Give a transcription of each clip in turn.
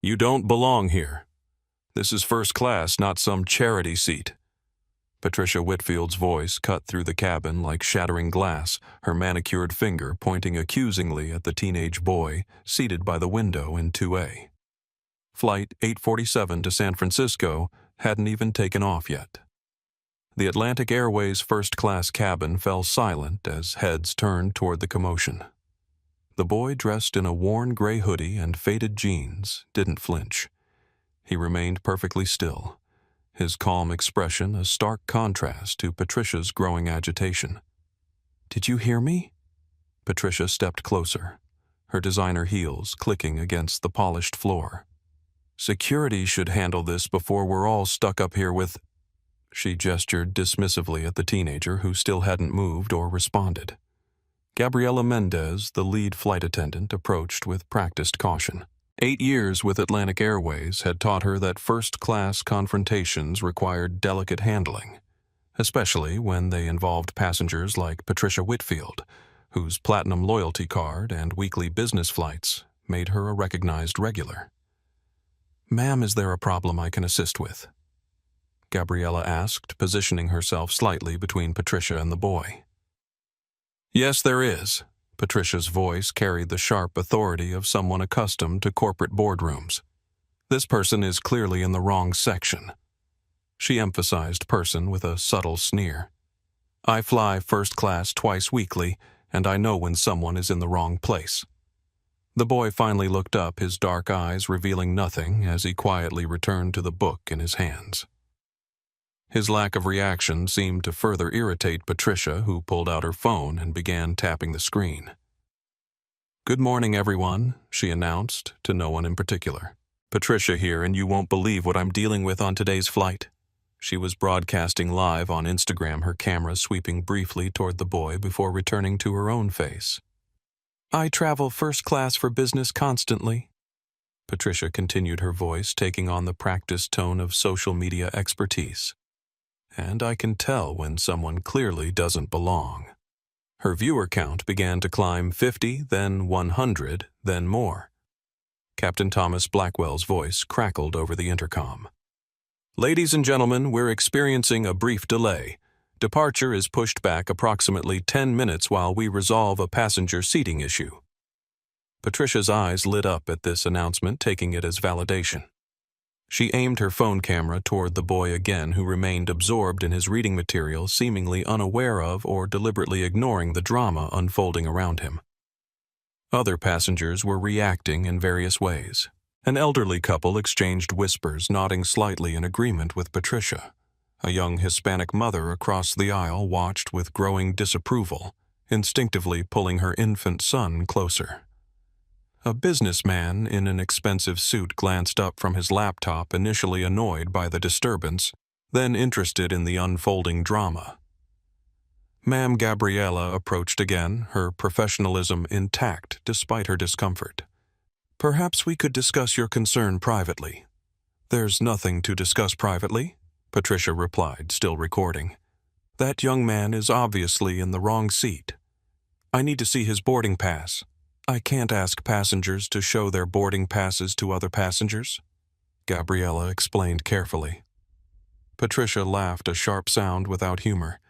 You don't belong here. This is first class, not some charity seat. Patricia Whitfield's voice cut through the cabin like shattering glass, her manicured finger pointing accusingly at the teenage boy seated by the window in 2A. Flight 847 to San Francisco hadn't even taken off yet. The Atlantic Airways first-class cabin fell silent as heads turned toward the commotion. The boy, dressed in a worn gray hoodie and faded jeans, didn't flinch. He remained perfectly still, his calm expression a stark contrast to Patricia's growing agitation. "Did you hear me?" Patricia stepped closer, her designer heels clicking against the polished floor. "Security should handle this before we're all stuck up here with—" She gestured dismissively at the teenager who still hadn't moved or responded. Gabriela Mendez, the lead flight attendant, approached with practiced caution. 8 years with Atlantic Airways had taught her that first-class confrontations required delicate handling, especially when they involved passengers like Patricia Whitfield, whose platinum loyalty card and weekly business flights made her a recognized regular. "Ma'am, is there a problem I can assist with?" Gabriela asked, positioning herself slightly between Patricia and the boy. "Yes, there is." Patricia's voice carried the sharp authority of someone accustomed to corporate boardrooms. "This person is clearly in the wrong section." She emphasized person with a subtle sneer. "I fly first class twice weekly, and I know when someone is in the wrong place." The boy finally looked up, his dark eyes revealing nothing as he quietly returned to the book in his hands. His lack of reaction seemed to further irritate Patricia, who pulled out her phone and began tapping the screen. "Good morning, everyone," she announced, to no one in particular. "Patricia here, and you won't believe what I'm dealing with on today's flight." She was broadcasting live on Instagram, her camera sweeping briefly toward the boy before returning to her own face. "I travel first class for business constantly." Patricia continued, her voice taking on the practiced tone of social media expertise. "And I can tell when someone clearly doesn't belong." Her viewer count began to climb 50, then 100, then more. Captain Thomas Blackwell's voice crackled over the intercom. "Ladies and gentlemen, we're experiencing a brief delay. Departure is pushed back approximately 10 minutes while we resolve a passenger seating issue." Patricia's eyes lit up at this announcement, taking it as validation. She aimed her phone camera toward the boy again, who remained absorbed in his reading material, seemingly unaware of or deliberately ignoring the drama unfolding around him. Other passengers were reacting in various ways. An elderly couple exchanged whispers, nodding slightly in agreement with Patricia. A young Hispanic mother across the aisle watched with growing disapproval, instinctively pulling her infant son closer. A businessman in an expensive suit glanced up from his laptop, initially annoyed by the disturbance, then interested in the unfolding drama. Ma'am Gabriela approached again, her professionalism intact despite her discomfort. "Perhaps we could discuss your concern privately." "There's nothing to discuss privately," Patricia replied, still recording. "That young man is obviously in the wrong seat. I need to see his boarding pass." "I can't ask passengers to show their boarding passes to other passengers," Gabriela explained carefully. Patricia laughed, a sharp sound without humor.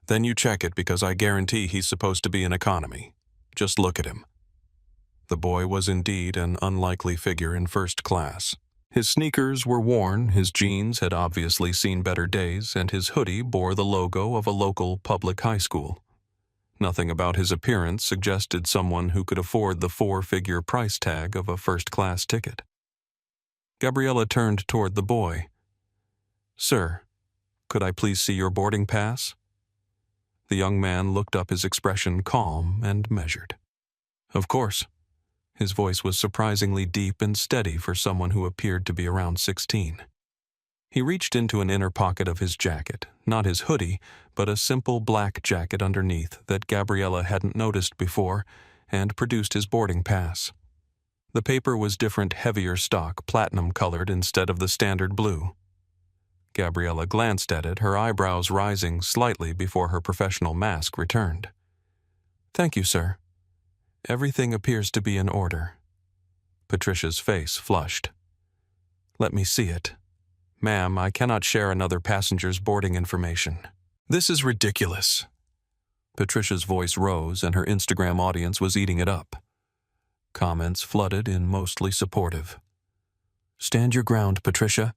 "Then you check it, because I guarantee he's supposed to be in economy. Just look at him." The boy was indeed an unlikely figure in first class. His sneakers were worn, his jeans had obviously seen better days, and his hoodie bore the logo of a local public high school. Nothing about his appearance suggested someone who could afford the 4-figure price tag of a first-class ticket. Gabriela turned toward the boy. "Sir, could I please see your boarding pass?" The young man looked up, his expression calm and measured. "Of course." His voice was surprisingly deep and steady for someone who appeared to be around 16. He reached into an inner pocket of his jacket, not his hoodie, but a simple black jacket underneath that Gabriela hadn't noticed before, and produced his boarding pass. The paper was different, heavier stock, platinum-colored instead of the standard blue. Gabriela glanced at it, her eyebrows rising slightly before her professional mask returned. "Thank you, sir. Everything appears to be in order." Patricia's face flushed. Let me see it. Ma'am, I cannot share another passenger's boarding information. This is ridiculous. Patricia's voice rose, and her Instagram audience was eating it up. Comments flooded in, mostly supportive. Stand your ground, Patricia.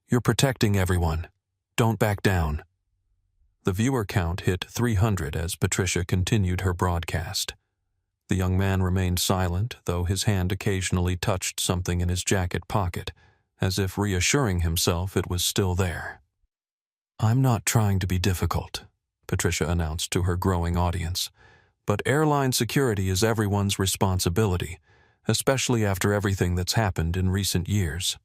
You're protecting everyone. Don't back down. The viewer count hit 300 as Patricia continued her broadcast. The young man remained silent, though his hand occasionally touched something in his jacket pocket, as if reassuring himself it was still there. I'm not trying to be difficult, Patricia announced to her growing audience, but airline security is everyone's responsibility, especially after everything that's happened in recent years.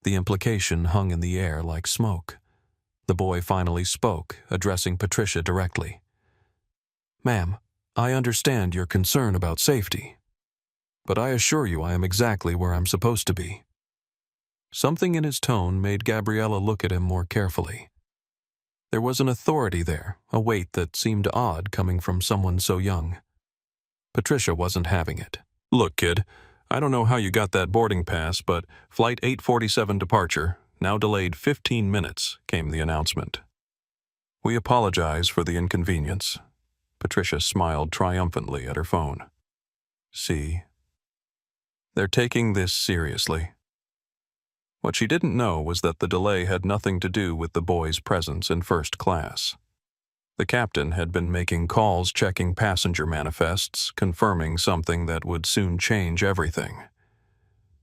The implication hung in the air like smoke. The boy finally spoke, addressing Patricia directly. Ma'am, I understand your concern about safety, but I assure you I am exactly where I'm supposed to be. Something in his tone made Gabriella look at him more carefully. There was an authority there, a weight that seemed odd coming from someone so young. Patricia wasn't having it. Look, kid, I don't know how you got that boarding pass, but Flight 847 departure, now delayed 15 minutes, came the announcement. We apologize for the inconvenience. Patricia smiled triumphantly at her phone. See? They're taking this seriously. What she didn't know was that the delay had nothing to do with the boy's presence in first class. The captain had been making calls checking passenger manifests, confirming something that would soon change everything.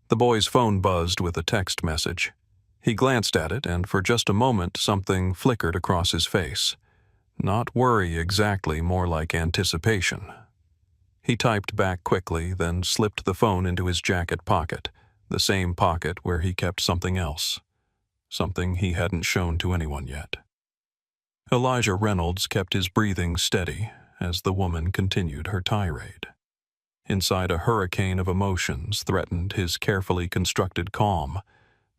The boy's phone buzzed with a text message. He glanced at it, and for just a moment something flickered across his face. Not worry exactly, more like anticipation. He typed back quickly, then slipped the phone into his jacket pocket, the same pocket where he kept something else. Something he hadn't shown to anyone yet. Elijah Reynolds kept his breathing steady as the woman continued her tirade. Inside a hurricane of emotions threatened his carefully constructed calm,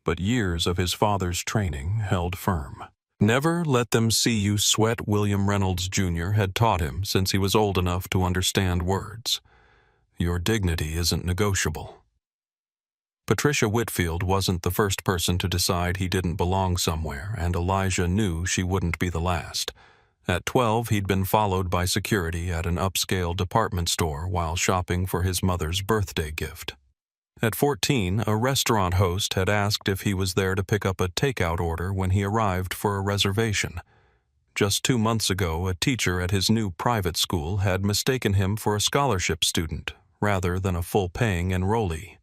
but years of his father's training held firm. Never let them see you sweat, William Reynolds Jr. had taught him since he was old enough to understand words. Your dignity isn't negotiable. Patricia Whitfield wasn't the first person to decide he didn't belong somewhere, and Elijah knew she wouldn't be the last. At 12, he'd been followed by security at an upscale department store while shopping for his mother's birthday gift. At 14, a restaurant host had asked if he was there to pick up a takeout order when he arrived for a reservation. Just 2 months ago, a teacher at his new private school had mistaken him for a scholarship student rather than a full-paying enrollee.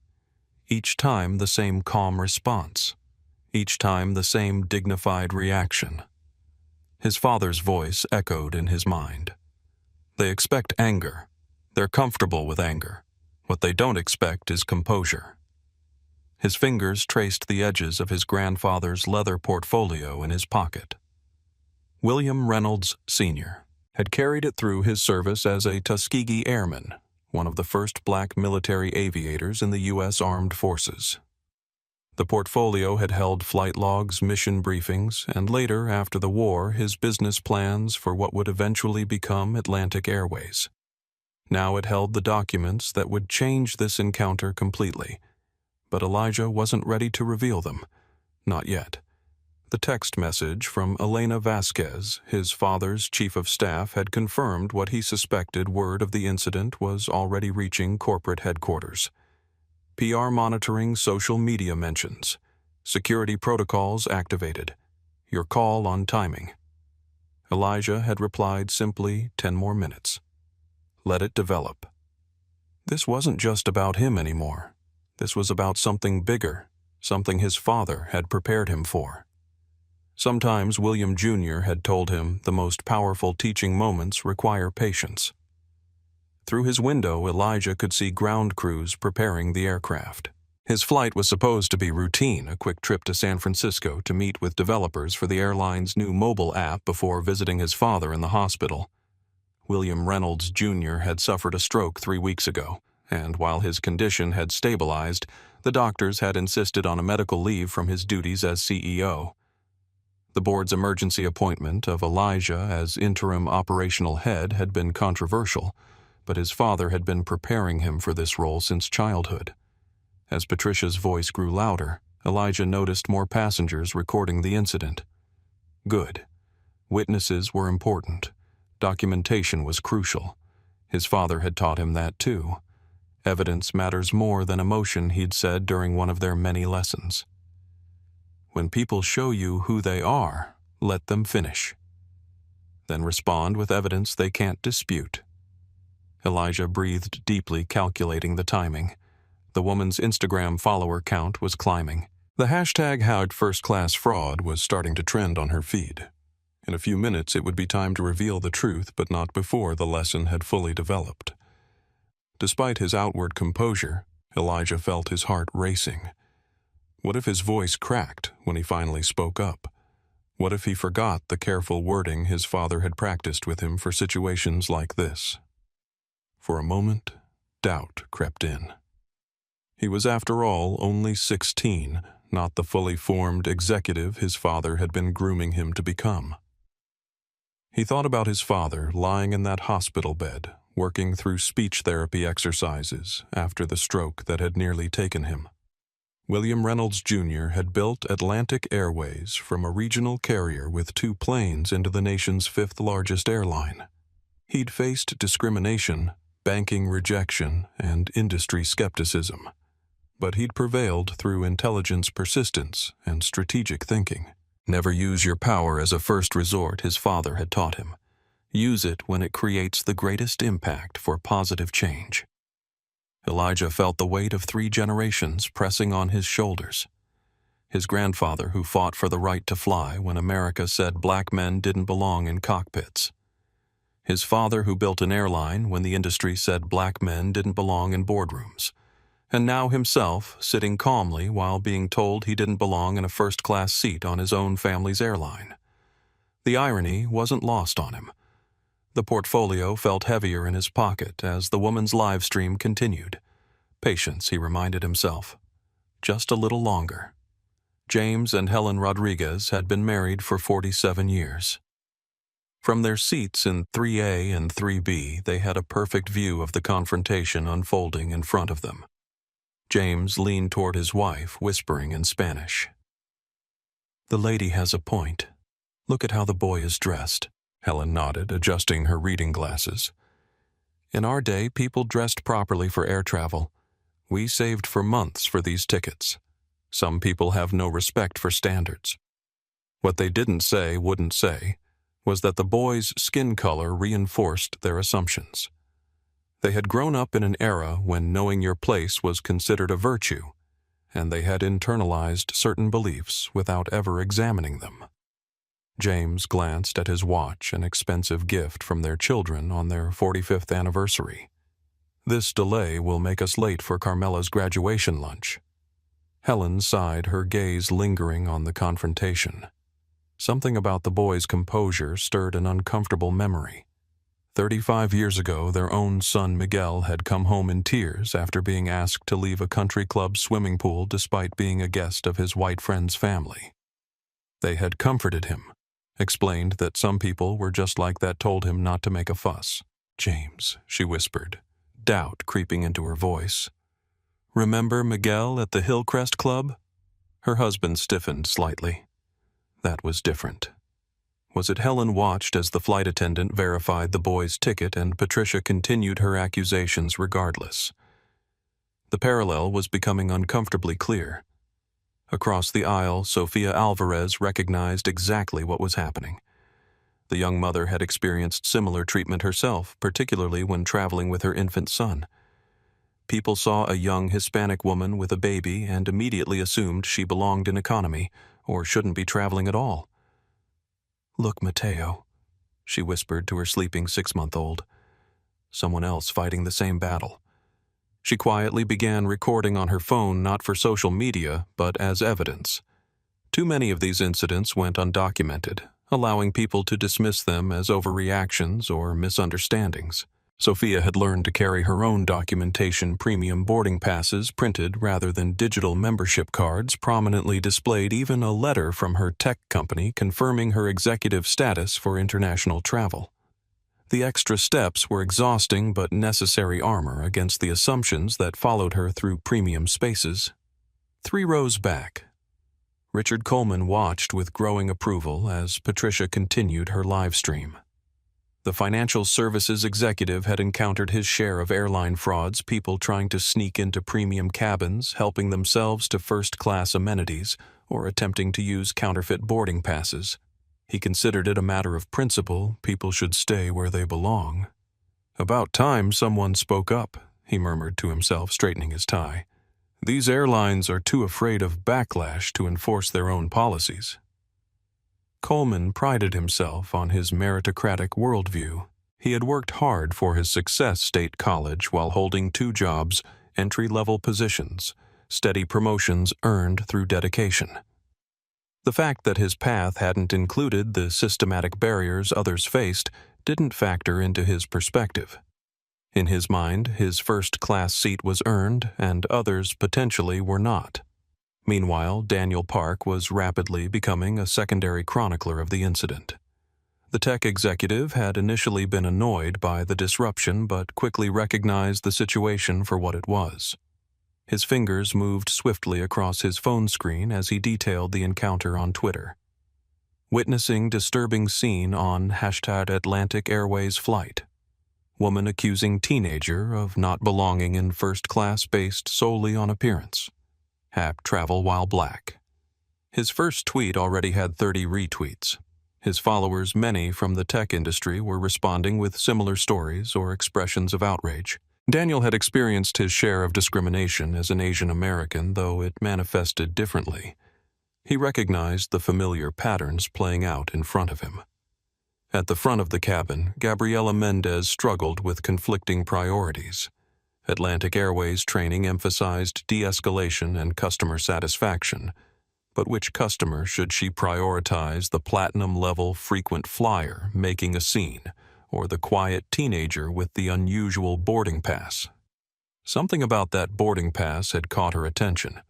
Each time the same calm response. Each time the same dignified reaction. His father's voice echoed in his mind. They expect anger. They're comfortable with anger. What they don't expect is composure. His fingers traced the edges of his grandfather's leather portfolio in his pocket. William Reynolds, Sr. had carried it through his service as a Tuskegee Airman, one of the first black military aviators in the U.S. Armed Forces. The portfolio had held flight logs, mission briefings, and later, after the war, his business plans for what would eventually become Atlantic Airways. Now it held the documents that would change this encounter completely, but Elijah wasn't ready to reveal them. Not yet. The text message from Elena Vasquez, his father's chief of staff, had confirmed what he suspected word of the incident was already reaching corporate headquarters. PR monitoring social media mentions. Security protocols activated. Your call on timing. Elijah had replied simply, 10 more minutes. Let it develop. This wasn't just about him anymore. This was about something bigger, something his father had prepared him for. Sometimes William Jr. had told him the most powerful teaching moments require patience. Through his window, Elijah could see ground crews preparing the aircraft. His flight was supposed to be routine, a quick trip to San Francisco to meet with developers for the airline's new mobile app before visiting his father in the hospital. William Reynolds Jr. had suffered a stroke 3 weeks ago, and while his condition had stabilized, the doctors had insisted on a medical leave from his duties as CEO. The board's emergency appointment of Elijah as interim operational head had been controversial, but his father had been preparing him for this role since childhood. As Patricia's voice grew louder, Elijah noticed more passengers recording the incident. Good. Witnesses were important. Documentation was crucial. His father had taught him that too. Evidence matters more than emotion, he'd said during one of their many lessons. When people show you who they are, let them finish. Then respond with evidence they can't dispute. Elijah breathed deeply, calculating the timing. The woman's Instagram follower count was climbing. The hashtag #HowFirstClassFraud was starting to trend on her feed. In a few minutes, it would be time to reveal the truth, but not before the lesson had fully developed. Despite his outward composure, Elijah felt his heart racing. What if his voice cracked when he finally spoke up? What if he forgot the careful wording his father had practiced with him for situations like this? For a moment, doubt crept in. He was, after all, only 16, not the fully formed executive his father had been grooming him to become. He thought about his father lying in that hospital bed, working through speech therapy exercises after the stroke that had nearly taken him. William Reynolds Jr. had built Atlantic Airways from a regional carrier with 2 planes into the nation's 5th largest airline. He'd faced discrimination, banking rejection, and industry skepticism. But he'd prevailed through intelligence, persistence, and strategic thinking. Never use your power as a first resort, his father had taught him. Use it when it creates the greatest impact for positive change. Elijah felt the weight of 3 generations pressing on his shoulders. His grandfather, who fought for the right to fly when America said black men didn't belong in cockpits. His father, who built an airline when the industry said black men didn't belong in boardrooms. And now himself, sitting calmly while being told he didn't belong in a first-class seat on his own family's airline. The irony wasn't lost on him. The portfolio felt heavier in his pocket as the woman's live stream continued. Patience, he reminded himself. Just a little longer. James and Helen Rodriguez had been married for 47 years. From their seats in 3A and 3B, they had a perfect view of the confrontation unfolding in front of them. James leaned toward his wife, whispering in Spanish. "The lady has a point. Look at how the boy is dressed." Helen nodded, adjusting her reading glasses. "In our day, people dressed properly for air travel. We saved for months for these tickets. Some people have no respect for standards." What they didn't say, wouldn't say, was that the boy's skin color reinforced their assumptions. They had grown up in an era when knowing your place was considered a virtue, and they had internalized certain beliefs without ever examining them. James glanced at his watch, an expensive gift from their children on their 45th anniversary. "This delay will make us late for Carmela's graduation lunch." Helen sighed, her gaze lingering on the confrontation. Something about the boy's composure stirred an uncomfortable memory. 35 years ago, their own son Miguel had come home in tears after being asked to leave a country club swimming pool despite being a guest of his white friend's family. They had comforted him, explained that some people were just like that, told him not to make a fuss. "James," she whispered, doubt creeping into her voice. "Remember Miguel at the Hillcrest Club?" Her husband stiffened slightly. That was different. Was it Helen watched as the flight attendant verified the boy's ticket and Patricia continued her accusations regardless? The parallel was becoming uncomfortably clear. Across the aisle, Sofia Alvarez recognized exactly what was happening. The young mother had experienced similar treatment herself, particularly when traveling with her infant son. People saw a young Hispanic woman with a baby and immediately assumed she belonged in economy or shouldn't be traveling at all. "Look, Mateo," she whispered to her sleeping 6-month-old. Someone else fighting the same battle. She quietly began recording on her phone, not for social media, but as evidence. Too many of these incidents went undocumented, allowing people to dismiss them as overreactions or misunderstandings. Sophia had learned to carry her own documentation. Premium boarding passes, printed rather than digital membership cards, prominently displayed even a letter from her tech company confirming her executive status for international travel. The extra steps were exhausting but necessary armor against the assumptions that followed her through premium spaces. 3 rows back, Richard Coleman watched with growing approval as Patricia continued her live stream. The financial services executive had encountered his share of airline frauds, people trying to sneak into premium cabins, helping themselves to first-class amenities, or attempting to use counterfeit boarding passes. He considered it a matter of principle, people should stay where they belong. "About time someone spoke up," he murmured to himself, straightening his tie. "These airlines are too afraid of backlash to enforce their own policies." Coleman prided himself on his meritocratic worldview. He had worked hard for his success state college while holding 2 jobs, entry-level positions, steady promotions earned through dedication. The fact that his path hadn't included the systematic barriers others faced didn't factor into his perspective. In his mind, his first-class seat was earned, and others potentially were not. Meanwhile, Daniel Park was rapidly becoming a secondary chronicler of the incident. The tech executive had initially been annoyed by the disruption but quickly recognized the situation for what it was. His fingers moved swiftly across his phone screen as he detailed the encounter on Twitter. Witnessing disturbing scene on #Atlantic Airways flight. Woman accusing teenager of not belonging in first class based solely on appearance. Travel while black. His first tweet already had 30 retweets. His followers, many from the tech industry, were responding with similar stories or expressions of outrage. Daniel had experienced his share of discrimination as an Asian American, though it manifested differently. He recognized the familiar patterns playing out in front of him. At the front of the cabin, Gabriela Mendez struggled with conflicting priorities. Atlantic Airways training emphasized de-escalation and customer satisfaction, but which customer should she prioritize, the platinum-level frequent flyer making a scene, or the quiet teenager with the unusual boarding pass? Something about that boarding pass had caught her attention.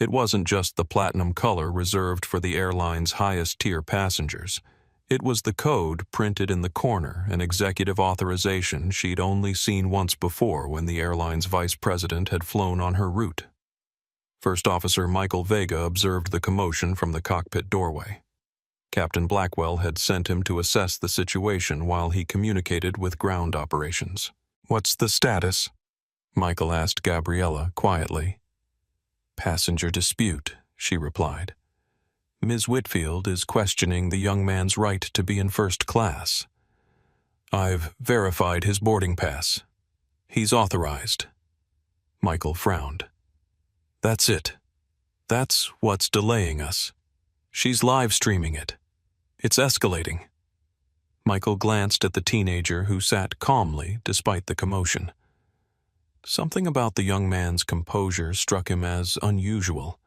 It wasn't just the platinum color reserved for the airline's highest-tier passengers. It was the code printed in the corner, an executive authorization she'd only seen once before when the airline's vice president had flown on her route. First Officer Michael Vega observed the commotion from the cockpit doorway. Captain Blackwell had sent him to assess the situation while he communicated with ground operations. "What's the status?" Michael asked Gabriela quietly. "Passenger dispute," she replied. "Ms. Whitfield is questioning the young man's right to be in first class. I've verified his boarding pass. He's authorized." Michael frowned. "That's it. That's what's delaying us. She's live streaming it. It's escalating." Michael glanced at the teenager who sat calmly despite the commotion. Something about the young man's composure struck him as unusual.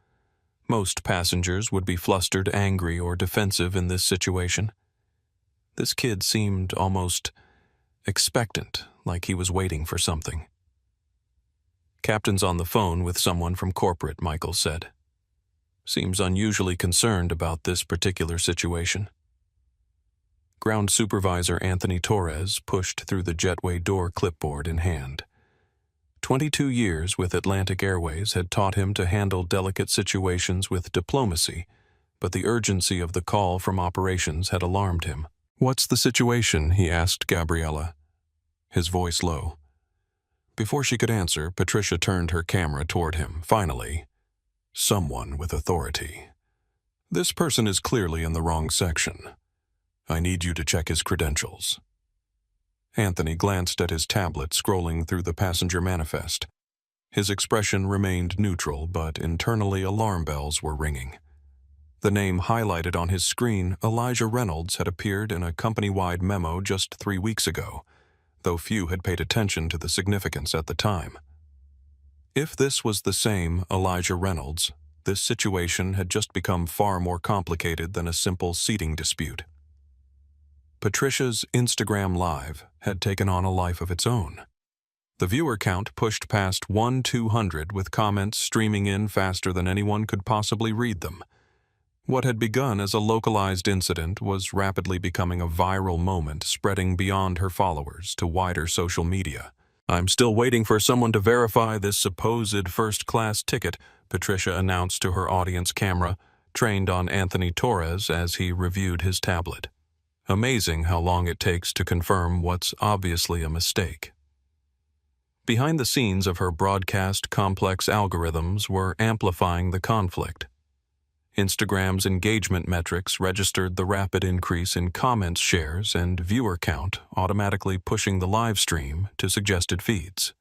Most passengers would be flustered, angry, or defensive in this situation. This kid seemed almost expectant, like he was waiting for something. "Captain's on the phone with someone from corporate," Michael said. "Seems unusually concerned about this particular situation." Ground Supervisor Anthony Torres pushed through the jetway door, clipboard in hand. 22 years with Atlantic Airways had taught him to handle delicate situations with diplomacy, but the urgency of the call from operations had alarmed him. "What's the situation?" he asked Gabriela, his voice low. Before she could answer, Patricia turned her camera toward him. Finally, "Someone with authority. This person is clearly in the wrong section. I need you to check his credentials." Anthony glanced at his tablet, scrolling through the passenger manifest. His expression remained neutral, but internally alarm bells were ringing. The name highlighted on his screen, Elijah Reynolds, had appeared in a company-wide memo just 3 weeks ago, though few had paid attention to the significance at the time. If this was the same Elijah Reynolds, this situation had just become far more complicated than a simple seating dispute. Patricia's Instagram Live had taken on a life of its own. The viewer count pushed past 1,200, with comments streaming in faster than anyone could possibly read them. What had begun as a localized incident was rapidly becoming a viral moment, spreading beyond her followers to wider social media. "I'm still waiting for someone to verify this supposed first-class ticket," Patricia announced to her audience camera, trained on Anthony Torres as he reviewed his tablet. Amazing how long it takes to confirm what's obviously a mistake. Behind the scenes of her broadcast, complex algorithms were amplifying the conflict. Instagram's engagement metrics registered the rapid increase in comments, shares, and viewer count, automatically pushing the live stream to suggested feeds.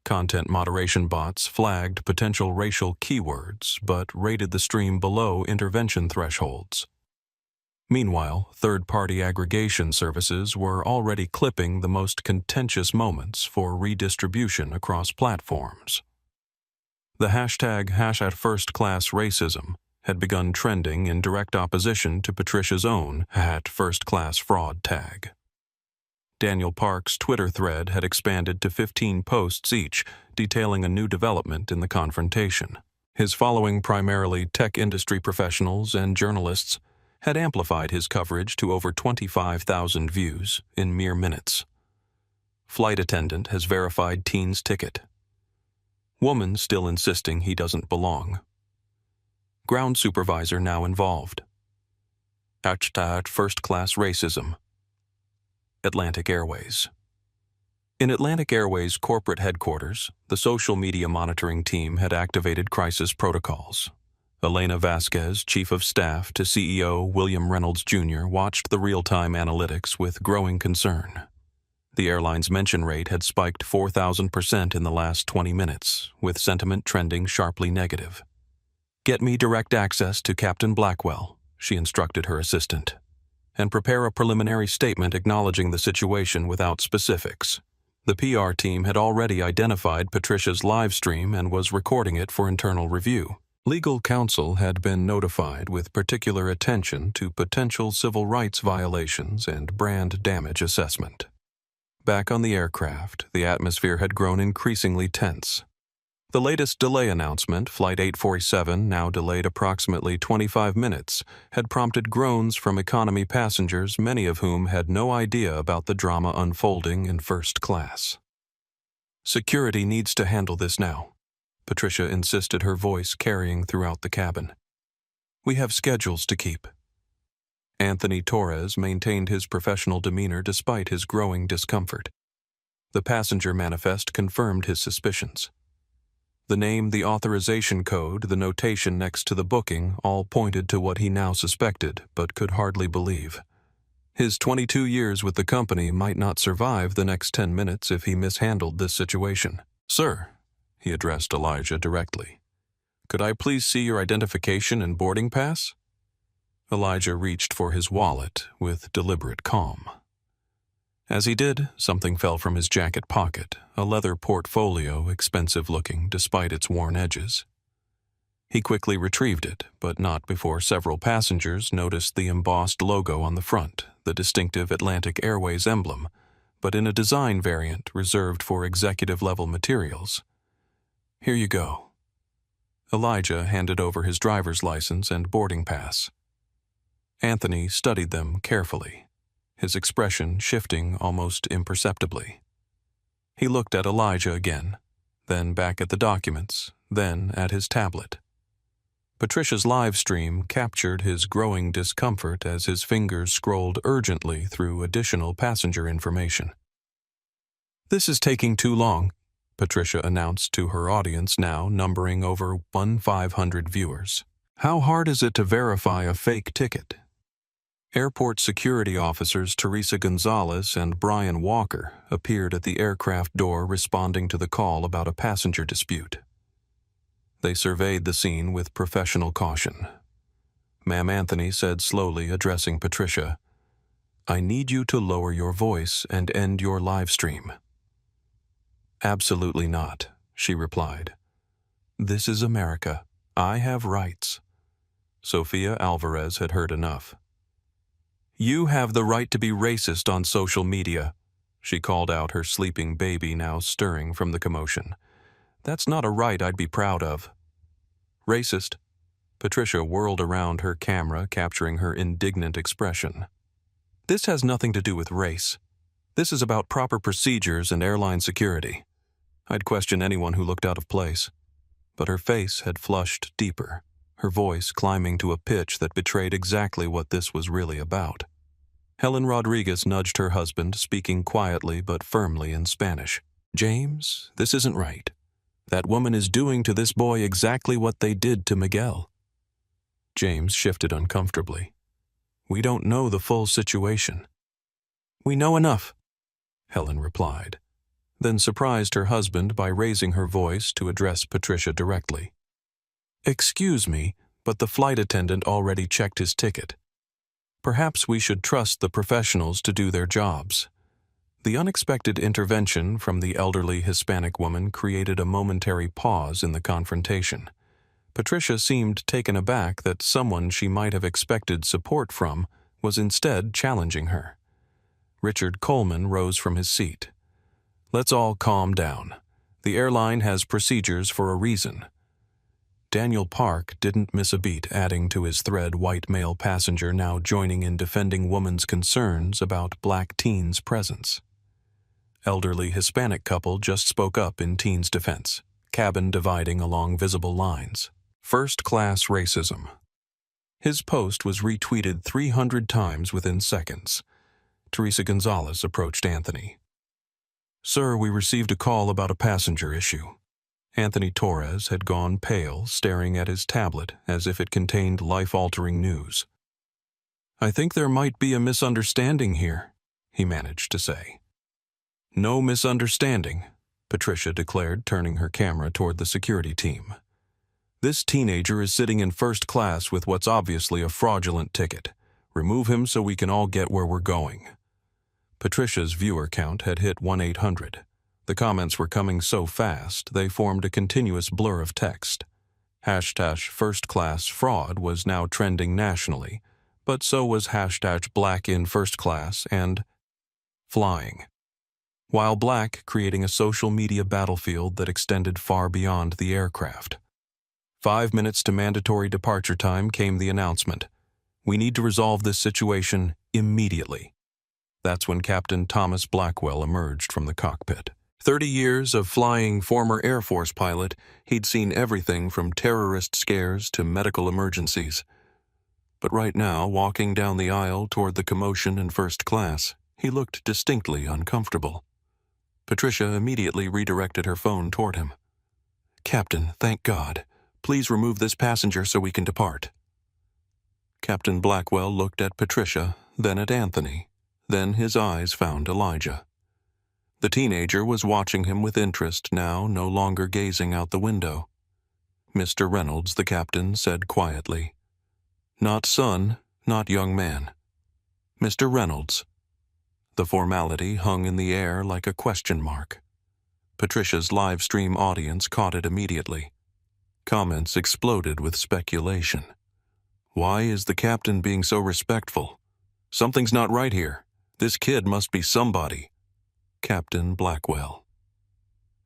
Content moderation bots flagged potential racial keywords, but rated the stream below intervention thresholds. Meanwhile, third-party aggregation services were already clipping the most contentious moments for redistribution across platforms. The hashtag #FirstClassRacism had begun trending in direct opposition to Patricia's own #FirstClassFraud tag. Daniel Park's Twitter thread had expanded to 15 posts each, detailing a new development in the confrontation. His following, primarily tech industry professionals and journalists, had amplified his coverage to over 25,000 views in mere minutes. Flight attendant has verified teen's ticket. Woman still insisting he doesn't belong. Ground supervisor now involved. #FirstClassRacism. Atlantic Airways. In Atlantic Airways' corporate headquarters, the social media monitoring team had activated crisis protocols. Elena Vasquez, chief of staff to CEO William Reynolds Jr., watched the real-time analytics with growing concern. The airline's mention rate had spiked 4,000% in the last 20 minutes, with sentiment trending sharply negative. "Get me direct access to Captain Blackwell," she instructed her assistant, "and prepare a preliminary statement acknowledging the situation without specifics." The PR team had already identified Patricia's live stream and was recording it for internal review. Legal counsel had been notified with particular attention to potential civil rights violations and brand damage assessment. Back on the aircraft, the atmosphere had grown increasingly tense. The latest delay announcement, Flight 847, now delayed approximately 25 minutes, had prompted groans from economy passengers, many of whom had no idea about the drama unfolding in first class. "Security needs to handle this now," Patricia insisted, her voice carrying throughout the cabin. "We have schedules to keep." Anthony Torres maintained his professional demeanor despite his growing discomfort. The passenger manifest confirmed his suspicions. The name, the authorization code, the notation next to the booking all pointed to what he now suspected but could hardly believe. His 22 years with the company might not survive the next 10 minutes if he mishandled this situation. "Sir," he addressed Elijah directly, "could I please see your identification and boarding pass?" Elijah reached for his wallet with deliberate calm. As he did, something fell from his jacket pocket, a leather portfolio, expensive-looking despite its worn edges. He quickly retrieved it, but not before several passengers noticed the embossed logo on the front, the distinctive Atlantic Airways emblem, but in a design variant reserved for executive-level materials. "Here you go." Elijah handed over his driver's license and boarding pass. Anthony studied them carefully, his expression shifting almost imperceptibly. He looked at Elijah again, then back at the documents, then at his tablet. Patricia's live stream captured his growing discomfort as his fingers scrolled urgently through additional passenger information. "This is taking too long," Patricia announced to her audience, now numbering over 1,500 viewers. "How hard is it to verify a fake ticket?" Airport security officers Teresa Gonzalez and Brian Walker appeared at the aircraft door responding to the call about a passenger dispute. They surveyed the scene with professional caution. Ma'am, Anthony said slowly, addressing Patricia, "I need you to lower your voice and end your live stream." "Absolutely not," she replied. "This is America. I have rights." Sofia Alvarez had heard enough. "You have the right to be racist on social media," she called out, her sleeping baby now stirring from the commotion. "That's not a right I'd be proud of." "Racist?" Patricia whirled around her camera, capturing her indignant expression. "This has nothing to do with race. This is about proper procedures and airline security. I'd question anyone who looked out of place." But her face had flushed deeper, her voice climbing to a pitch that betrayed exactly what this was really about. Helen Rodriguez nudged her husband, speaking quietly but firmly in Spanish. "James, this isn't right. That woman is doing to this boy exactly what they did to Miguel." James shifted uncomfortably. "We don't know the full situation." "We know enough," Helen replied, then surprised her husband by raising her voice to address Patricia directly. "Excuse me, but the flight attendant already checked his ticket. Perhaps we should trust the professionals to do their jobs." The unexpected intervention from the elderly Hispanic woman created a momentary pause in the confrontation. Patricia seemed taken aback that someone she might have expected support from was instead challenging her. Richard Coleman rose from his seat. "Let's all calm down. The airline has procedures for a reason." Daniel Park didn't miss a beat, adding to his thread white male passenger now joining in defending woman's concerns about black teen's presence. Elderly Hispanic couple just spoke up in teen's defense, cabin dividing along visible lines. First-class racism. His post was retweeted 300 times within seconds. Teresa Gonzalez approached Anthony. "Sir, we received a call about a passenger issue." Anthony Torres had gone pale, staring at his tablet as if it contained life-altering news. "I think there might be a misunderstanding here," he managed to say. "No misunderstanding," Patricia declared, turning her camera toward the security team. "This teenager is sitting in first class with what's obviously a fraudulent ticket. Remove him so we can all get where we're going." Patricia's viewer count had hit 1-800. The comments were coming so fast, they formed a continuous blur of text. Hashtag first-class fraud was now trending nationally, but so was hashtag black in first class and flying. While black creating a social media battlefield that extended far beyond the aircraft. 5 minutes to mandatory departure time came the announcement. "We need to resolve this situation immediately." That's when Captain Thomas Blackwell emerged from the cockpit. 30 years of flying former Air Force pilot, he'd seen everything from terrorist scares to medical emergencies. But right now, walking down the aisle toward the commotion in first class, he looked distinctly uncomfortable. Patricia immediately redirected her phone toward him. "Captain, thank God. Please remove this passenger so we can depart." Captain Blackwell looked at Patricia, then at Anthony. Then his eyes found Elijah. The teenager was watching him with interest now, no longer gazing out the window. "Mr. Reynolds," the captain said quietly. "Not son, not young man. Mr. Reynolds." The formality hung in the air like a question mark. Patricia's live stream audience caught it immediately. Comments exploded with speculation. "Why is the captain being so respectful? Something's not right here. This kid must be somebody." Captain Blackwell.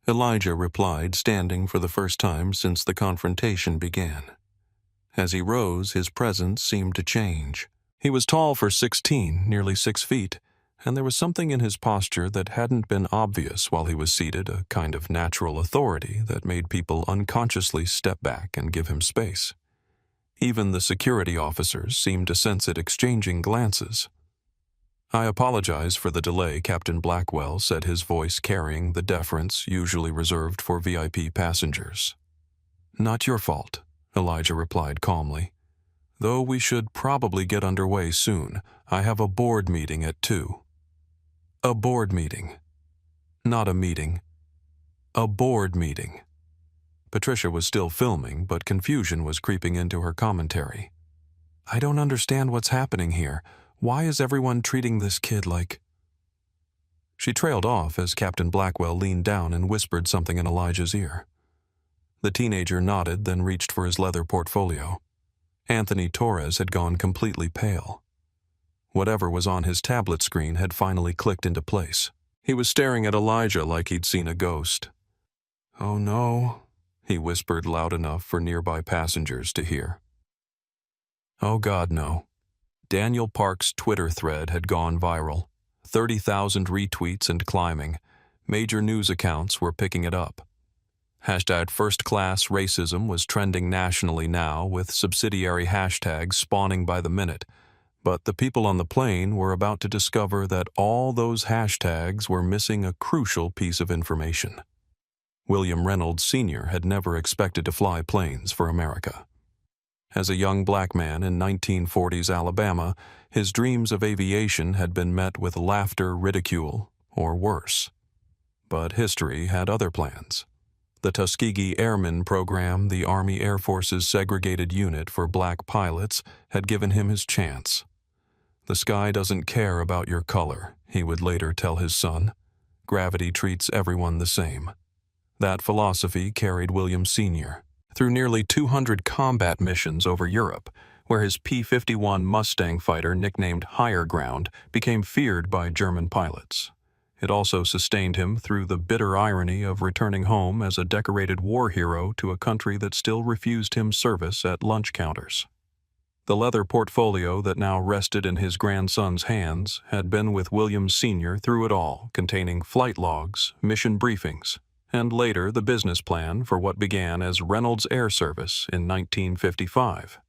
Elijah replied, standing for the first time since the confrontation began. As he rose, his presence seemed to change. He was tall for 16, nearly 6 feet, and there was something in his posture that hadn't been obvious while he was seated, a kind of natural authority that made people unconsciously step back and give him space. Even the security officers seemed to sense it, exchanging glances. "I apologize for the delay," Captain Blackwell said, his voice carrying the deference usually reserved for VIP passengers. "Not your fault," Elijah replied calmly. "Though we should probably get underway soon. I have a board meeting at 2. "A board meeting. Not a meeting. A board meeting." Patricia was still filming, but confusion was creeping into her commentary. "I don't understand what's happening here. Why is everyone treating this kid like—" She trailed off as Captain Blackwell leaned down and whispered something in Elijah's ear. The teenager nodded, then reached for his leather portfolio. Anthony Torres had gone completely pale. Whatever was on his tablet screen had finally clicked into place. He was staring at Elijah like he'd seen a ghost. "Oh no," he whispered loud enough for nearby passengers to hear. "Oh God, no." Daniel Park's Twitter thread had gone viral. 30,000 retweets and climbing. Major news accounts were picking it up. Hashtag first-class racism was trending nationally now, with subsidiary hashtags spawning by the minute. But the people on the plane were about to discover that all those hashtags were missing a crucial piece of information. William Reynolds Sr. had never expected to fly planes for America. As a young black man in 1940s Alabama, his dreams of aviation had been met with laughter, ridicule, or worse. But history had other plans. The Tuskegee Airmen program, the Army Air Force's segregated unit for black pilots, had given him his chance. "The sky doesn't care about your color," he would later tell his son. "Gravity treats everyone the same." That philosophy carried William Sr. through nearly 200 combat missions over Europe, where his P-51 Mustang fighter, nicknamed Higher Ground, became feared by German pilots. It also sustained him through the bitter irony of returning home as a decorated war hero to a country that still refused him service at lunch counters. The leather portfolio that now rested in his grandson's hands had been with William Sr. through it all, containing flight logs, mission briefings, and later the business plan for what began as Reynolds Air Service in 1955.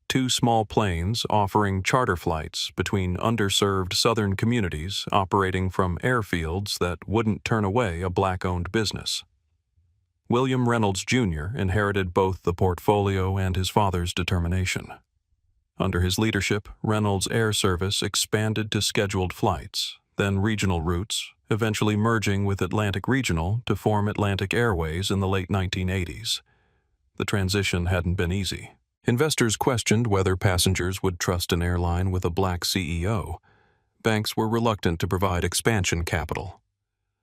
2 small planes offering charter flights between underserved southern communities operating from airfields that wouldn't turn away a black-owned business. William Reynolds Jr. inherited both the portfolio and his father's determination. Under his leadership, Reynolds Air Service expanded to scheduled flights, then regional routes, eventually merging with Atlantic Regional to form Atlantic Airways in the late 1980s. The transition hadn't been easy. Investors questioned whether passengers would trust an airline with a black CEO. Banks were reluctant to provide expansion capital.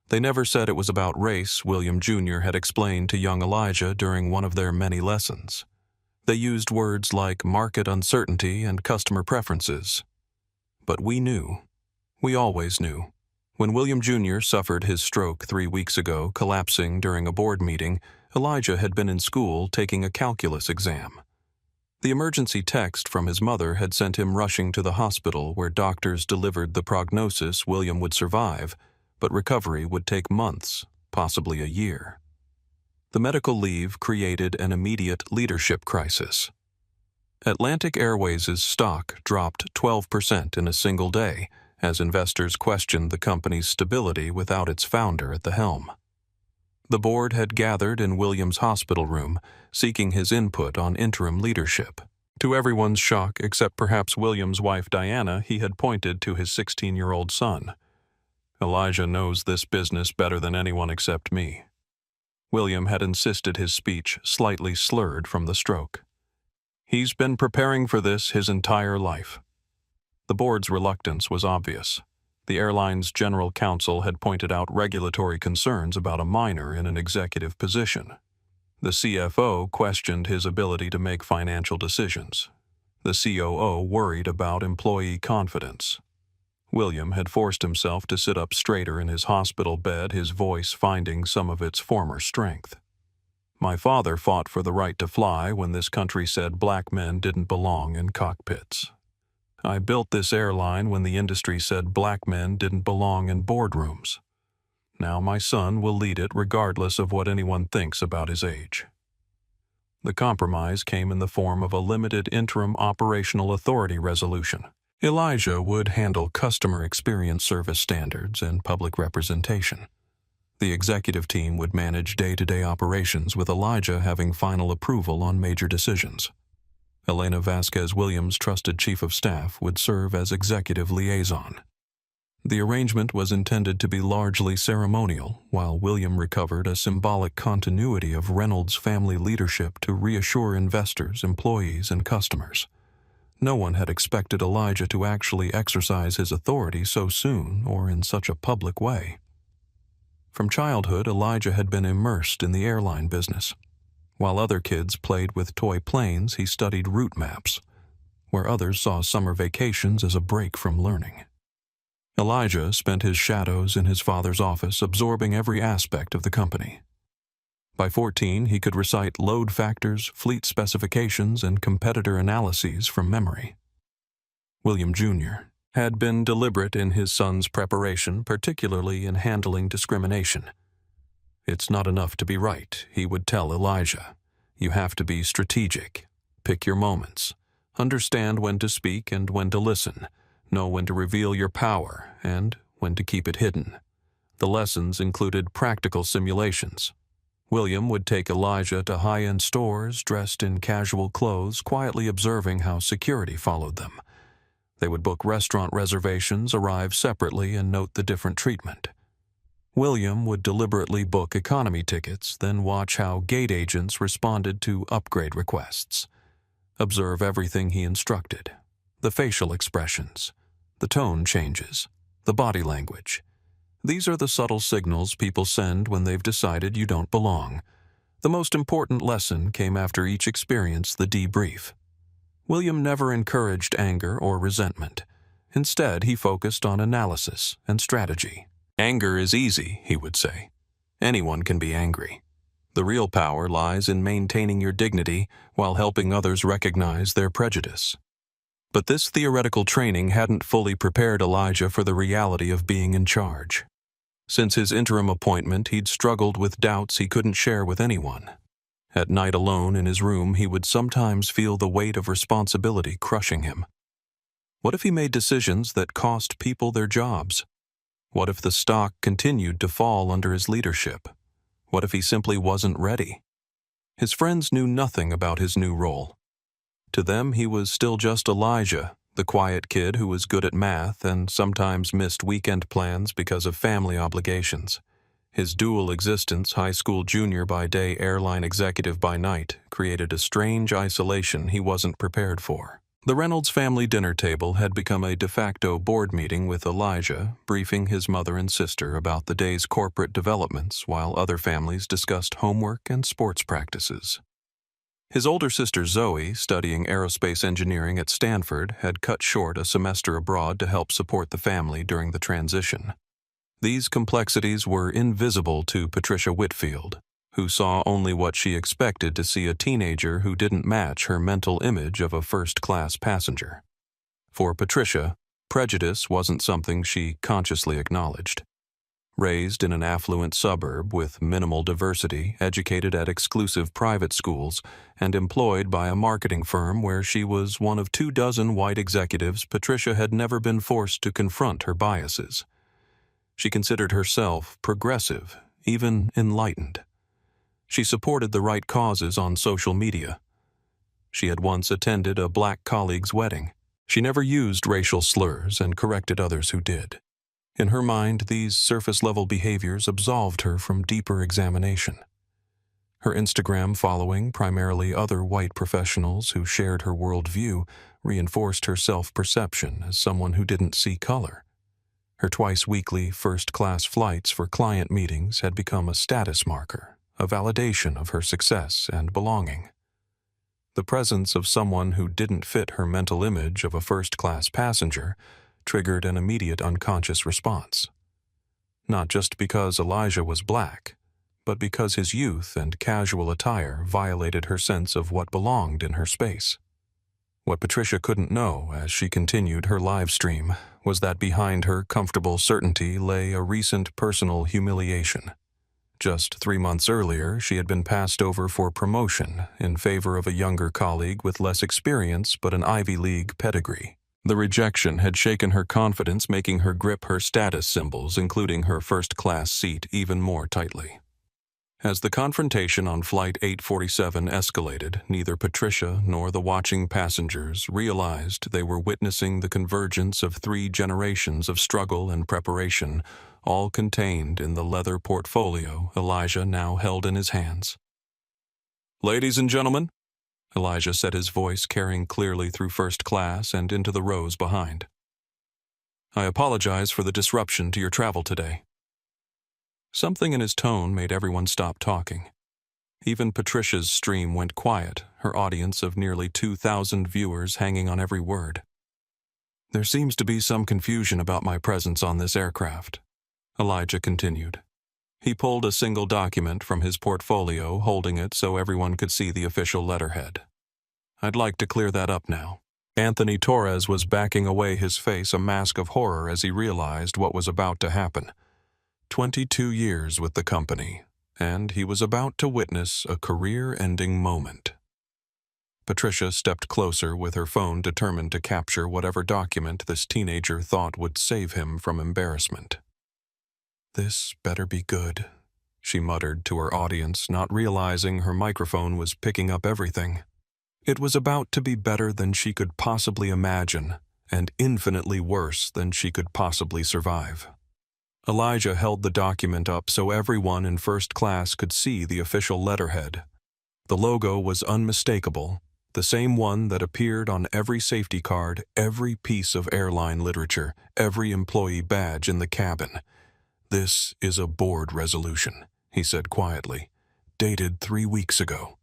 They never said it was about race, William Jr. had explained to young Elijah during one of their many lessons. They used words like market uncertainty and customer preferences. But we knew. We always knew. When William Jr. suffered his stroke 3 weeks ago, collapsing during a board meeting, Elijah had been in school taking a calculus exam. The emergency text from his mother had sent him rushing to the hospital where doctors delivered the prognosis William would survive, but recovery would take months, possibly a year. The medical leave created an immediate leadership crisis. Atlantic Airways' stock dropped 12% in a single day as investors questioned the company's stability without its founder at the helm. The board had gathered in William's hospital room, seeking his input on interim leadership. To everyone's shock, except perhaps William's wife Diana, he had pointed to his 16-year-old son. "Elijah knows this business better than anyone except me." William had insisted, his speech slightly slurred from the stroke. "He's been preparing for this his entire life." The board's reluctance was obvious. The airline's general counsel had pointed out regulatory concerns about a minor in an executive position. The CFO questioned his ability to make financial decisions. The COO worried about employee confidence. William had forced himself to sit up straighter in his hospital bed, his voice finding some of its former strength. "My father fought for the right to fly when this country said black men didn't belong in cockpits. I built this airline when the industry said black men didn't belong in boardrooms. Now my son will lead it regardless of what anyone thinks about his age." The compromise came in the form of a limited interim operational authority resolution. Elijah would handle customer experience, service standards, and public representation. The executive team would manage day-to-day operations, with Elijah having final approval on major decisions. Elena Vasquez Williams' trusted chief of staff would serve as executive liaison. The arrangement was intended to be largely ceremonial, while William recovered a symbolic continuity of Reynolds' family leadership to reassure investors, employees, and customers. No one had expected Elijah to actually exercise his authority so soon or in such a public way. From childhood, Elijah had been immersed in the airline business. While other kids played with toy planes, he studied route maps, where others saw summer vacations as a break from learning. Elijah spent his shadows in his father's office, absorbing every aspect of the company. By 14, he could recite load factors, fleet specifications, and competitor analyses from memory. William Jr. had been deliberate in his son's preparation, particularly in handling discrimination. It's not enough to be right, he would tell Elijah. You have to be strategic. Pick your moments. Understand when to speak and when to listen. Know when to reveal your power and when to keep it hidden. The lessons included practical simulations. William would take Elijah to high-end stores dressed in casual clothes, quietly observing how security followed them. They would book restaurant reservations, arrive separately, and note the different treatment. William would deliberately book economy tickets, then watch how gate agents responded to upgrade requests. Observe everything he instructed. The facial expressions, the tone changes, the body language. These are the subtle signals people send when they've decided you don't belong. The most important lesson came after each experience, the debrief. William never encouraged anger or resentment. Instead, he focused on analysis and strategy. Anger is easy, he would say. Anyone can be angry. The real power lies in maintaining your dignity while helping others recognize their prejudice. But this theoretical training hadn't fully prepared Elijah for the reality of being in charge. Since his interim appointment, he'd struggled with doubts he couldn't share with anyone. At night alone in his room, he would sometimes feel the weight of responsibility crushing him. What if he made decisions that cost people their jobs? What if the stock continued to fall under his leadership? What if he simply wasn't ready? His friends knew nothing about his new role. To them, he was still just Elijah, the quiet kid who was good at math and sometimes missed weekend plans because of family obligations. His dual existence, high school junior by day, airline executive by night, created a strange isolation he wasn't prepared for. The Reynolds family dinner table had become a de facto board meeting, with Elijah briefing his mother and sister about the day's corporate developments while other families discussed homework and sports practices. His older sister Zoe, studying aerospace engineering at Stanford, had cut short a semester abroad to help support the family during the transition. These complexities were invisible to Patricia Whitfield, who saw only what she expected to see: a teenager who didn't match her mental image of a first-class passenger. For Patricia, prejudice wasn't something she consciously acknowledged. Raised in an affluent suburb with minimal diversity, educated at exclusive private schools, and employed by a marketing firm where she was one of 24 white executives, Patricia had never been forced to confront her biases. She considered herself progressive, even enlightened. She supported the right causes on social media. She had once attended a black colleague's wedding. She never used racial slurs and corrected others who did. In her mind, these surface-level behaviors absolved her from deeper examination. Her Instagram following, primarily other white professionals who shared her worldview, reinforced her self-perception as someone who didn't see color. Her twice-weekly first-class flights for client meetings had become a status marker, a validation of her success and belonging. The presence of someone who didn't fit her mental image of a first-class passenger triggered an immediate unconscious response. Not just because Elijah was black, but because his youth and casual attire violated her sense of what belonged in her space. What Patricia couldn't know as she continued her live stream was that behind her comfortable certainty lay a recent personal humiliation. Just 3 months earlier, she had been passed over for promotion in favor of a younger colleague with less experience but an Ivy League pedigree. The rejection had shaken her confidence, making her grip her status symbols, including her first-class seat, even more tightly. As the confrontation on Flight 847 escalated, neither Patricia nor the watching passengers realized they were witnessing the convergence of 3 generations of struggle and preparation, all contained in the leather portfolio Elijah now held in his hands. "Ladies and gentlemen," Elijah said, his voice carrying clearly through first class and into the rows behind, "I apologize for the disruption to your travel today." Something in his tone made everyone stop talking. Even Patricia's stream went quiet, her audience of nearly 2,000 viewers hanging on every word. "There seems to be some confusion about my presence on this aircraft," Elijah continued. He pulled a single document from his portfolio, holding it so everyone could see the official letterhead. "I'd like to clear that up now." Anthony Torres was backing away, his face a mask of horror as he realized what was about to happen. 22 years with the company, and he was about to witness a career-ending moment. Patricia stepped closer with her phone, determined to capture whatever document this teenager thought would save him from embarrassment. "This better be good," she muttered to her audience, not realizing her microphone was picking up everything. It was about to be better than she could possibly imagine, and infinitely worse than she could possibly survive. Elijah held the document up so everyone in first class could see the official letterhead. The logo was unmistakable, the same one that appeared on every safety card, every piece of airline literature, every employee badge in the cabin. "This is a board resolution," he said quietly, "dated 3 weeks ago."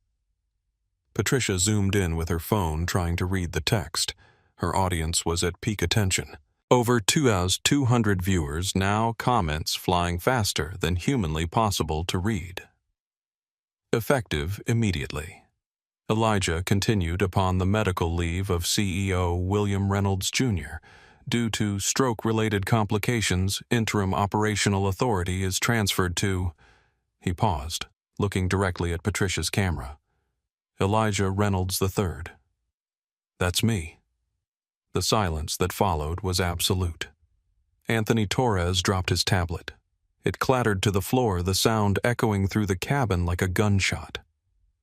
Patricia zoomed in with her phone, trying to read the text. Her audience was at peak attention. Over 2,200 viewers, now comments flying faster than humanly possible to read. Effective immediately. Elijah continued upon the medical leave of CEO William Reynolds, Jr. Due to stroke-related complications, interim operational authority is transferred to... He paused, looking directly at Patricia's camera. "Elijah Reynolds III." "That's me." The silence that followed was absolute. Anthony Torres dropped his tablet. It clattered to the floor, the sound echoing through the cabin like a gunshot.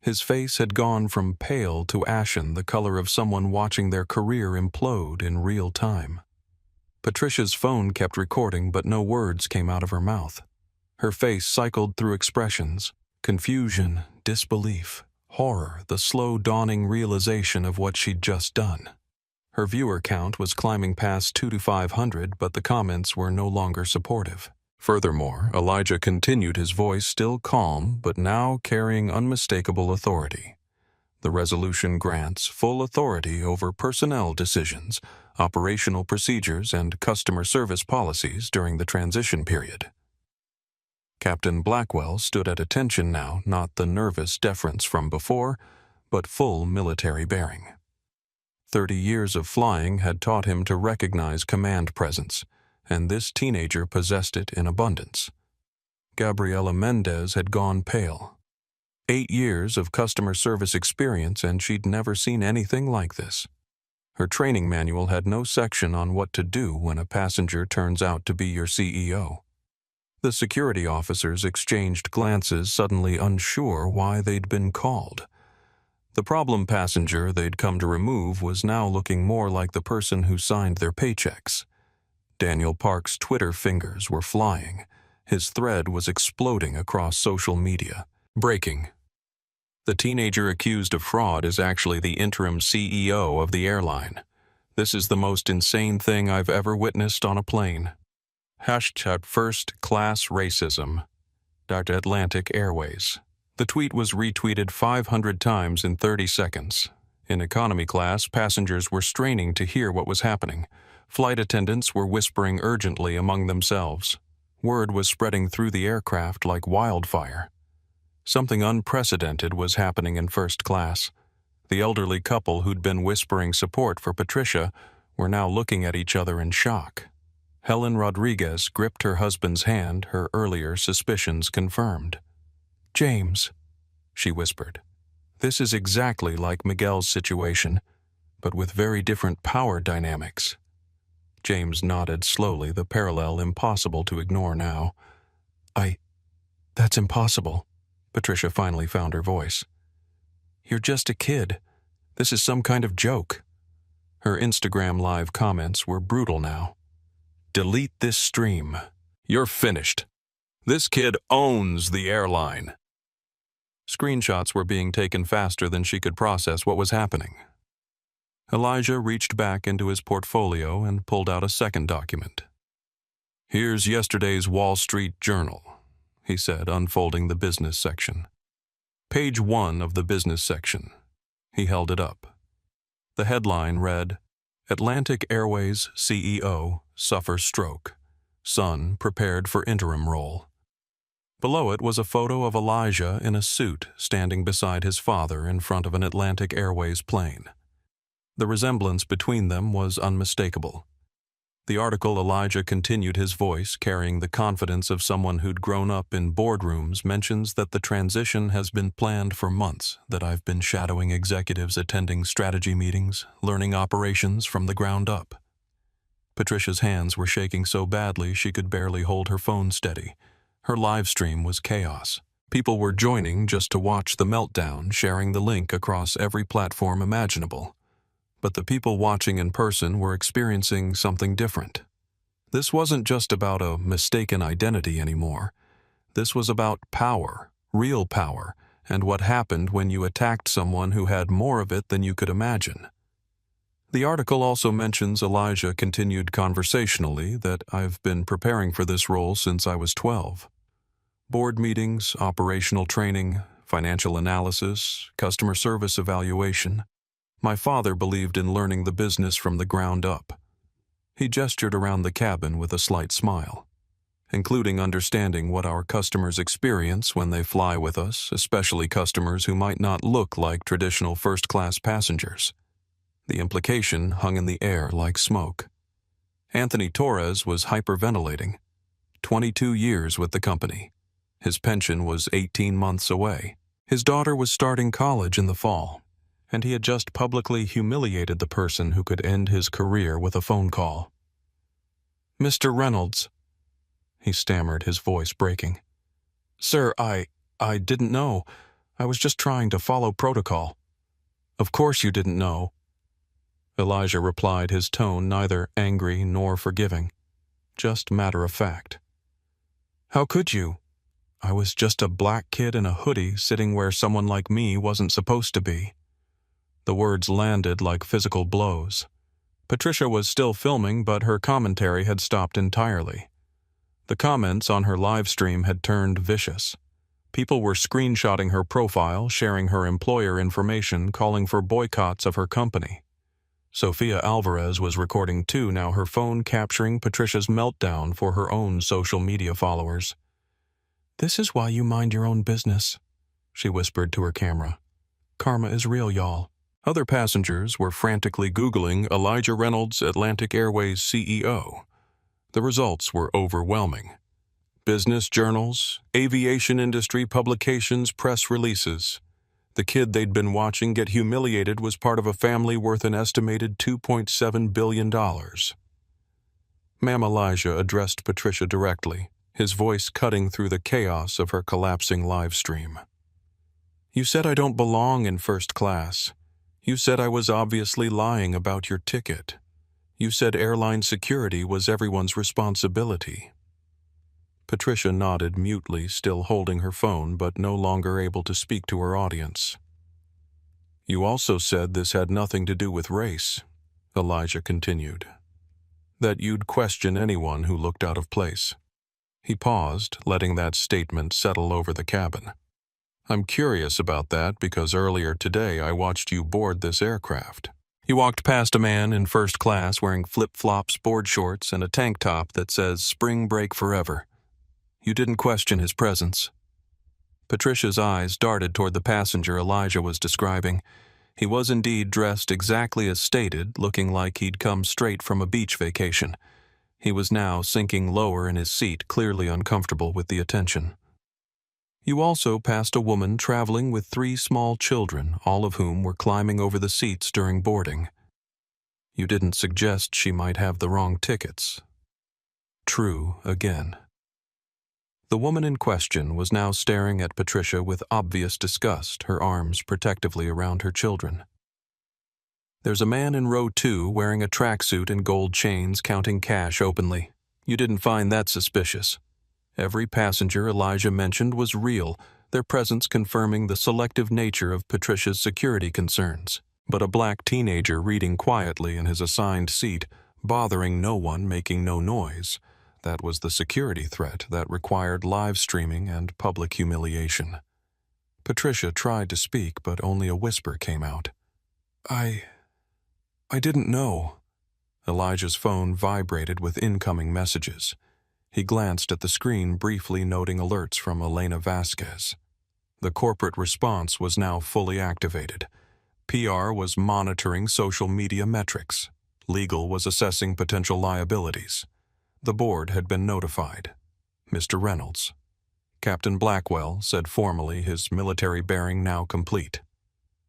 His face had gone from pale to ashen, the color of someone watching their career implode in real time. Patricia's phone kept recording, but no words came out of her mouth. Her face cycled through expressions: confusion, disbelief, horror, the slow dawning realization of what she'd just done. Her viewer count was climbing past 200 to 500, but the comments were no longer supportive. Furthermore, Elijah continued, his voice still calm, but now carrying unmistakable authority. "The resolution grants full authority over personnel decisions, operational procedures, and customer service policies during the transition period." Captain Blackwell stood at attention now, not the nervous deference from before, but full military bearing. 30 years of flying had taught him to recognize command presence, and this teenager possessed it in abundance. Gabriela Mendez had gone pale. 8 years of customer service experience, and she'd never seen anything like this. Her training manual had no section on what to do when a passenger turns out to be your CEO. The security officers exchanged glances, suddenly unsure why they'd been called. The problem passenger they'd come to remove was now looking more like the person who signed their paychecks. Daniel Park's Twitter fingers were flying. His thread was exploding across social media. Breaking. The teenager accused of fraud is actually the interim CEO of the airline. This is the most insane thing I've ever witnessed on a plane. #first-class racism. Atlantic Airways. The tweet was retweeted 500 times in 30 seconds. In economy class, passengers were straining to hear what was happening. Flight attendants were whispering urgently among themselves. Word was spreading through the aircraft like wildfire. Something unprecedented was happening in first class. The elderly couple who'd been whispering support for Patricia were now looking at each other in shock. Helen Rodriguez gripped her husband's hand, her earlier suspicions confirmed. "James," she whispered, "this is exactly like Miguel's situation, but with very different power dynamics." James nodded slowly, the parallel impossible to ignore now. That's impossible." Patricia finally found her voice. "You're just a kid. This is some kind of joke." Her Instagram Live comments were brutal now. "Delete this stream. You're finished. This kid owns the airline." Screenshots were being taken faster than she could process what was happening. Elijah reached back into his portfolio and pulled out a second document. "Here's yesterday's Wall Street Journal," he said, unfolding the business section. Page 1 of the business section. He held it up. The headline read, "Atlantic Airways CEO suffers stroke. Son prepared for interim role." Below it was a photo of Elijah in a suit standing beside his father in front of an Atlantic Airways plane. The resemblance between them was unmistakable. The article, Elijah continued, his voice carrying the confidence of someone who'd grown up in boardrooms, mentions that the transition has been planned for months, that I've been shadowing executives, attending strategy meetings, learning operations from the ground up. Patricia's hands were shaking so badly she could barely hold her phone steady. Her live stream was chaos. People were joining just to watch the meltdown, sharing the link across every platform imaginable. But the people watching in person were experiencing something different. This wasn't just about a mistaken identity anymore. This was about power, real power, and what happened when you attacked someone who had more of it than you could imagine. The article also mentions, Elijah continued conversationally, that I've been preparing for this role since I was 12. Board meetings, operational training, financial analysis, customer service evaluation. My father believed in learning the business from the ground up. He gestured around the cabin with a slight smile, including understanding what our customers experience when they fly with us, especially customers who might not look like traditional first-class passengers. The implication hung in the air like smoke. Anthony Torres was hyperventilating. 22 years with the company. His pension was 18 months away. His daughter was starting college in the fall, and he had just publicly humiliated the person who could end his career with a phone call. "Mr. Reynolds," he stammered, his voice breaking. "Sir, I didn't know. I was just trying to follow protocol." "Of course you didn't know," Elijah replied, his tone neither angry nor forgiving, just matter-of-fact. "How could you? I was just a black kid in a hoodie sitting where someone like me wasn't supposed to be." The words landed like physical blows. Patricia was still filming, but her commentary had stopped entirely. The comments on her live stream had turned vicious. People were screenshotting her profile, sharing her employer information, calling for boycotts of her company. Sofia Alvarez was recording too, now her phone capturing Patricia's meltdown for her own social media followers. "This is why you mind your own business," she whispered to her camera. "Karma is real, y'all." Other passengers were frantically Googling Elijah Reynolds, Atlantic Airways CEO. The results were overwhelming. Business journals, aviation industry publications, press releases. The kid they'd been watching get humiliated was part of a family worth an estimated $2.7 billion. Ma'am, Elijah addressed Patricia directly, his voice cutting through the chaos of her collapsing live stream. "You said I don't belong in first class. You said I was obviously lying about your ticket. You said airline security was everyone's responsibility." Patricia nodded mutely, still holding her phone but no longer able to speak to her audience. "You also said this had nothing to do with race," Elijah continued. "That you'd question anyone who looked out of place." He paused, letting that statement settle over the cabin. "I'm curious about that because earlier today I watched you board this aircraft. You walked past a man in first class wearing flip-flops, board shorts, and a tank top that says Spring Break Forever. You didn't question his presence." Patricia's eyes darted toward the passenger Elijah was describing. He was indeed dressed exactly as stated, looking like he'd come straight from a beach vacation. He was now sinking lower in his seat, clearly uncomfortable with the attention. "You also passed a woman traveling with 3 small children, all of whom were climbing over the seats during boarding. You didn't suggest she might have the wrong tickets." True again. The woman in question was now staring at Patricia with obvious disgust, her arms protectively around her children. "There's a man in row 2 wearing a tracksuit and gold chains counting cash openly. You didn't find that suspicious. Every passenger Elijah mentioned was real, their presence confirming the selective nature of Patricia's security concerns. But a black teenager reading quietly in his assigned seat, bothering no one, making no noise, that was the security threat that required live streaming and public humiliation. Patricia tried to speak, but only a whisper came out. I didn't know." Elijah's phone vibrated with incoming messages. He glanced at the screen, briefly noting alerts from Elena Vasquez. The corporate response was now fully activated. PR was monitoring social media metrics. Legal was assessing potential liabilities. The board had been notified. Mr. Reynolds. Captain Blackwell said formally, his military bearing now complete.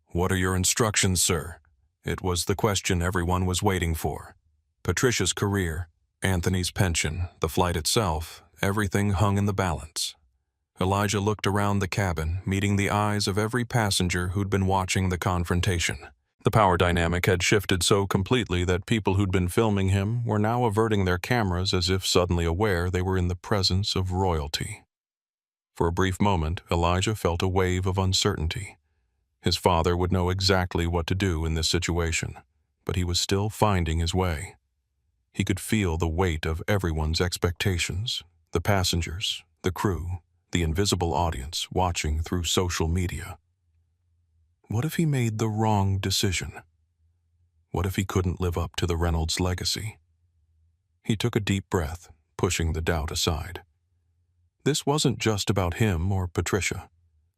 "What are your instructions, sir?" It was the question everyone was waiting for. Patricia's career, Anthony's pension, the flight itself, everything hung in the balance. Elijah looked around the cabin, meeting the eyes of every passenger who'd been watching the confrontation. The power dynamic had shifted so completely that people who'd been filming him were now averting their cameras as if suddenly aware they were in the presence of royalty. For a brief moment, Elijah felt a wave of uncertainty. His father would know exactly what to do in this situation, but he was still finding his way. He could feel the weight of everyone's expectations, the passengers, the crew, the invisible audience watching through social media. What if he made the wrong decision? What if he couldn't live up to the Reynolds legacy? He took a deep breath, pushing the doubt aside. This wasn't just about him or Patricia.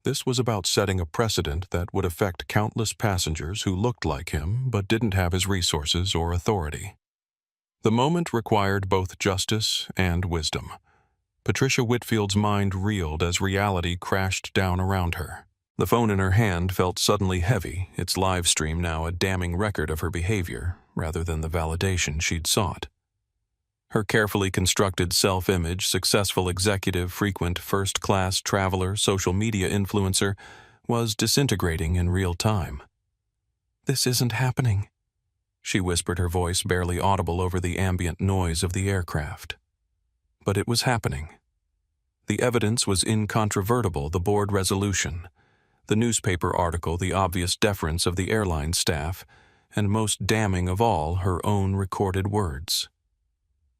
This was about setting a precedent that would affect countless passengers who looked like him but didn't have his resources or authority. The moment required both justice and wisdom. Patricia Whitfield's mind reeled as reality crashed down around her. The phone in her hand felt suddenly heavy, its live stream now a damning record of her behavior, rather than the validation she'd sought. Her carefully constructed self-image, successful executive, frequent first-class traveler, social media influencer, was disintegrating in real time. "This isn't happening," she whispered, her voice barely audible over the ambient noise of the aircraft. But it was happening. The evidence was incontrovertible, the board resolution, the newspaper article, the obvious deference of the airline staff, and most damning of all, her own recorded words.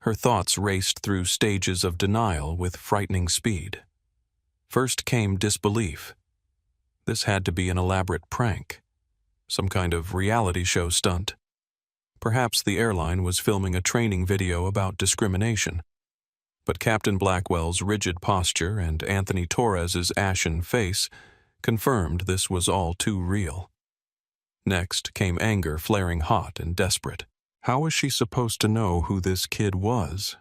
Her thoughts raced through stages of denial with frightening speed. First came disbelief. This had to be an elaborate prank, some kind of reality show stunt. Perhaps the airline was filming a training video about discrimination. But Captain Blackwell's rigid posture and Anthony Torres's ashen face confirmed this was all too real. Next came anger, flaring hot and desperate. How was she supposed to know who this kid was?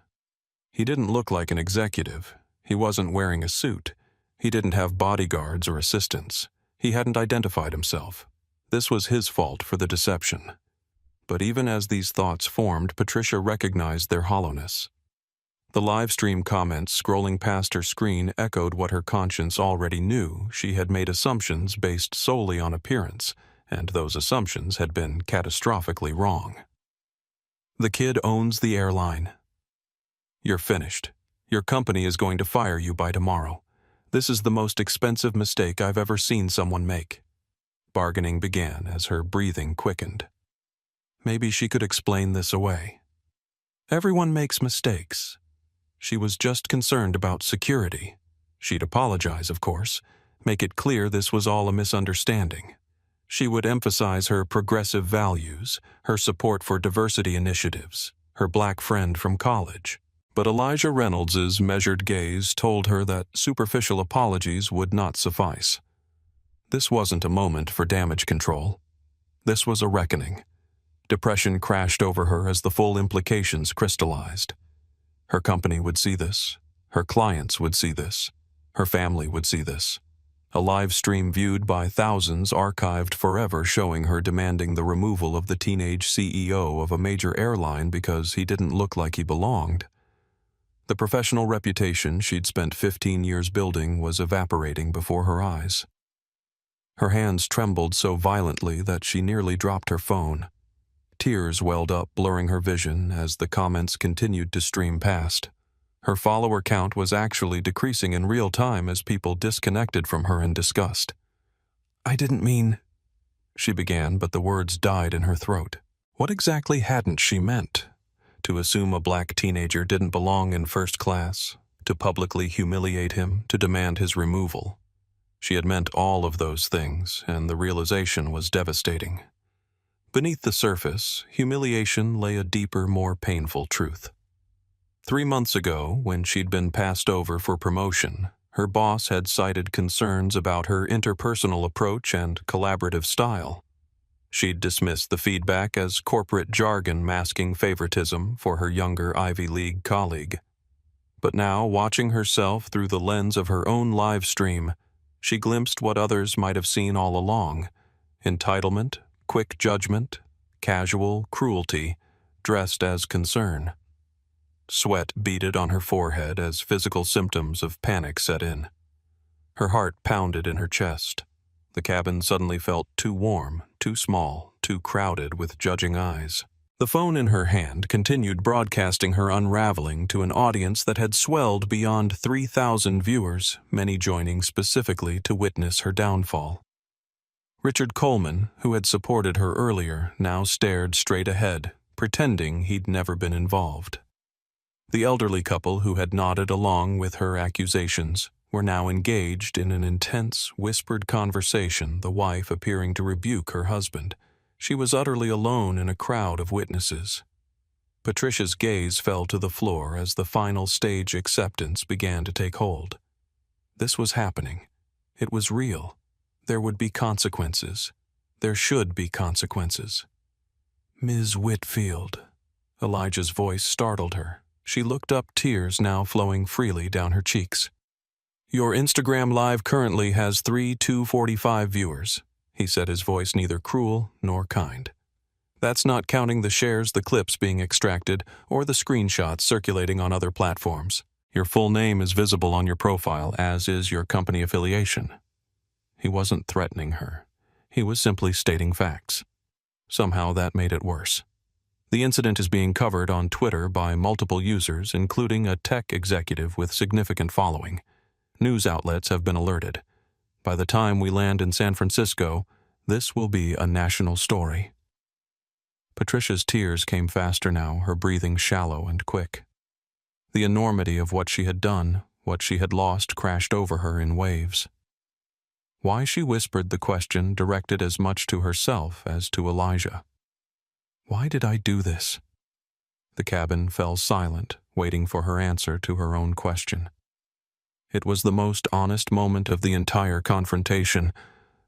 He didn't look like an executive. He wasn't wearing a suit. He didn't have bodyguards or assistants. He hadn't identified himself. This was his fault for the deception. But even as these thoughts formed, Patricia recognized their hollowness. The live stream comments scrolling past her screen echoed what her conscience already knew. She had made assumptions based solely on appearance, and those assumptions had been catastrophically wrong. "The kid owns the airline. You're finished. Your company is going to fire you by tomorrow. This is the most expensive mistake I've ever seen someone make." Bargaining began as her breathing quickened. Maybe she could explain this away. Everyone makes mistakes. She was just concerned about security. She'd apologize, of course, make it clear this was all a misunderstanding. She would emphasize her progressive values, her support for diversity initiatives, her black friend from college. But Elijah Reynolds's measured gaze told her that superficial apologies would not suffice. This wasn't a moment for damage control. This was a reckoning. Depression crashed over her as the full implications crystallized. Her company would see this. Her clients would see this. Her family would see this. A live stream viewed by thousands, archived forever, showing her demanding the removal of the teenage CEO of a major airline because he didn't look like he belonged. The professional reputation she'd spent 15 years building was evaporating before her eyes. Her hands trembled so violently that she nearly dropped her phone. Tears welled up, blurring her vision as the comments continued to stream past. Her follower count was actually decreasing in real time as people disconnected from her in disgust. "I didn't mean," she began, but the words died in her throat. What exactly hadn't she meant? To assume a black teenager didn't belong in first class, to publicly humiliate him, to demand his removal. She had meant all of those things, and the realization was devastating. Beneath the surface, humiliation lay a deeper, more painful truth. 3 months ago, when she'd been passed over for promotion, her boss had cited concerns about her interpersonal approach and collaborative style. She'd dismissed the feedback as corporate jargon masking favoritism for her younger Ivy League colleague. But now, watching herself through the lens of her own live stream, she glimpsed what others might have seen all along: entitlement, quick judgment, casual cruelty, dressed as concern. Sweat beaded on her forehead as physical symptoms of panic set in. Her heart pounded in her chest. The cabin suddenly felt too warm, too small, too crowded with judging eyes. The phone in her hand continued broadcasting her unraveling to an audience that had swelled beyond 3,000 viewers, many joining specifically to witness her downfall. Richard Coleman, who had supported her earlier, now stared straight ahead, pretending he'd never been involved. The elderly couple who had nodded along with her accusations were now engaged in an intense, whispered conversation, the wife appearing to rebuke her husband. She was utterly alone in a crowd of witnesses. Patricia's gaze fell to the floor as the final stage acceptance began to take hold. This was happening. It was real. There would be consequences. There should be consequences. "Ms. Whitfield." Elijah's voice startled her. She looked up, tears now flowing freely down her cheeks. "Your Instagram Live currently has 3,245 viewers," he said, his voice neither cruel nor kind. "That's not counting the shares, the clips being extracted, or the screenshots circulating on other platforms. Your full name is visible on your profile, as is your company affiliation." He wasn't threatening her. He was simply stating facts. Somehow that made it worse. The incident is being covered on Twitter by multiple users, including a tech executive with significant following. News outlets have been alerted. By the time we land in San Francisco, this will be a national story. Patricia's tears came faster now, her breathing shallow and quick. The enormity of what she had done, what she had lost, crashed over her in waves. Why she whispered the question directed as much to herself as to Elijah. Why did I do this? The cabin fell silent, waiting for her answer to her own question. It was the most honest moment of the entire confrontation,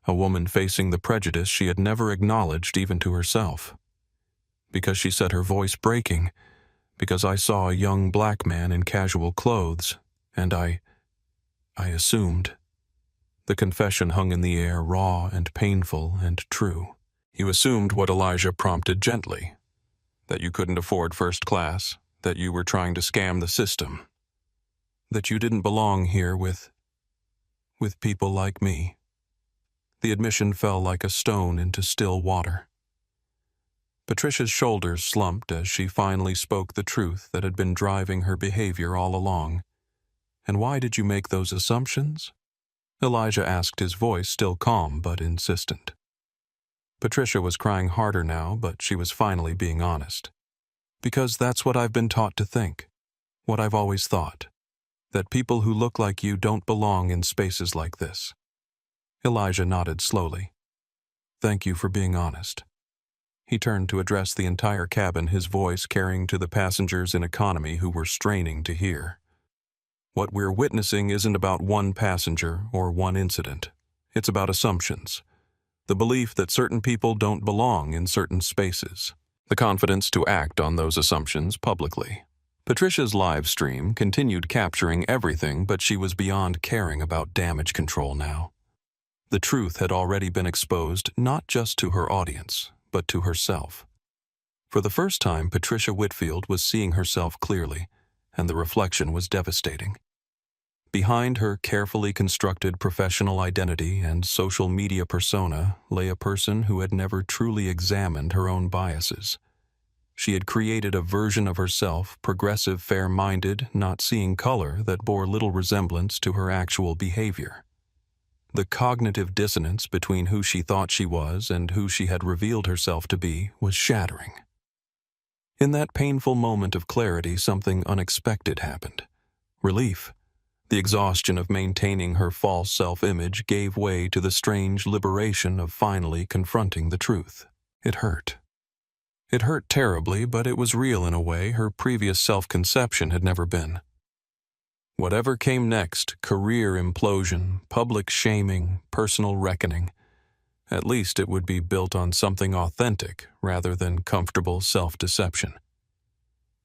a woman facing the prejudice she had never acknowledged even to herself. Because she said, her voice breaking, because I saw a young black man in casual clothes, and I assumed. The confession hung in the air, raw and painful and true. You assumed what Elijah prompted gently, that you couldn't afford first class, that you were trying to scam the system, that you didn't belong here with people like me. The admission fell like a stone into still water. Patricia's shoulders slumped as she finally spoke the truth that had been driving her behavior all along. "And why did you make those assumptions?" Elijah asked, his voice still calm but insistent. Patricia was crying harder now, but she was finally being honest. "Because that's what I've been taught to think. What I've always thought. That people who look like you don't belong in spaces like this." Elijah nodded slowly. "Thank you for being honest." He turned to address the entire cabin, his voice carrying to the passengers in economy who were straining to hear. "What we're witnessing isn't about one passenger or one incident. It's about assumptions. The belief that certain people don't belong in certain spaces. The confidence to act on those assumptions publicly." Patricia's live stream continued capturing everything, but she was beyond caring about damage control now. The truth had already been exposed, not just to her audience, but to herself. For the first time, Patricia Whitfield was seeing herself clearly, and the reflection was devastating. Behind her carefully constructed professional identity and social media persona lay a person who had never truly examined her own biases. She had created a version of herself, progressive, fair-minded, not seeing color, that bore little resemblance to her actual behavior. The cognitive dissonance between who she thought she was and who she had revealed herself to be was shattering. In that painful moment of clarity, something unexpected happened. Relief. The exhaustion of maintaining her false self-image gave way to the strange liberation of finally confronting the truth. It hurt. It hurt terribly, but it was real in a way her previous self-conception had never been. Whatever came next, career implosion, public shaming, personal reckoning, At least it would be built on something authentic rather than comfortable self-deception.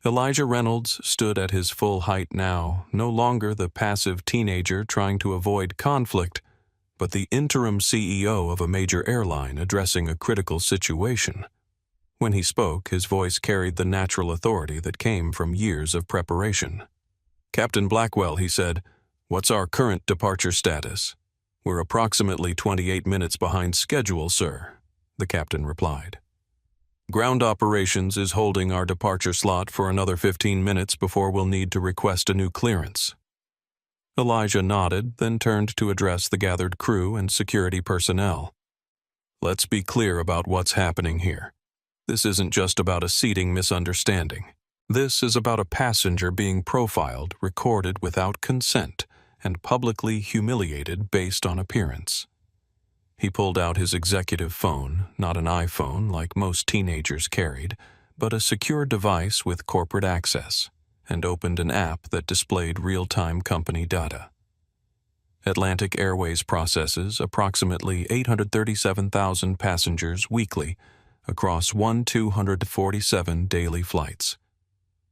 Elijah Reynolds stood at his full height now, no longer the passive teenager trying to avoid conflict, but the interim CEO of a major airline addressing a critical situation. When he spoke, his voice carried the natural authority that came from years of preparation. "Captain Blackwell," he said, "what's our current departure status?" "We're approximately 28 minutes behind schedule, sir," the captain replied. "Ground operations is holding our departure slot for another 15 minutes before we'll need to request a new clearance." Elijah nodded, then turned to address the gathered crew and security personnel. "Let's be clear about what's happening here. This isn't just about a seating misunderstanding. This is about a passenger being profiled, recorded without consent, and publicly humiliated based on appearance." He pulled out his executive phone, not an iPhone like most teenagers carried, but a secure device with corporate access, and opened an app that displayed real-time company data. Atlantic Airways processes approximately 837,000 passengers weekly across 247 daily flights.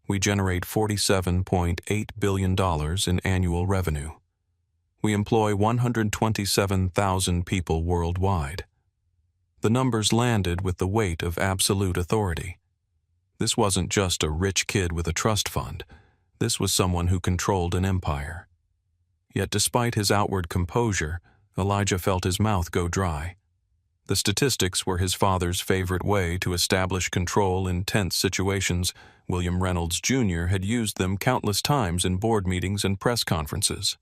We generate $47.8 billion in annual revenue. We employ 127,000 people worldwide. The numbers landed with the weight of absolute authority. This wasn't just a rich kid with a trust fund. This was someone who controlled an empire. Yet despite his outward composure, Elijah felt his mouth go dry. The statistics were his father's favorite way to establish control in tense situations. William Reynolds Jr. had used them countless times in board meetings and press conferences.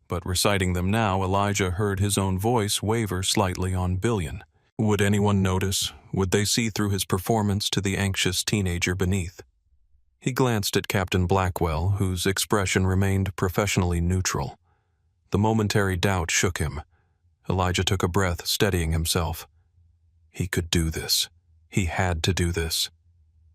But reciting them now, Elijah heard his own voice waver slightly on billion. Would anyone notice? Would they see through his performance to the anxious teenager beneath? He glanced at Captain Blackwell, whose expression remained professionally neutral. The momentary doubt shook him. Elijah took a breath, steadying himself. He could do this. He had to do this.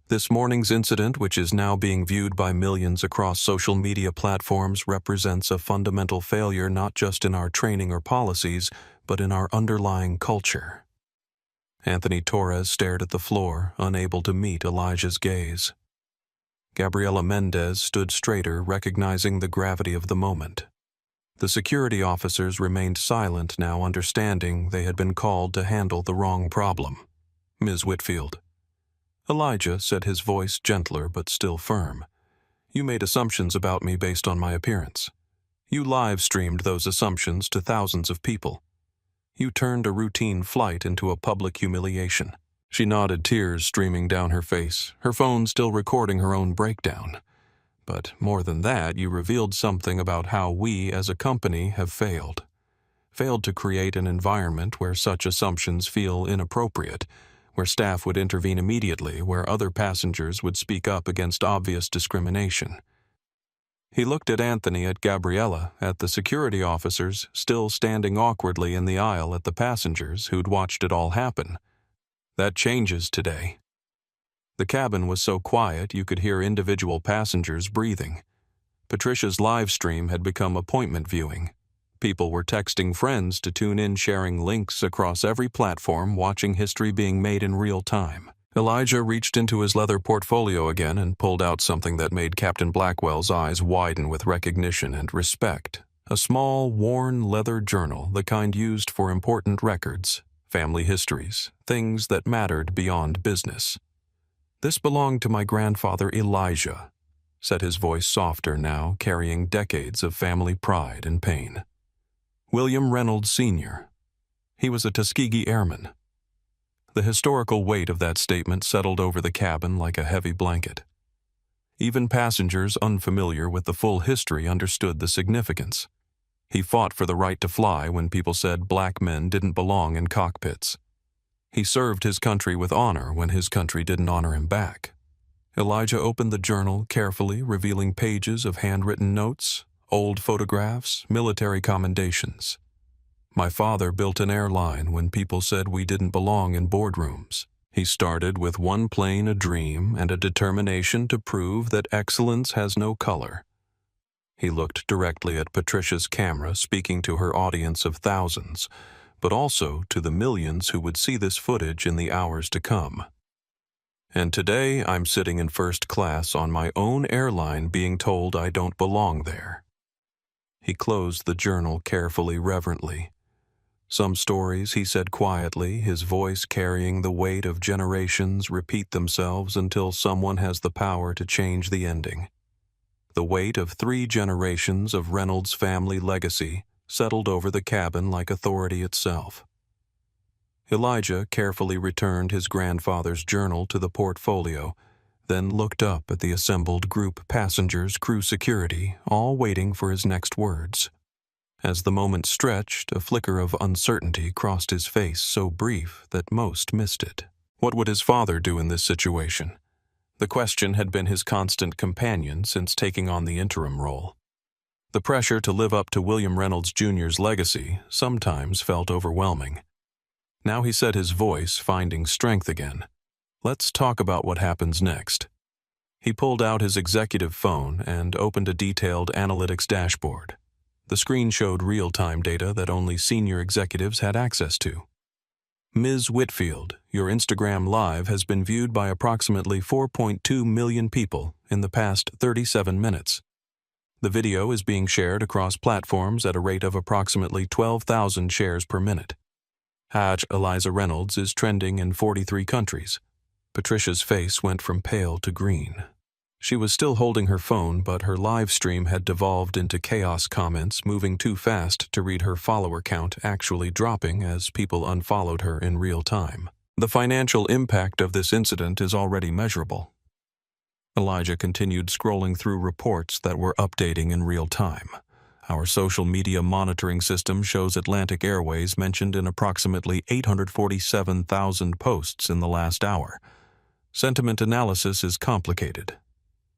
This morning's incident, which is now being viewed by millions across social media platforms, represents a fundamental failure not just in our training or policies, but in our underlying culture. Anthony Torres stared at the floor, unable to meet Elijah's gaze. Gabriela Mendez stood straighter, recognizing the gravity of the moment. The security officers remained silent now, understanding they had been called to handle the wrong problem. "Ms. Whitfield." Elijah said, his voice gentler but still firm. "You made assumptions about me based on my appearance. You live-streamed those assumptions to thousands of people. You turned a routine flight into a public humiliation." She nodded, tears streaming down her face, her phone still recording her own breakdown. "But more than that, you revealed something about how we as a company have failed. Failed to create an environment where such assumptions feel inappropriate, where staff would intervene immediately, where other passengers would speak up against obvious discrimination." He looked at Anthony, at Gabriella, at the security officers still standing awkwardly in the aisle, at the passengers who'd watched it all happen. "That changes today." The cabin was so quiet you could hear individual passengers breathing. Patricia's live stream had become appointment viewing. People were texting friends to tune in, sharing links across every platform, watching history being made in real time. Elijah reached into his leather portfolio again and pulled out something that made Captain Blackwell's eyes widen with recognition and respect. A small, worn leather journal, the kind used for important records, family histories, things that mattered beyond business. "This belonged to my grandfather Elijah," said his voice softer now, carrying decades of family pride and pain. "William Reynolds Sr. He was a Tuskegee Airman." The historical weight of that statement settled over the cabin like a heavy blanket. Even passengers unfamiliar with the full history understood the significance. He fought for the right to fly when people said black men didn't belong in cockpits. He served his country with honor when his country didn't honor him back. Elijah opened the journal carefully, revealing pages of handwritten notes, old photographs, military commendations. "My father built an airline when people said we didn't belong in boardrooms. He started with one plane, a dream, and a determination to prove that excellence has no color." He looked directly at Patricia's camera, speaking to her audience of thousands. but also to the millions who would see this footage in the hours to come. And today I'm sitting in first class on my own airline being told I don't belong there. He closed the journal carefully, reverently. Some stories, he said quietly, his voice carrying the weight of generations, repeat themselves until someone has the power to change the ending. The weight of 3 generations of Reynolds' family legacy settled over the cabin like authority itself. Elijah carefully returned his grandfather's journal to the portfolio, then looked up at the assembled group passengers, crew, security, all waiting for his next words. As the moment stretched, a flicker of uncertainty crossed his face, so brief that most missed it. What would his father do in this situation? The question had been his constant companion since taking on the interim role. The pressure to live up to William Reynolds Jr.'s legacy sometimes felt overwhelming. Now he said, his voice finding strength again. Let's talk about what happens next. He pulled out his executive phone and opened a detailed analytics dashboard. The screen showed real-time data that only senior executives had access to. Ms. Whitfield, your Instagram Live has been viewed by approximately 4.2 million people in the past 37 minutes. The video is being shared across platforms at a rate of approximately 12,000 shares per minute. Haj Eliza Reynolds is trending in 43 countries. Patricia's face went from pale to green. She was still holding her phone, but her live stream had devolved into chaos comments, moving too fast to read her follower count actually dropping as people unfollowed her in real time. The financial impact of this incident is already measurable. Elijah continued scrolling through reports that were updating in real time. Our social media monitoring system shows Atlantic Airways mentioned in approximately 847,000 posts in the last hour. Sentiment analysis is complicated.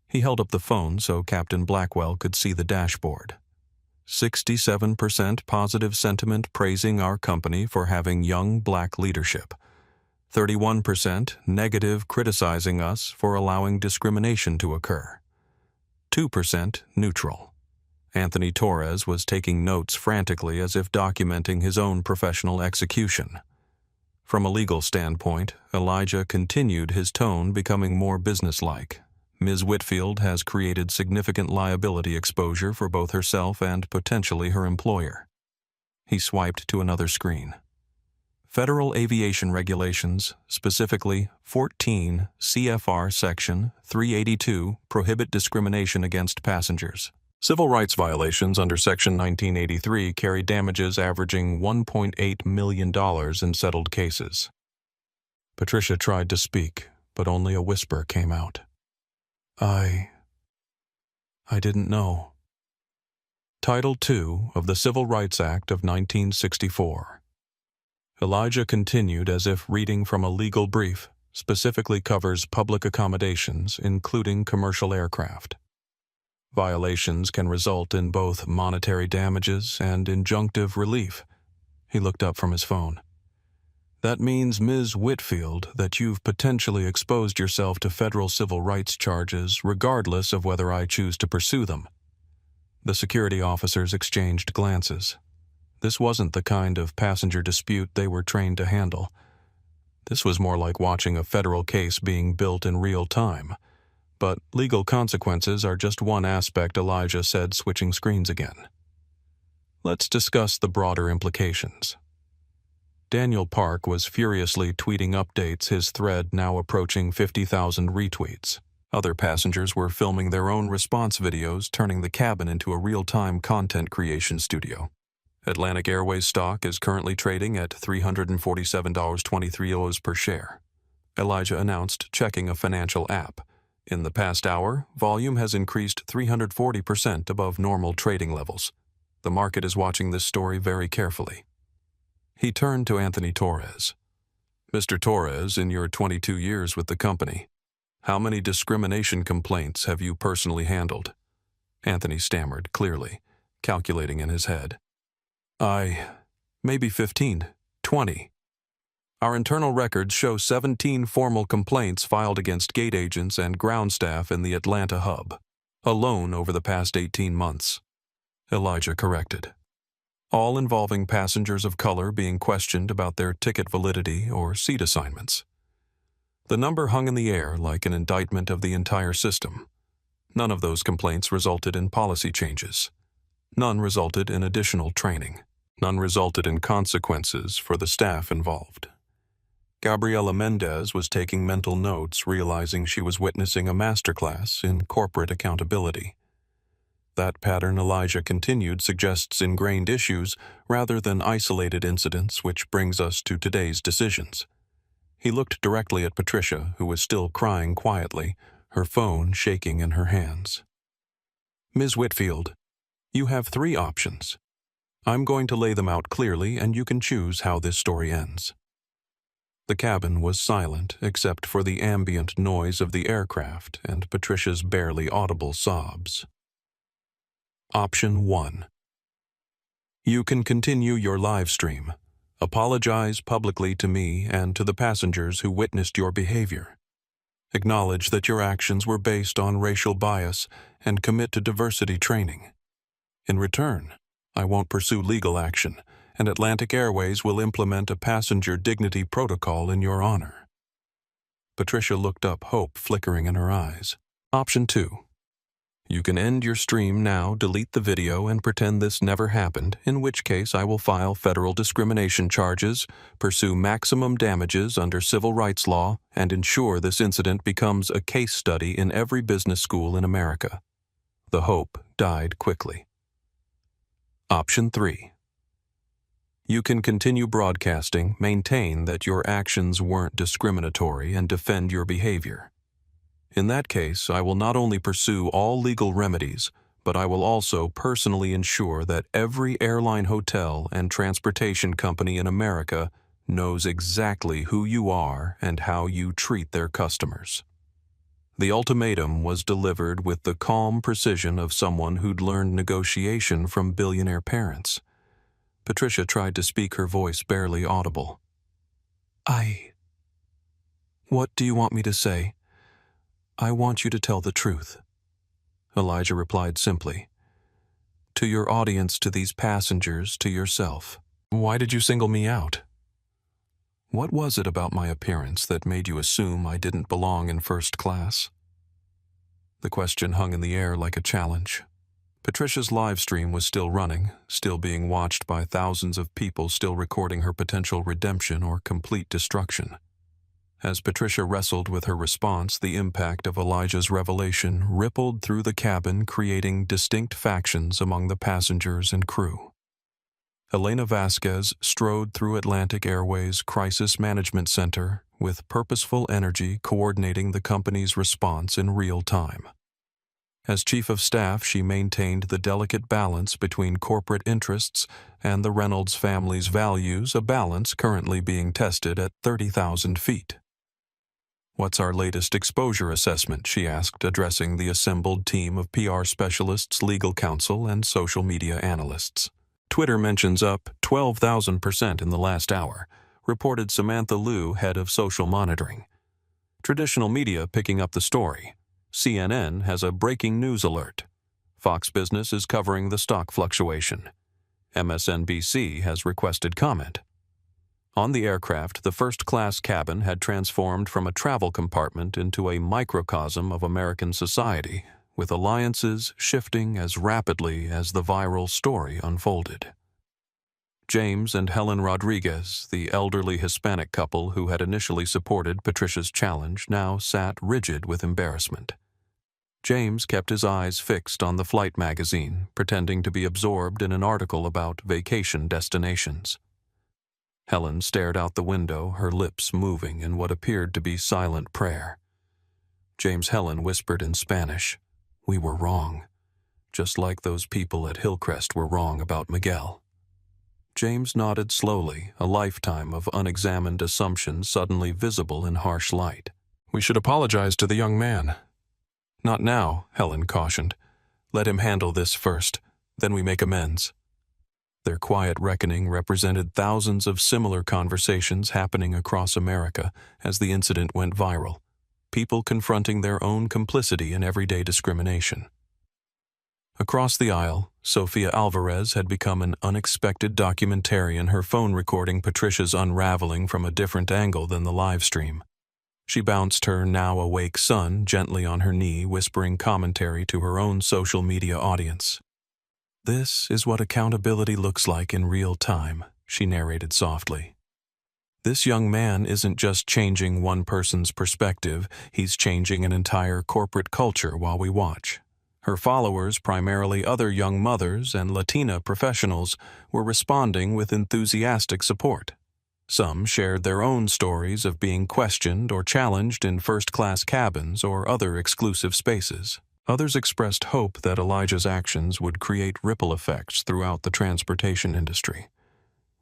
He held up the phone so Captain Blackwell could see the dashboard. 67% positive sentiment praising our company for having young black leadership. 31% negative criticizing us for allowing discrimination to occur. 2% neutral. Anthony Torres was taking notes frantically as if documenting his own professional execution. From a legal standpoint, Elijah continued, his tone becoming more businesslike. Ms. Whitfield has created significant liability exposure for both herself and potentially her employer. He swiped to another screen. Federal aviation regulations, specifically 14 CFR Section 382, prohibit discrimination against passengers. Civil rights violations under Section 1983 carry damages averaging $1.8 million in settled cases. Patricia tried to speak, but only a whisper came out. I didn't know. Title II of the Civil Rights Act of 1964. Elijah continued as if reading from a legal brief, specifically covers public accommodations, including commercial aircraft. Violations can result in both monetary damages and injunctive relief. He looked up from his phone. That means, Ms. Whitfield, that you've potentially exposed yourself to federal civil rights charges regardless of whether I choose to pursue them. The security officers exchanged glances. This wasn't the kind of passenger dispute they were trained to handle. This was more like watching a federal case being built in real time. But legal consequences are just one aspect, Elijah said, switching screens again. Let's discuss the broader implications. Daniel Park was furiously tweeting updates, his thread now approaching 50,000 retweets. Other passengers were filming their own response videos, turning the cabin into a real-time content creation studio. Atlantic Airways stock is currently trading at $347.23 per share. Elijah announced, checking a financial app. In the past hour, volume has increased 340% above normal trading levels. The market is watching this story very carefully. He turned to Anthony Torres. Mr. Torres, in your 22 years with the company, how many discrimination complaints have you personally handled? Anthony stammered, clearly, calculating in his head. Maybe 15, 20. Our internal records show 17 formal complaints filed against gate agents and ground staff in the Atlanta hub, alone over the past 18 months. Elijah corrected. all involving passengers of color being questioned about their ticket validity or seat assignments. The number hung in the air like an indictment of the entire system. None of those complaints resulted in policy changes. None resulted in additional training. None resulted in consequences for the staff involved. Gabriela Mendez was taking mental notes, realizing she was witnessing a masterclass in corporate accountability. That pattern Elijah continued suggests ingrained issues rather than isolated incidents, which brings us to today's decisions. He looked directly at Patricia, who was still crying quietly, her phone shaking in her hands. "Ms. Whitfield, you have 3 options. I'm going to lay them out clearly, and you can choose how this story ends." The cabin was silent except for the ambient noise of the aircraft and Patricia's barely audible sobs. Option 1. You can continue your live stream. Apologize publicly to me and to the passengers who witnessed your behavior. Acknowledge that your actions were based on racial bias and commit to diversity training. In return, I won't pursue legal action, and Atlantic Airways will implement a passenger dignity protocol in your honor. Patricia looked up, hope flickering in her eyes. Option 2. You can end your stream now, delete the video, and pretend this never happened, in which case I will file federal discrimination charges, pursue maximum damages under civil rights law, and ensure this incident becomes a case study in every business school in America. The hope died quickly. Option 3. You can continue broadcasting, maintain that your actions weren't discriminatory, and defend your behavior. In that case, I will not only pursue all legal remedies, but I will also personally ensure that every airline, hotel, and transportation company in America knows exactly who you are and how you treat their customers. The ultimatum was delivered with the calm precision of someone who'd learned negotiation from billionaire parents. Patricia tried to speak, her voice barely audible. What do you want me to say? I want you to tell the truth. Elijah replied simply. To your audience, to these passengers, to yourself. Why did you single me out? What was it about my appearance that made you assume I didn't belong in first class? The question hung in the air like a challenge. Patricia's live stream was still running, still being watched by thousands of people, still recording her potential redemption or complete destruction. As Patricia wrestled with her response, the impact of Elijah's revelation rippled through the cabin, creating distinct factions among the passengers and crew. Elena Vasquez strode through Atlantic Airways' Crisis Management Center with purposeful energy, coordinating the company's response in real time. As chief of staff, she maintained the delicate balance between corporate interests and the Reynolds family's values, a balance currently being tested at 30,000 feet. What's our latest exposure assessment? She asked, addressing the assembled team of PR specialists, legal counsel, and social media analysts. Twitter mentions up 12,000% in the last hour, reported Samantha Liu, head of social monitoring. Traditional media picking up the story. CNN has a breaking news alert. Fox Business is covering the stock fluctuation. MSNBC has requested comment. On the aircraft, the first-class cabin had transformed from a travel compartment into a microcosm of American society, with alliances shifting as rapidly as the viral story unfolded. James and Helen Rodriguez, the elderly Hispanic couple who had initially supported Patricia's challenge, now sat rigid with embarrassment. James kept his eyes fixed on the flight magazine, pretending to be absorbed in an article about vacation destinations. Helen stared out the window, her lips moving in what appeared to be silent prayer. Helen whispered in Spanish, "We were wrong, just like those people at Hillcrest were wrong about Miguel." James nodded slowly, a lifetime of unexamined assumptions suddenly visible in harsh light. "We should apologize to the young man." "Not now," Helen cautioned. "Let him handle this first, then we make amends." Their quiet reckoning represented thousands of similar conversations happening across America as the incident went viral, people confronting their own complicity in everyday discrimination. Across the aisle, Sofia Alvarez had become an unexpected documentarian, her phone recording Patricia's unraveling from a different angle than the live stream. She bounced her now awake son gently on her knee, whispering commentary to her own social media audience. "This is what accountability looks like in real time," she narrated softly. "This young man isn't just changing one person's perspective, he's changing an entire corporate culture while we watch." Her followers, primarily other young mothers and Latina professionals, were responding with enthusiastic support. Some shared their own stories of being questioned or challenged in first-class cabins or other exclusive spaces. Others expressed hope that Elijah's actions would create ripple effects throughout the transportation industry.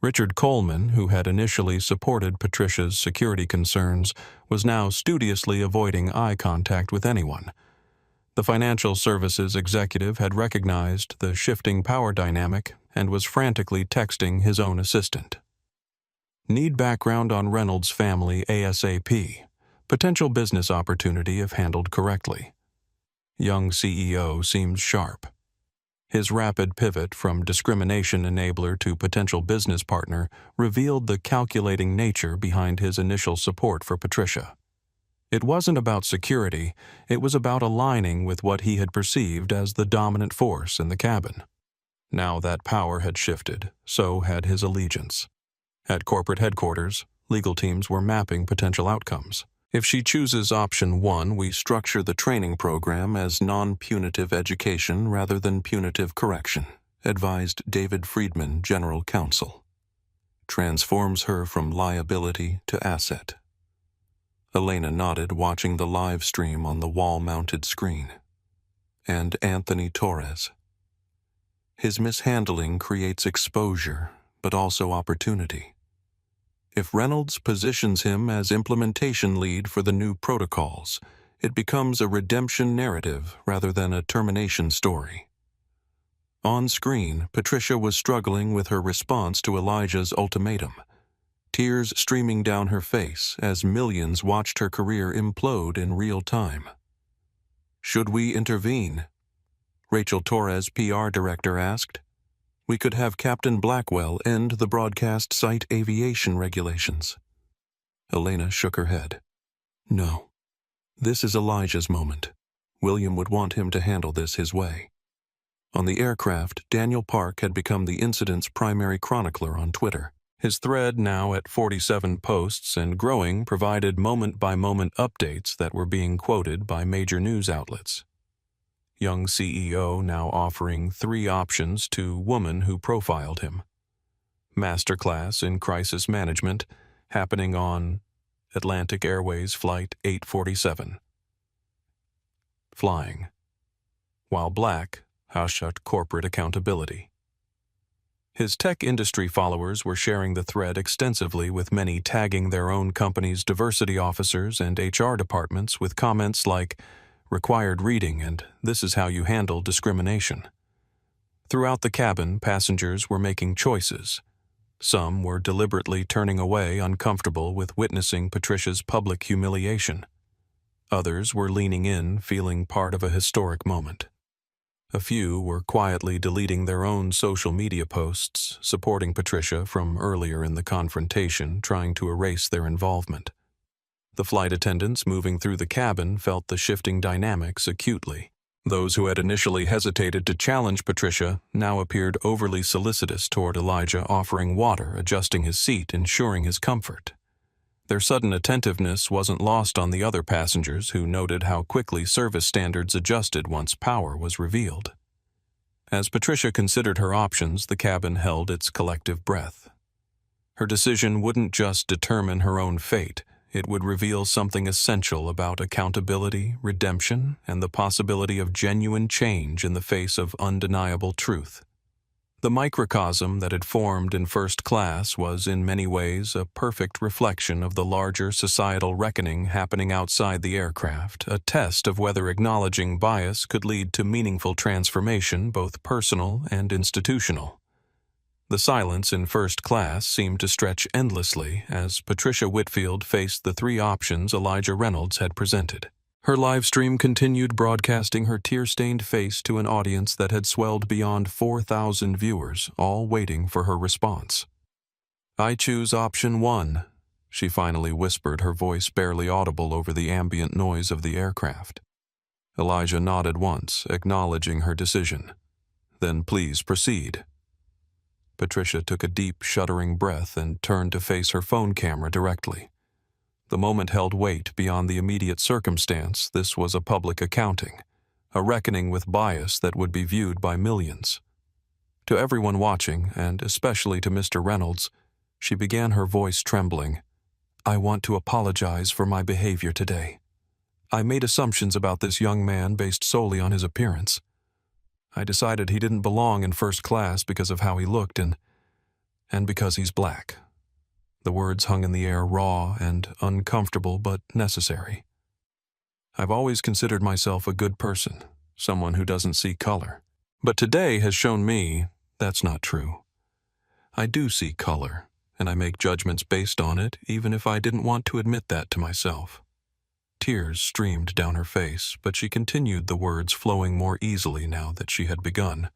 Richard Coleman, who had initially supported Patricia's security concerns, was now studiously avoiding eye contact with anyone. The financial services executive had recognized the shifting power dynamic and was frantically texting his own assistant. "Need background on Reynolds' family ASAP. Potential business opportunity if handled correctly." Young CEO seemed sharp. His rapid pivot from discrimination enabler to potential business partner revealed the calculating nature behind his initial support for Patricia. It wasn't about security, it was about aligning with what he had perceived as the dominant force in the cabin. Now that power had shifted, so had his allegiance. At corporate headquarters, legal teams were mapping potential outcomes. "If she chooses option 1, we structure the training program as non-punitive education rather than punitive correction," advised David Friedman, General Counsel. "Transforms her from liability to asset." Elena nodded, watching the live stream on the wall-mounted screen. "And Anthony Torres. His mishandling creates exposure, but also opportunity. If Reynolds positions him as implementation lead for the new protocols, it becomes a redemption narrative rather than a termination story." On screen, Patricia was struggling with her response to Elijah's ultimatum, tears streaming down her face as millions watched her career implode in real time. "Should we intervene?" Rachel Torres, PR director, asked. "We could have Captain Blackwell end the broadcast site aviation regulations." Elena shook her head. "No. This is Elijah's moment. William would want him to handle this his way." On the aircraft, Daniel Park had become the incident's primary chronicler on Twitter. His thread, now at 47 posts and growing, provided moment-by-moment updates that were being quoted by major news outlets. Young CEO now offering 3 options to woman who profiled him. Masterclass in crisis management, happening on Atlantic Airways Flight 847. Flying. While black, Hashut corporate accountability. His tech industry followers were sharing the thread extensively, with many tagging their own company's diversity officers and HR departments with comments like, "Required reading," and "This is how you handle discrimination." Throughout the cabin, passengers were making choices. Some were deliberately turning away, uncomfortable with witnessing Patricia's public humiliation. Others were leaning in, feeling part of a historic moment. A few were quietly deleting their own social media posts, supporting Patricia from earlier in the confrontation, trying to erase their involvement. The flight attendants moving through the cabin felt the shifting dynamics acutely. Those who had initially hesitated to challenge Patricia now appeared overly solicitous toward Elijah, offering water, adjusting his seat, ensuring his comfort. Their sudden attentiveness wasn't lost on the other passengers, who noted how quickly service standards adjusted once power was revealed. As Patricia considered her options, the cabin held its collective breath. Her decision wouldn't just determine her own fate, it would reveal something essential about accountability, redemption, and the possibility of genuine change in the face of undeniable truth. The microcosm that had formed in first class was in many ways a perfect reflection of the larger societal reckoning happening outside the aircraft, a test of whether acknowledging bias could lead to meaningful transformation, both personal and institutional. The silence in first class seemed to stretch endlessly as Patricia Whitfield faced the 3 options Elijah Reynolds had presented. Her live stream continued broadcasting her tear-stained face to an audience that had swelled beyond 4,000 viewers, all waiting for her response. "I choose option 1, she finally whispered, her voice barely audible over the ambient noise of the aircraft. Elijah nodded once, acknowledging her decision. "Then please proceed." Patricia took a deep, shuddering breath and turned to face her phone camera directly. The moment held weight beyond the immediate circumstance. This was a public accounting, a reckoning with bias that would be viewed by millions. To everyone watching, and especially to Mr. Reynolds, she began, her voice trembling. "I want to apologize for my behavior today. I made assumptions about this young man based solely on his appearance. I decided he didn't belong in first class because of how he looked and because he's black." The words hung in the air, raw and uncomfortable but necessary. "I've always considered myself a good person, someone who doesn't see color. But today has shown me that's not true. I do see color, and I make judgments based on it, even if I didn't want to admit that to myself." Tears streamed down her face, but she continued, the words flowing more easily now that she had begun.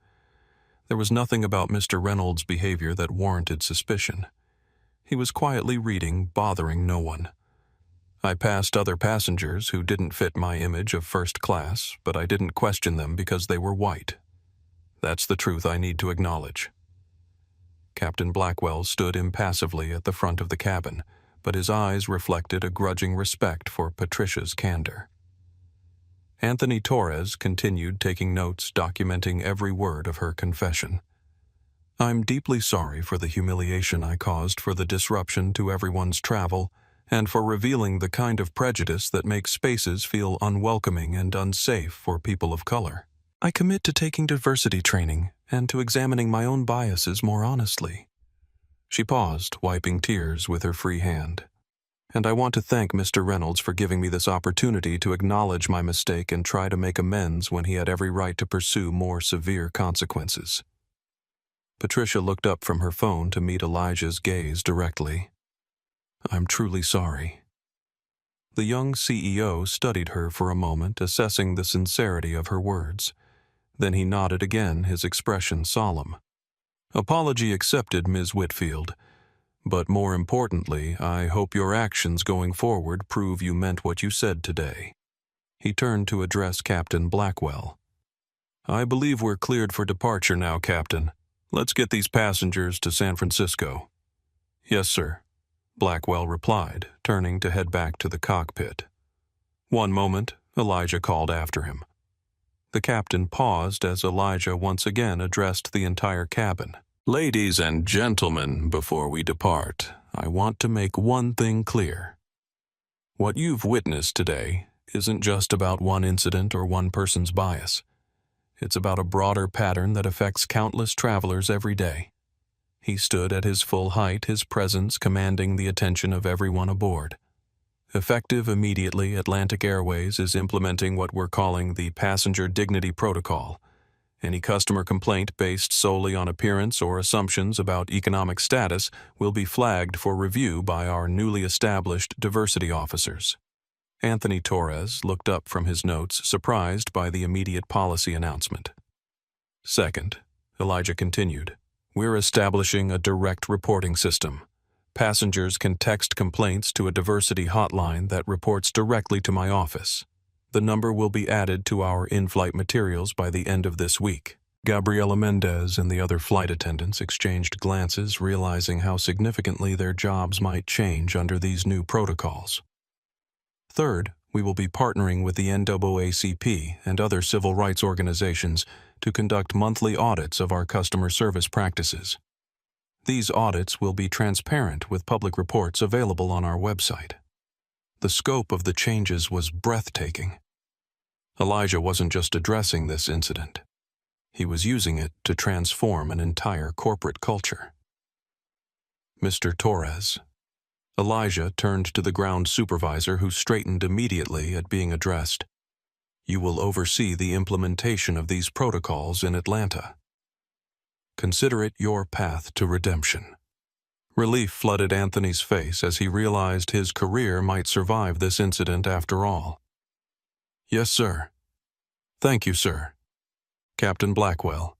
There was nothing about Mr. Reynolds' behavior that warranted suspicion. He was quietly reading, bothering no one. "I passed other passengers who didn't fit my image of first class, but I didn't question them because they were white. That's the truth I need to acknowledge." Captain Blackwell stood impassively at the front of the cabin, but his eyes reflected a grudging respect for Patricia's candor. Anthony Torres continued taking notes, documenting every word of her confession. "I'm deeply sorry for the humiliation I caused, for the disruption to everyone's travel, and for revealing the kind of prejudice that makes spaces feel unwelcoming and unsafe for people of color. I commit to taking diversity training and to examining my own biases more honestly." She paused, wiping tears with her free hand. "And I want to thank Mr. Reynolds for giving me this opportunity to acknowledge my mistake and try to make amends when he had every right to pursue more severe consequences." Patricia looked up from her phone to meet Elijah's gaze directly. "I'm truly sorry." The young CEO studied her for a moment, assessing the sincerity of her words. Then he nodded again, his expression solemn. "Apology accepted, Ms. Whitfield. But more importantly, I hope your actions going forward prove you meant what you said today." He turned to address Captain Blackwell. "I believe we're cleared for departure now, Captain. Let's get these passengers to San Francisco." "Yes, sir," Blackwell replied, turning to head back to the cockpit. "One moment," Elijah called after him. The captain paused as Elijah once again addressed the entire cabin. "Ladies and gentlemen, before we depart, I want to make one thing clear. What you've witnessed today isn't just about one incident or one person's bias. It's about a broader pattern that affects countless travelers every day." He stood at his full height, his presence commanding the attention of everyone aboard. Effective immediately, Atlantic Airways is implementing what we're calling the Passenger Dignity Protocol. Any customer complaint based solely on appearance or assumptions about economic status will be flagged for review by our newly established diversity officers. Anthony Torres looked up from his notes, surprised by the immediate policy announcement. "Second," Elijah continued, "we're establishing a direct reporting system. Passengers can text complaints to a diversity hotline that reports directly to my office. The number will be added to our in-flight materials by the end of this week." Gabriela Mendez and the other flight attendants exchanged glances, realizing how significantly their jobs might change under these new protocols. "Third, we will be partnering with the NAACP and other civil rights organizations to conduct monthly audits of our customer service practices. These audits will be transparent with public reports available on our website." The scope of the changes was breathtaking. Elijah wasn't just addressing this incident. He was using it to transform an entire corporate culture. "Mr. Torres." Elijah turned to the ground supervisor, who straightened immediately at being addressed. "You will oversee the implementation of these protocols in Atlanta. Consider it your path to redemption." Relief flooded Anthony's face as he realized his career might survive this incident after all. Yes, sir. Thank you, sir. Captain Blackwell,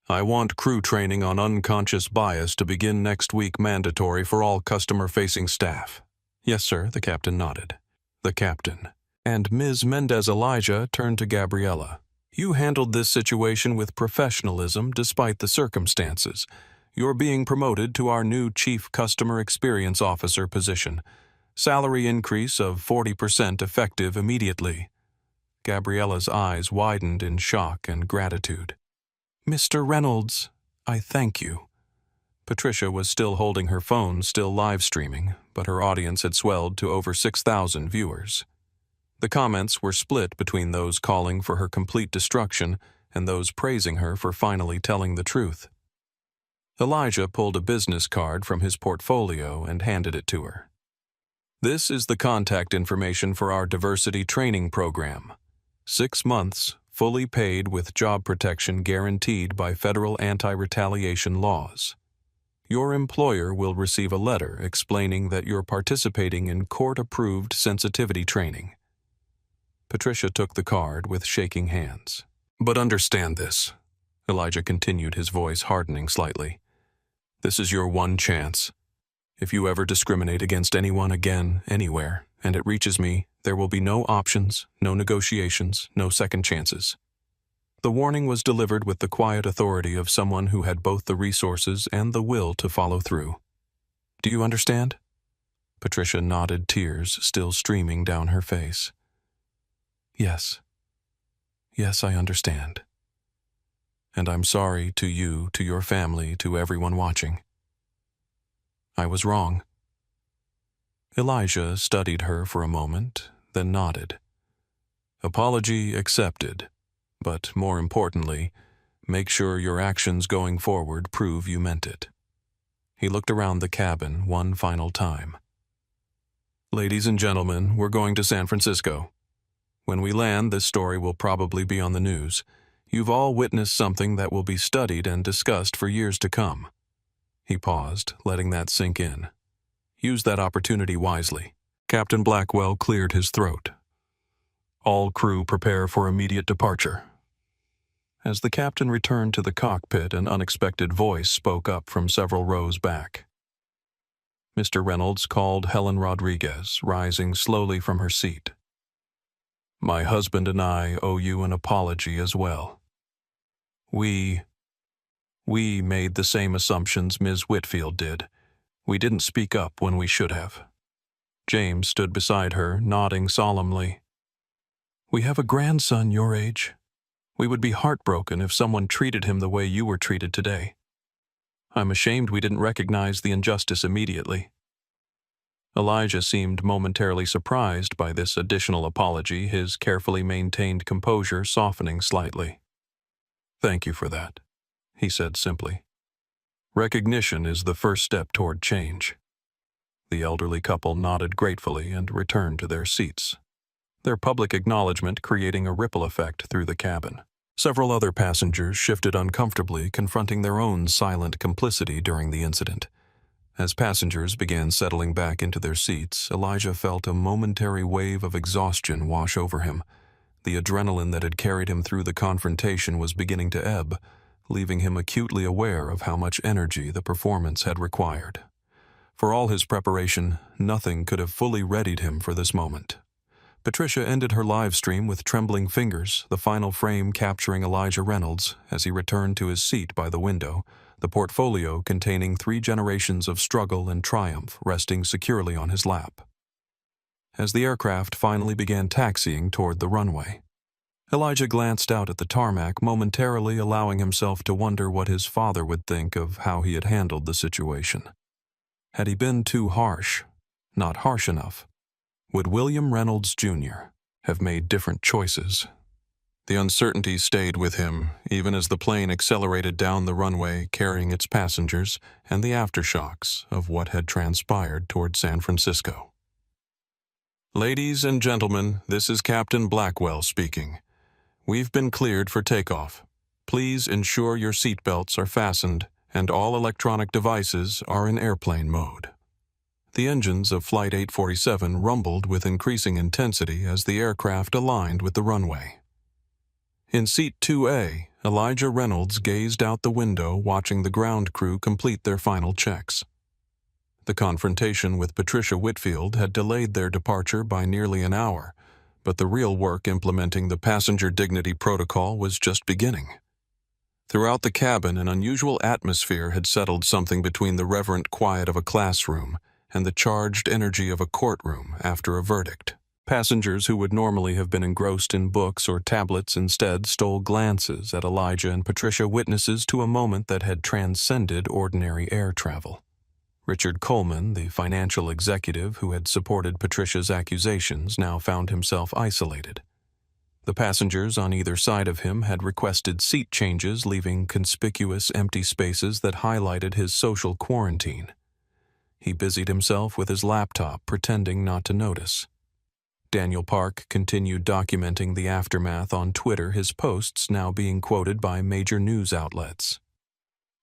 I want crew training on unconscious bias to begin next week, mandatory for all customer-facing staff. Yes, sir, the captain nodded. The captain and Ms. Mendez-Elijah turned to Gabriella. You handled this situation with professionalism despite the circumstances. You're being promoted to our new Chief Customer Experience Officer position. Salary increase of 40% effective immediately. Gabriella's eyes widened in shock and gratitude. Mr. Reynolds, I thank you. Patricia was still holding her phone, still live streaming, but her audience had swelled to over 6,000 viewers. The comments were split between those calling for her complete destruction and those praising her for finally telling the truth. Elijah pulled a business card from his portfolio and handed it to her. This is the contact information for our diversity training program. 6 months, fully paid with job protection guaranteed by federal anti-retaliation laws. Your employer will receive a letter explaining that you're participating in court-approved sensitivity training. Patricia took the card with shaking hands. But understand this, Elijah continued, his voice hardening slightly. This is your one chance. If you ever discriminate against anyone again, anywhere, and it reaches me, there will be no options, no negotiations, no second chances. The warning was delivered with the quiet authority of someone who had both the resources and the will to follow through. Do you understand? Patricia nodded, tears still streaming down her face. Yes. Yes, I understand. And I'm sorry to you, to your family, to everyone watching. I was wrong. Elijah studied her for a moment, then nodded. Apology accepted, but more importantly, make sure your actions going forward prove you meant it. He looked around the cabin one final time. Ladies and gentlemen, we're going to San Francisco. When we land, this story will probably be on the news. You've all witnessed something that will be studied and discussed for years to come. He paused, letting that sink in. Use that opportunity wisely. Captain Blackwell cleared his throat. All crew prepare for immediate departure. As the captain returned to the cockpit, an unexpected voice spoke up from several rows back. Mr. Reynolds called Helen Rodriguez, rising slowly from her seat. My husband and I owe you an apology as well. We made the same assumptions Ms. Whitfield did. We didn't speak up when we should have. James stood beside her, nodding solemnly. We have a grandson your age. We would be heartbroken if someone treated him the way you were treated today. I'm ashamed we didn't recognize the injustice immediately. Elijah seemed momentarily surprised by this additional apology, his carefully maintained composure softening slightly. Thank you for that, he said simply. Recognition is the first step toward change. The elderly couple nodded gratefully and returned to their seats, their public acknowledgement creating a ripple effect through the cabin. Several other passengers shifted uncomfortably, confronting their own silent complicity during the incident. As passengers began settling back into their seats, Elijah felt a momentary wave of exhaustion wash over him. The adrenaline that had carried him through the confrontation was beginning to ebb, leaving him acutely aware of how much energy the performance had required. For all his preparation, nothing could have fully readied him for this moment. Patricia ended her live stream with trembling fingers, the final frame capturing Elijah Reynolds as he returned to his seat by the window, the portfolio containing 3 generations of struggle and triumph resting securely on his lap. As the aircraft finally began taxiing toward the runway, Elijah glanced out at the tarmac, momentarily allowing himself to wonder what his father would think of how he had handled the situation. Had he been too harsh? Not harsh enough? Would William Reynolds, Jr. have made different choices? The uncertainty stayed with him, even as the plane accelerated down the runway carrying its passengers and the aftershocks of what had transpired toward San Francisco. Ladies and gentlemen, this is Captain Blackwell speaking. We've been cleared for takeoff. Please ensure your seatbelts are fastened and all electronic devices are in airplane mode. The engines of Flight 847 rumbled with increasing intensity as the aircraft aligned with the runway. In Seat 2A, Elijah Reynolds gazed out the window watching the ground crew complete their final checks. The confrontation with Patricia Whitfield had delayed their departure by nearly an hour, but the real work implementing the passenger dignity protocol was just beginning. Throughout the cabin, an unusual atmosphere had settled, something between the reverent quiet of a classroom and the charged energy of a courtroom after a verdict. Passengers who would normally have been engrossed in books or tablets instead stole glances at Elijah and Patricia, witnesses to a moment that had transcended ordinary air travel. Richard Coleman, the financial executive who had supported Patricia's accusations, now found himself isolated. The passengers on either side of him had requested seat changes, leaving conspicuous empty spaces that highlighted his social quarantine. He busied himself with his laptop, pretending not to notice. Daniel Park continued documenting the aftermath on Twitter, his posts now being quoted by major news outlets.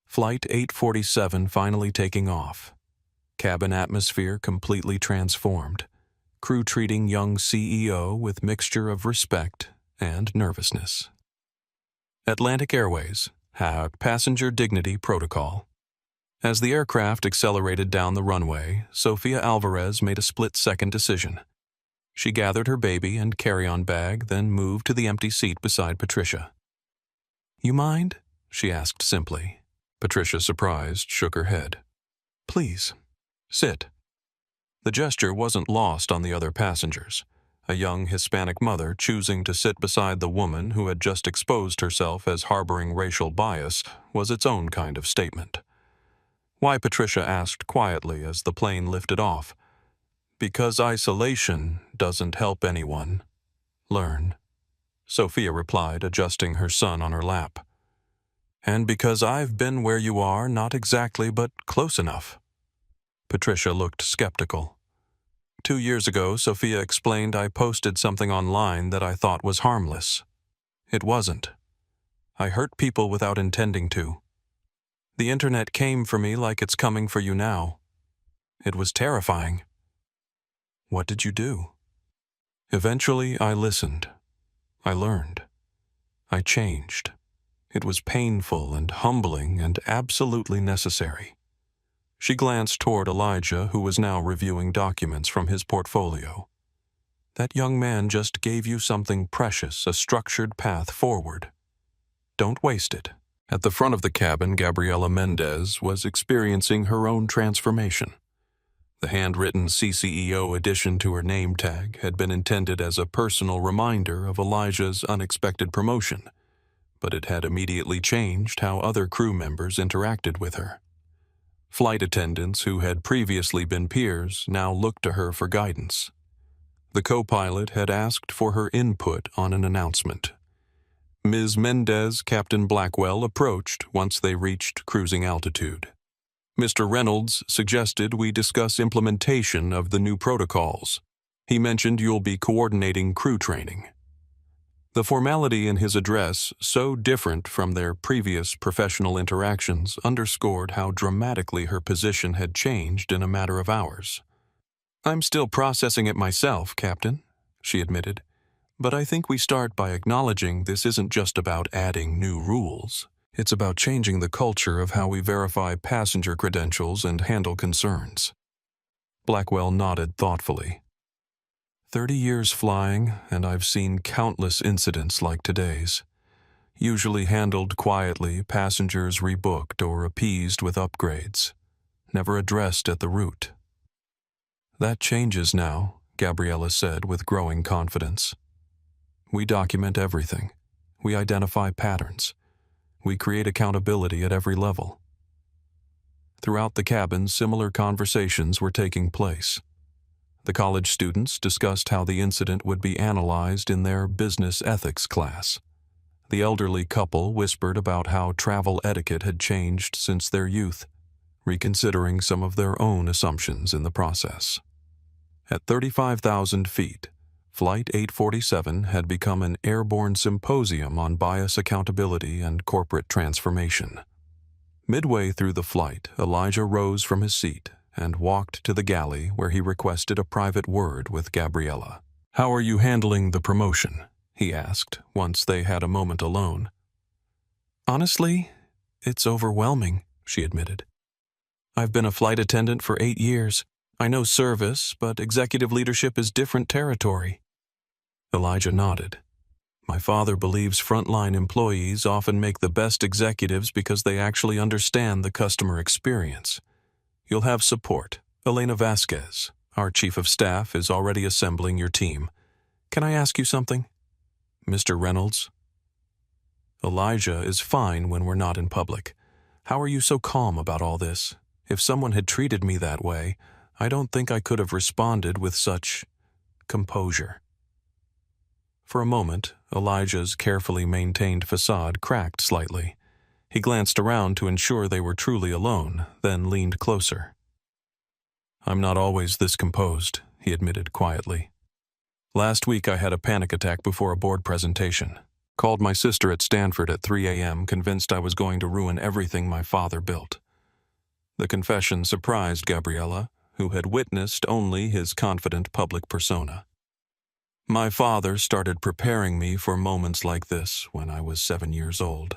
Flight 847 finally taking off. Cabin atmosphere completely transformed. Crew treating young CEO with mixture of respect and nervousness. Atlantic Airways, passenger dignity protocol. As the aircraft accelerated down the runway, Sofia Alvarez made a split-second decision. She gathered her baby and carry-on bag, then moved to the empty seat beside Patricia. "You mind?" she asked simply. Patricia, surprised, shook her head. "Please, sit." The gesture wasn't lost on the other passengers. A young Hispanic mother choosing to sit beside the woman who had just exposed herself as harboring racial bias was its own kind of statement. Why, Patricia asked quietly as the plane lifted off. "Because isolation doesn't help anyone. Learn," Sophia replied, adjusting her son on her lap. "And because I've been where you are, not exactly, but close enough." Patricia looked skeptical. 2 years ago, Sophia explained, I posted something online that I thought was harmless. It wasn't. I hurt people without intending to. The internet came for me like it's coming for you now. It was terrifying. What did you do? Eventually, I listened. I learned. I changed. It was painful and humbling and absolutely necessary. She glanced toward Elijah, who was now reviewing documents from his portfolio. That young man just gave you something precious, a structured path forward. Don't waste it. At the front of the cabin, Gabriela Mendez was experiencing her own transformation. The handwritten CCEO addition to her name tag had been intended as a personal reminder of Elijah's unexpected promotion, but it had immediately changed how other crew members interacted with her. Flight attendants who had previously been peers now looked to her for guidance. The co-pilot had asked for her input on an announcement. Ms. Mendez, Captain Blackwell approached once they reached cruising altitude. Mr. Reynolds suggested we discuss implementation of the new protocols. He mentioned you'll be coordinating crew training. The formality in his address, so different from their previous professional interactions, underscored how dramatically her position had changed in a matter of hours. I'm still processing it myself, Captain, she admitted. But I think we start by acknowledging this isn't just about adding new rules. It's about changing the culture of how we verify passenger credentials and handle concerns. Blackwell nodded thoughtfully. 30 years flying, and I've seen countless incidents like today's. Usually handled quietly, passengers rebooked or appeased with upgrades, never addressed at the root. That changes now, Gabriela said with growing confidence. We document everything. We identify patterns. We create accountability at every level. Throughout the cabin, similar conversations were taking place. The college students discussed how the incident would be analyzed in their business ethics class. The elderly couple whispered about how travel etiquette had changed since their youth, reconsidering some of their own assumptions in the process. At 35,000 feet, Flight 847 had become an airborne symposium on bias accountability and corporate transformation. Midway through the flight, Elijah rose from his seat and walked to the galley where he requested a private word with Gabriella. "How are you handling the promotion?" he asked, once they had a moment alone. "Honestly, it's overwhelming," she admitted. "I've been a flight attendant for 8 years. I know service, but executive leadership is different territory." Elijah nodded. "My father believes frontline employees often make the best executives because they actually understand the customer experience. You'll have support. Elena Vasquez, our chief of staff, is already assembling your team. Can I ask you something?" "Mr. Reynolds?" "Elijah is fine when we're not in public. How are you so calm about all this? If someone had treated me that way, I don't think I could have responded with such composure." For a moment, Elijah's carefully maintained facade cracked slightly. He glanced around to ensure they were truly alone, then leaned closer. "I'm not always this composed," he admitted quietly. "Last week I had a panic attack before a board presentation. Called my sister at Stanford at 3 a.m., convinced I was going to ruin everything my father built." The confession surprised Gabriella, who had witnessed only his confident public persona. "My father started preparing me for moments like this when I was 7 years old."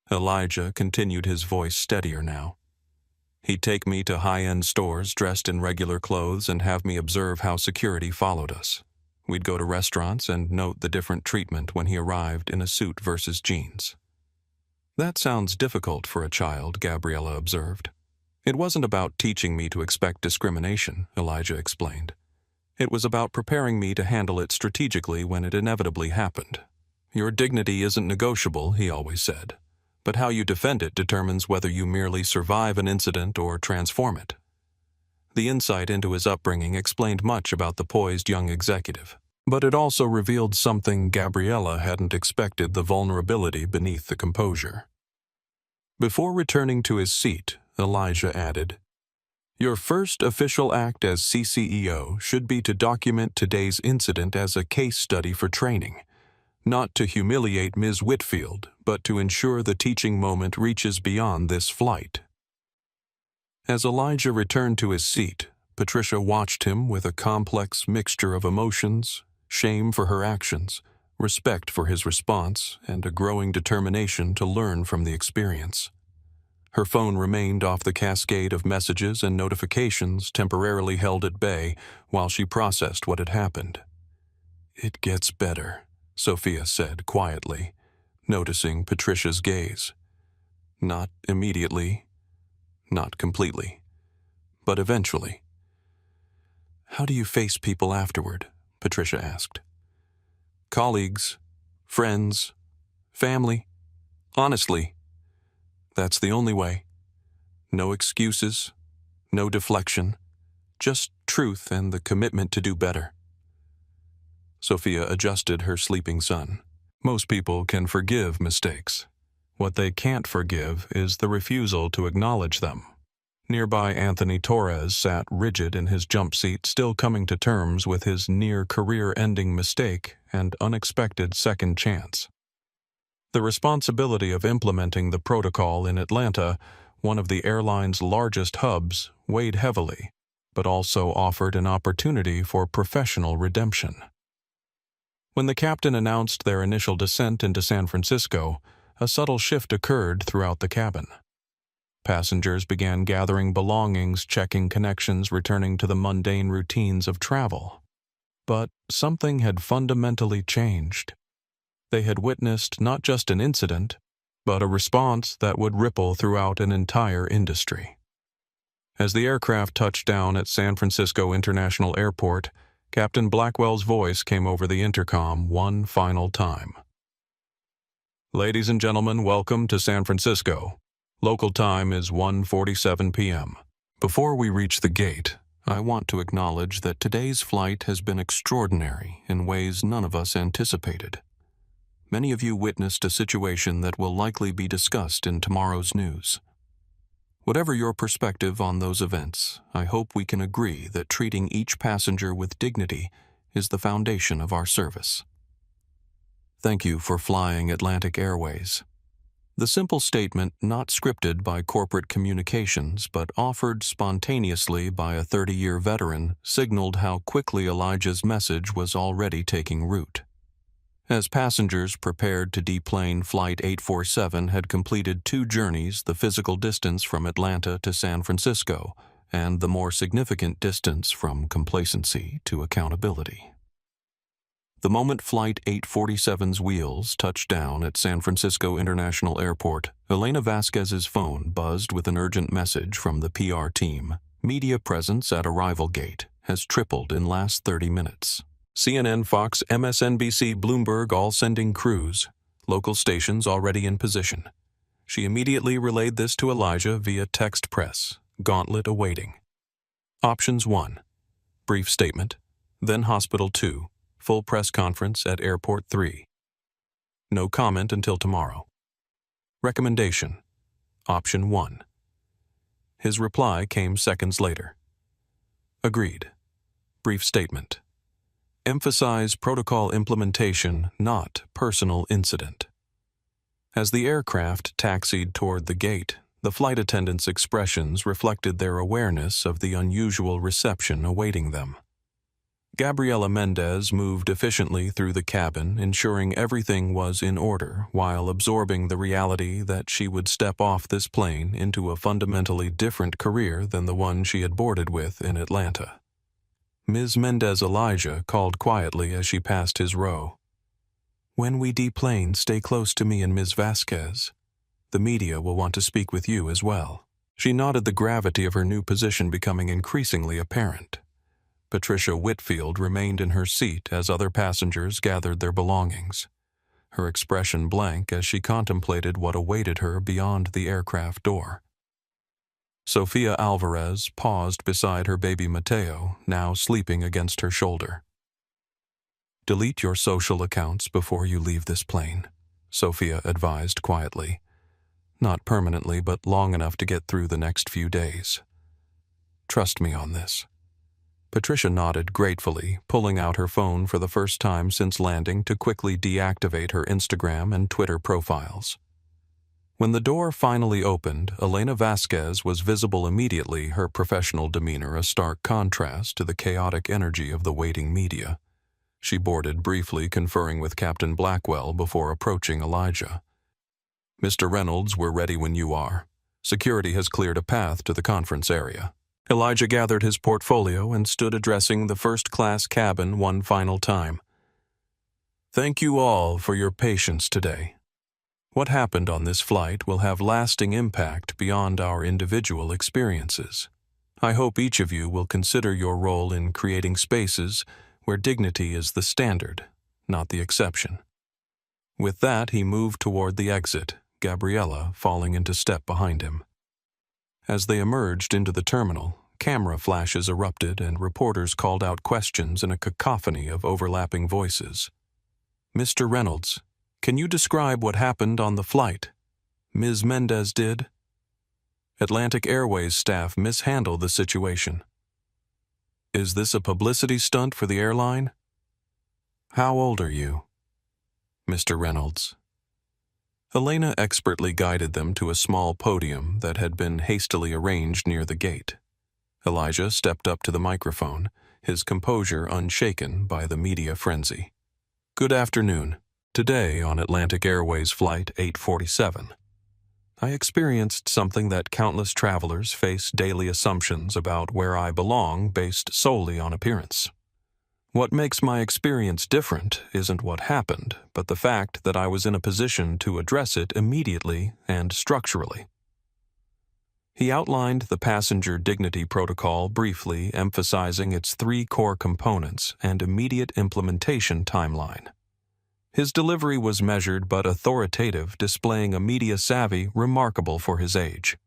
Elijah continued, his voice steadier now. "He'd take me to high-end stores dressed in regular clothes and have me observe how security followed us. We'd go to restaurants and note the different treatment when he arrived in a suit versus jeans." "That sounds difficult for a child," Gabriella observed. "It wasn't about teaching me to expect discrimination," Elijah explained. "It was about preparing me to handle it strategically when it inevitably happened. Your dignity isn't negotiable," he always said, "but how you defend it determines whether you merely survive an incident or transform it." The insight into his upbringing explained much about the poised young executive, but it also revealed something Gabriella hadn't expected: the vulnerability beneath the composure. Before returning to his seat, Elijah added, "Your first official act as CCEO should be to document today's incident as a case study for training, not to humiliate Ms. Whitfield, but to ensure the teaching moment reaches beyond this flight." As Elijah returned to his seat, Patricia watched him with a complex mixture of emotions: shame for her actions, respect for his response, and a growing determination to learn from the experience. Her phone remained off the cascade of messages and notifications temporarily held at bay while she processed what had happened. "It gets better," Sophia said quietly, noticing Patricia's gaze. "Not immediately, not completely, but eventually." "How do you face people afterward?" Patricia asked. "Colleagues, friends, family. Honestly, that's the only way. No excuses, no deflection, just truth and the commitment to do better." Sophia adjusted her sleeping son. "Most people can forgive mistakes. What they can't forgive is the refusal to acknowledge them." Nearby, Anthony Torres sat rigid in his jump seat, still coming to terms with his near-career-ending mistake and unexpected second chance. The responsibility of implementing the protocol in Atlanta, one of the airline's largest hubs, weighed heavily, but also offered an opportunity for professional redemption. When the captain announced their initial descent into San Francisco, a subtle shift occurred throughout the cabin. Passengers began gathering belongings, checking connections, returning to the mundane routines of travel. But something had fundamentally changed. They had witnessed not just an incident, but a response that would ripple throughout an entire industry. As the aircraft touched down at San Francisco International Airport, Captain Blackwell's voice came over the intercom one final time. "Ladies and gentlemen, welcome to San Francisco. Local time is 1:47 p.m. Before we reach the gate, I want to acknowledge that today's flight has been extraordinary in ways none of us anticipated. Many of you witnessed a situation that will likely be discussed in tomorrow's news. Whatever your perspective on those events, I hope we can agree that treating each passenger with dignity is the foundation of our service. Thank you for flying Atlantic Airways. The simple statement, not scripted by corporate communications but offered spontaneously by a 30-year veteran, signaled how quickly Elijah's message was already taking root. As passengers prepared to deplane, Flight 847 had completed 2 journeys, the physical distance from Atlanta to San Francisco, and the more significant distance from complacency to accountability. The moment Flight 847's wheels touched down at San Francisco International Airport, Elena Vasquez's phone buzzed with an urgent message from the PR team. Media presence at arrival gate has tripled in last 30 minutes. CNN, Fox, MSNBC, Bloomberg all sending crews. Local stations already in position. She immediately relayed this to Elijah via text press. Gauntlet awaiting. Options 1. Brief statement. Then Hospital 2. Full press conference at Airport 3. No comment until tomorrow. Recommendation. Option 1. His reply came seconds later. Agreed. Brief statement. Emphasize protocol implementation, not personal incident. As the aircraft taxied toward the gate, the flight attendants' expressions reflected their awareness of the unusual reception awaiting them. Gabriela Mendez moved efficiently through the cabin, ensuring everything was in order while absorbing the reality that she would step off this plane into a fundamentally different career than the one she had boarded with in Atlanta. Ms. Mendez Elijah called quietly as she passed his row. "When we deplane, stay close to me and Ms. Vasquez. The media will want to speak with you as well." She nodded, the gravity of her new position becoming increasingly apparent. Patricia Whitfield remained in her seat as other passengers gathered their belongings, her expression blank as she contemplated what awaited her beyond the aircraft door. Sofia Alvarez paused beside her baby Mateo, now sleeping against her shoulder. "Delete your social accounts before you leave this plane," Sofia advised quietly. "Not permanently, but long enough to get through the next few days. Trust me on this." Patricia nodded gratefully, pulling out her phone for the first time since landing to quickly deactivate her Instagram and Twitter profiles. When the door finally opened, Elena Vasquez was visible immediately, her professional demeanor a stark contrast to the chaotic energy of the waiting media. She boarded briefly, conferring with Captain Blackwell before approaching Elijah. "Mr. Reynolds, we're ready when you are. Security has cleared a path to the conference area." Elijah gathered his portfolio and stood addressing the first-class cabin one final time. "Thank you all for your patience today. What happened on this flight will have lasting impact beyond our individual experiences. I hope each of you will consider your role in creating spaces where dignity is the standard, not the exception." With that, he moved toward the exit, Gabriela falling into step behind him. As they emerged into the terminal, camera flashes erupted and reporters called out questions in a cacophony of overlapping voices. "Mr. Reynolds, can you describe what happened on the flight?" "Ms. Mendez did." "Atlantic Airways staff mishandled the situation." "Is this a publicity stunt for the airline?" "How old are you?" "Mr. Reynolds." Elena expertly guided them to a small podium that had been hastily arranged near the gate. Elijah stepped up to the microphone, his composure unshaken by the media frenzy. "Good afternoon. Today on Atlantic Airways Flight 847, I experienced something that countless travelers face: daily assumptions about where I belong based solely on appearance. What makes my experience different isn't what happened, but the fact that I was in a position to address it immediately and structurally." He outlined the passenger dignity protocol briefly, emphasizing its 3 core components and immediate implementation timeline. His delivery was measured but authoritative, displaying a media savvy remarkable for his age.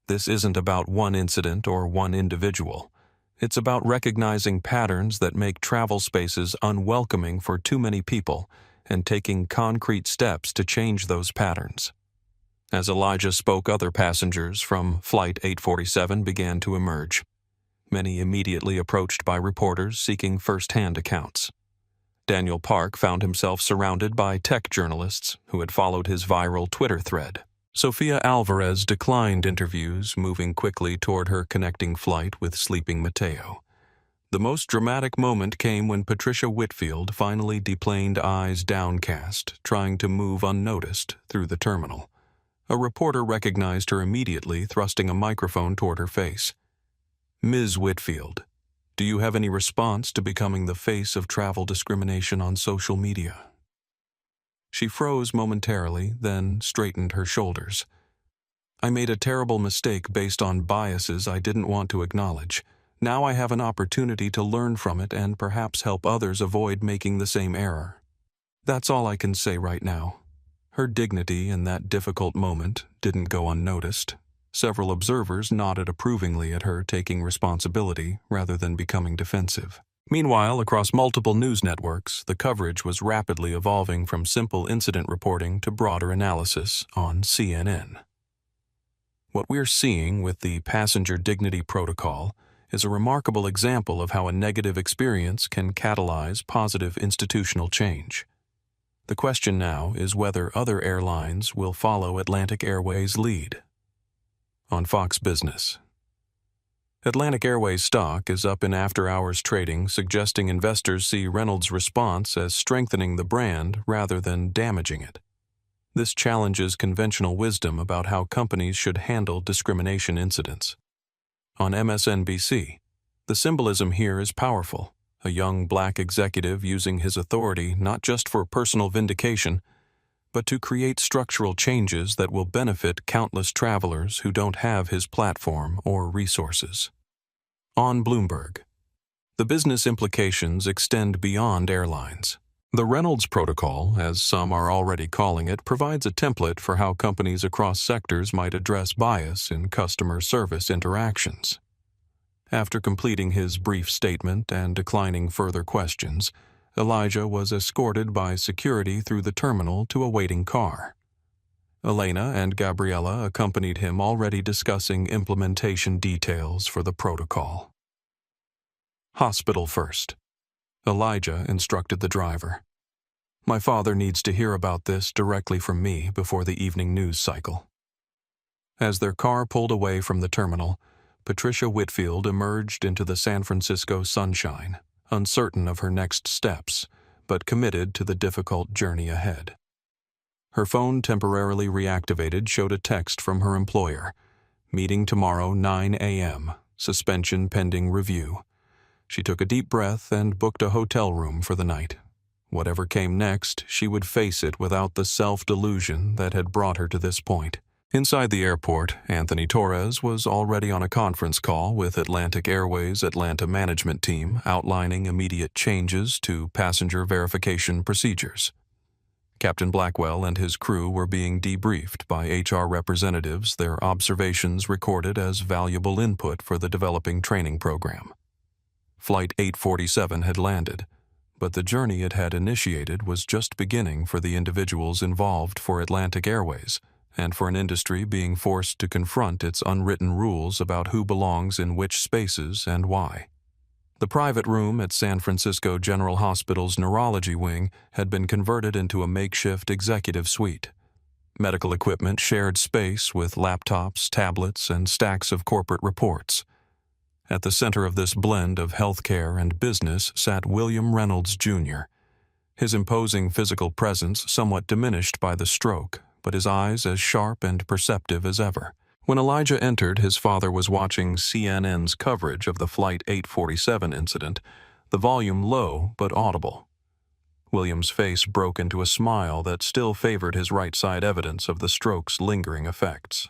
This isn't about one incident or one individual. It's about recognizing patterns that make travel spaces unwelcoming for too many people and taking concrete steps to change those patterns. As Elijah spoke, other passengers from Flight 847 began to emerge, many immediately approached by reporters seeking first-hand accounts. Daniel Park found himself surrounded by tech journalists who had followed his viral Twitter thread. Sofia Alvarez declined interviews, moving quickly toward her connecting flight with sleeping Mateo. The most dramatic moment came when Patricia Whitfield finally deplaned, eyes downcast, trying to move unnoticed through the terminal. A reporter recognized her immediately, thrusting a microphone toward her face. "Ms. Whitfield, do you have any response to becoming the face of travel discrimination on social media?" She froze momentarily, then straightened her shoulders. "I made a terrible mistake based on biases I didn't want to acknowledge. Now I have an opportunity to learn from it and perhaps help others avoid making the same error. That's all I can say right now." Her dignity in that difficult moment didn't go unnoticed. Several observers nodded approvingly at her taking responsibility rather than becoming defensive. Meanwhile, across multiple news networks, the coverage was rapidly evolving from simple incident reporting to broader analysis on CNN. What we're seeing with the passenger dignity protocol is a remarkable example of how a negative experience can catalyze positive institutional change. The question now is whether other airlines will follow Atlantic Airways' lead. On Fox Business. Atlantic Airways stock is up in after-hours trading, suggesting investors see Reynolds' response as strengthening the brand rather than damaging it. This challenges conventional wisdom about how companies should handle discrimination incidents. On MSNBC, the symbolism here is powerful. A young black executive using his authority not just for personal vindication, but to create structural changes that will benefit countless travelers who don't have his platform or resources. On Bloomberg, the business implications extend beyond airlines. The Reynolds Protocol, as some are already calling it, provides a template for how companies across sectors might address bias in customer service interactions. After completing his brief statement and declining further questions, Elijah was escorted by security through the terminal to a waiting car. Elena and Gabriella accompanied him, already discussing implementation details for the protocol. Hospital first. Elijah instructed the driver. "My father needs to hear about this directly from me before the evening news cycle." As their car pulled away from the terminal, Patricia Whitfield emerged into the San Francisco sunshine, uncertain of her next steps, but committed to the difficult journey ahead. Her phone, temporarily reactivated, showed a text from her employer. "Meeting tomorrow, 9 a.m. Suspension pending review." She took a deep breath and booked a hotel room for the night. Whatever came next, she would face it without the self-delusion that had brought her to this point. Inside the airport, Anthony Torres was already on a conference call with Atlantic Airways' Atlanta management team, outlining immediate changes to passenger verification procedures. Captain Blackwell and his crew were being debriefed by HR representatives, their observations recorded as valuable input for the developing training program. Flight 847 had landed, but the journey it had initiated was just beginning for the individuals involved for Atlantic Airways, and for an industry being forced to confront its unwritten rules about who belongs in which spaces and why. The private room at San Francisco General Hospital's neurology wing had been converted into a makeshift executive suite. Medical equipment shared space with laptops, tablets, and stacks of corporate reports. At the center of this blend of healthcare and business sat William Reynolds, Jr., his imposing physical presence somewhat diminished by the stroke, but his eyes as sharp and perceptive as ever. When Elijah entered, his father was watching CNN's coverage of the Flight 847 incident, the volume low but audible. William's face broke into a smile that still favored his right side, evidence of the stroke's lingering effects.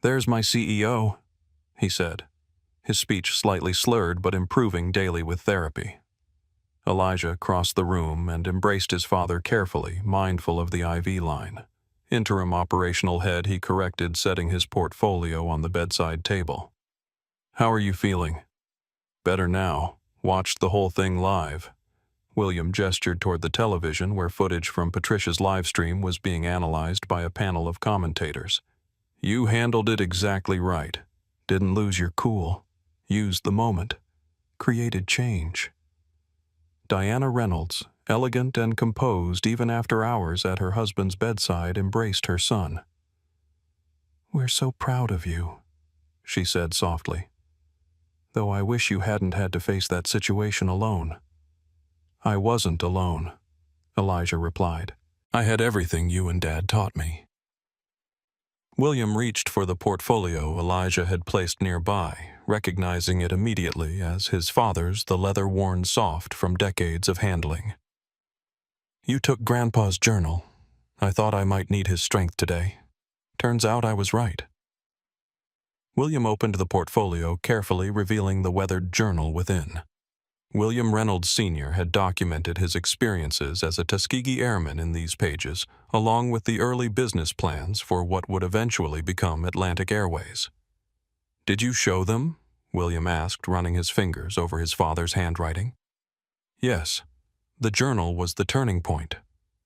"There's my CEO," he said, his speech slightly slurred but improving daily with therapy. Elijah crossed the room and embraced his father carefully, mindful of the IV line. Interim operational head, he corrected, setting his portfolio on the bedside table. "How are you feeling?" "Better now. Watched the whole thing live." William gestured toward the television where footage from Patricia's live stream was being analyzed by a panel of commentators. "You handled it exactly right. Didn't lose your cool. Used the moment. Created change." Diana Reynolds, elegant and composed even after hours at her husband's bedside, embraced her son. "We're so proud of you," she said softly. "Though I wish you hadn't had to face that situation alone." "I wasn't alone," Elijah replied. "I had everything you and Dad taught me." William reached for the portfolio Elijah had placed nearby, recognizing it immediately as his father's, the leather worn soft from decades of handling. "You took Grandpa's journal. I thought I might need his strength today. Turns out I was right." William opened the portfolio, carefully revealing the weathered journal within. William Reynolds Sr. had documented his experiences as a Tuskegee Airman in these pages, along with the early business plans for what would eventually become Atlantic Airways. "Did you show them?" William asked, running his fingers over his father's handwriting. "Yes. The journal was the turning point.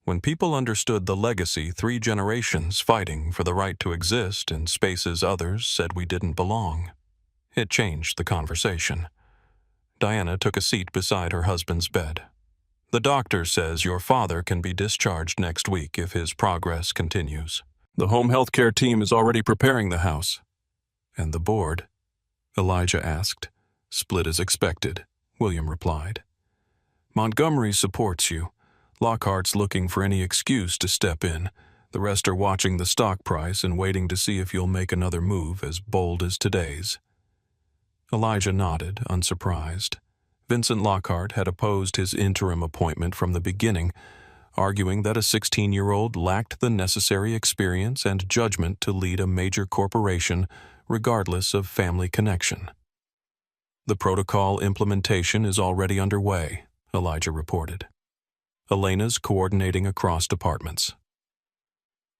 When people understood the legacy 3 generations fighting for the right to exist in spaces others said we didn't belong, it changed the conversation." Diana took a seat beside her husband's bed. "The doctor says your father can be discharged next week if his progress continues. The home health care team is already preparing the house." "And the board?" Elijah asked. "Split as expected," William replied. "Montgomery supports you. Lockhart's looking for any excuse to step in. The rest are watching the stock price and waiting to see if you'll make another move as bold as today's." Elijah nodded, unsurprised. Vincent Lockhart had opposed his interim appointment from the beginning, arguing that a 16-year-old lacked the necessary experience and judgment to lead a major corporation, regardless of family connection. "The protocol implementation is already underway," Elijah reported. "Elena's coordinating across departments.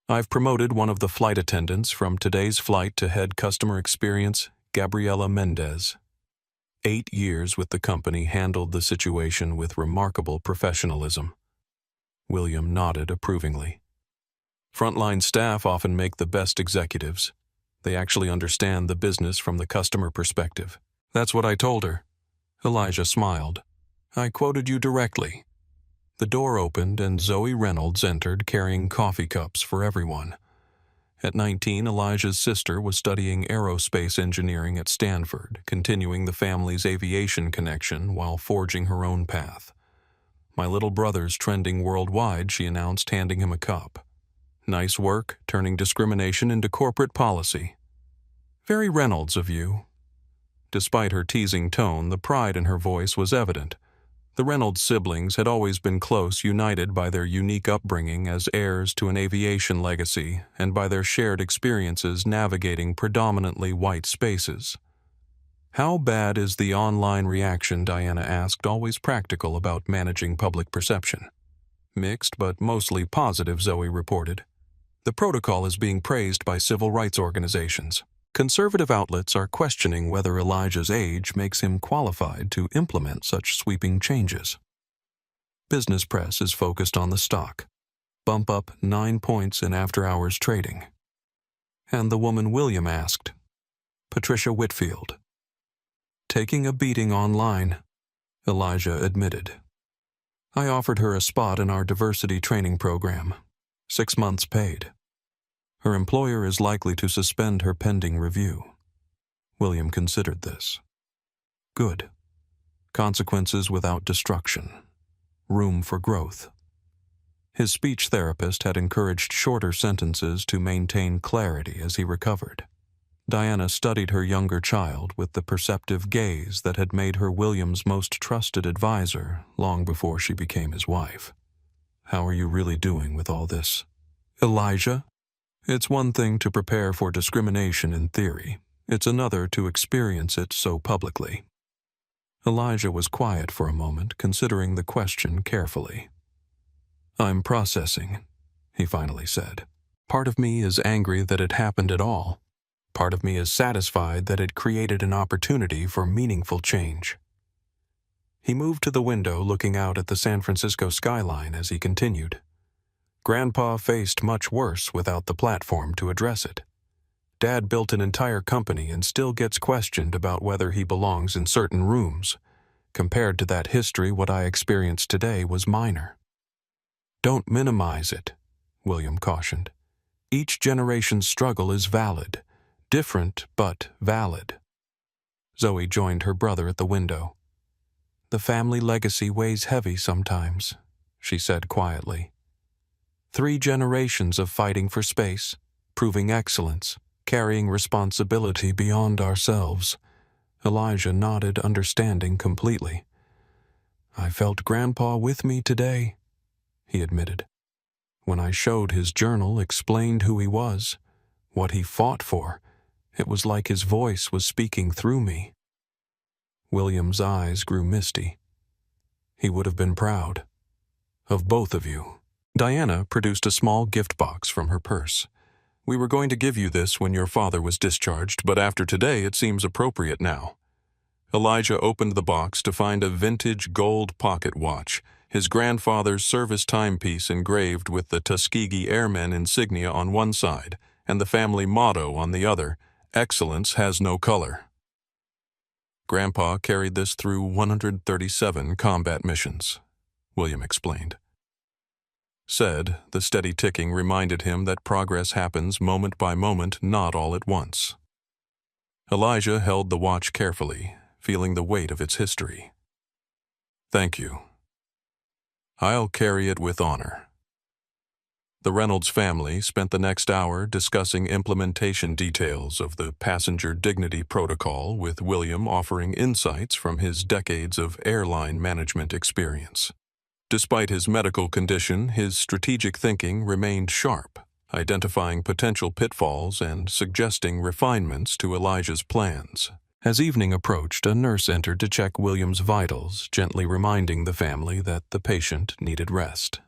I've promoted one of the flight attendants from today's flight to head customer experience, Gabriela Mendez. 8 years with the company handled the situation with remarkable professionalism." William nodded approvingly. "Frontline staff often make the best executives. They actually understand the business from the customer perspective." "That's what I told her." Elijah smiled. "I quoted you directly." The door opened and Zoe Reynolds entered carrying coffee cups for everyone. At 19, Elijah's sister was studying aerospace engineering at Stanford, continuing the family's aviation connection while forging her own path. "My little brother's trending worldwide," she announced, handing him a cup. "Nice work, turning discrimination into corporate policy. Very Reynolds of you." Despite her teasing tone, the pride in her voice was evident. The Reynolds siblings had always been close, united by their unique upbringing as heirs to an aviation legacy and by their shared experiences navigating predominantly white spaces. "How bad is the online reaction?" Diana asked, always practical about managing public perception. "Mixed, but mostly positive," Zoe reported. "The protocol is being praised by civil rights organizations. Conservative outlets are questioning whether Elijah's age makes him qualified to implement such sweeping changes. Business press is focused on the stock. Bump up 9 points in after-hours trading." "And the woman William asked?" "Patricia Whitfield." "Taking a beating online," Elijah admitted. "I offered her a spot in our diversity training program. 6 months paid. Her employer is likely to suspend her pending review." William considered this. "Good. Consequences without destruction. Room for growth." His speech therapist had encouraged shorter sentences to maintain clarity as he recovered. Diana studied her younger child with the perceptive gaze that had made her William's most trusted advisor long before she became his wife. "How are you really doing with all this?" "Elijah? It's one thing to prepare for discrimination in theory. It's another to experience it so publicly." Elijah was quiet for a moment, considering the question carefully. "I'm processing," he finally said. "Part of me is angry that it happened at all. Part of me is satisfied that it created an opportunity for meaningful change." He moved to the window, looking out at the San Francisco skyline as he continued. "Grandpa faced much worse without the platform to address it. Dad built an entire company and still gets questioned about whether he belongs in certain rooms. Compared to that history, what I experienced today was minor. Don't minimize it, William cautioned. Each generation's struggle is valid, different but valid. Zoe joined her brother at the window. The family legacy weighs heavy sometimes, she said quietly. 3 generations of fighting for space, proving excellence, carrying responsibility beyond ourselves. Elijah nodded, understanding completely. I felt Grandpa with me today, he admitted. When I showed his journal, explained who he was, what he fought for, it was like his voice was speaking through me. William's eyes grew misty. He would have been proud. Of both of you. Diana produced a small gift box from her purse. We were going to give you this when your father was discharged, but after today it seems appropriate now. Elijah opened the box to find a vintage gold pocket watch, his grandfather's service timepiece engraved with the Tuskegee Airmen insignia on one side and the family motto on the other, "Excellence has no color." Grandpa carried this through 137 combat missions, William explained. Said, the steady ticking reminded him that progress happens moment by moment, not all at once. Elijah held the watch carefully, feeling the weight of its history. Thank you. I'll carry it with honor. The Reynolds family spent the next hour discussing implementation details of the Passenger Dignity Protocol, with William offering insights from his decades of airline management experience. Despite his medical condition, his strategic thinking remained sharp, identifying potential pitfalls and suggesting refinements to Elijah's plans. As evening approached, a nurse entered to check William's vitals, gently reminding the family that the patient needed rest.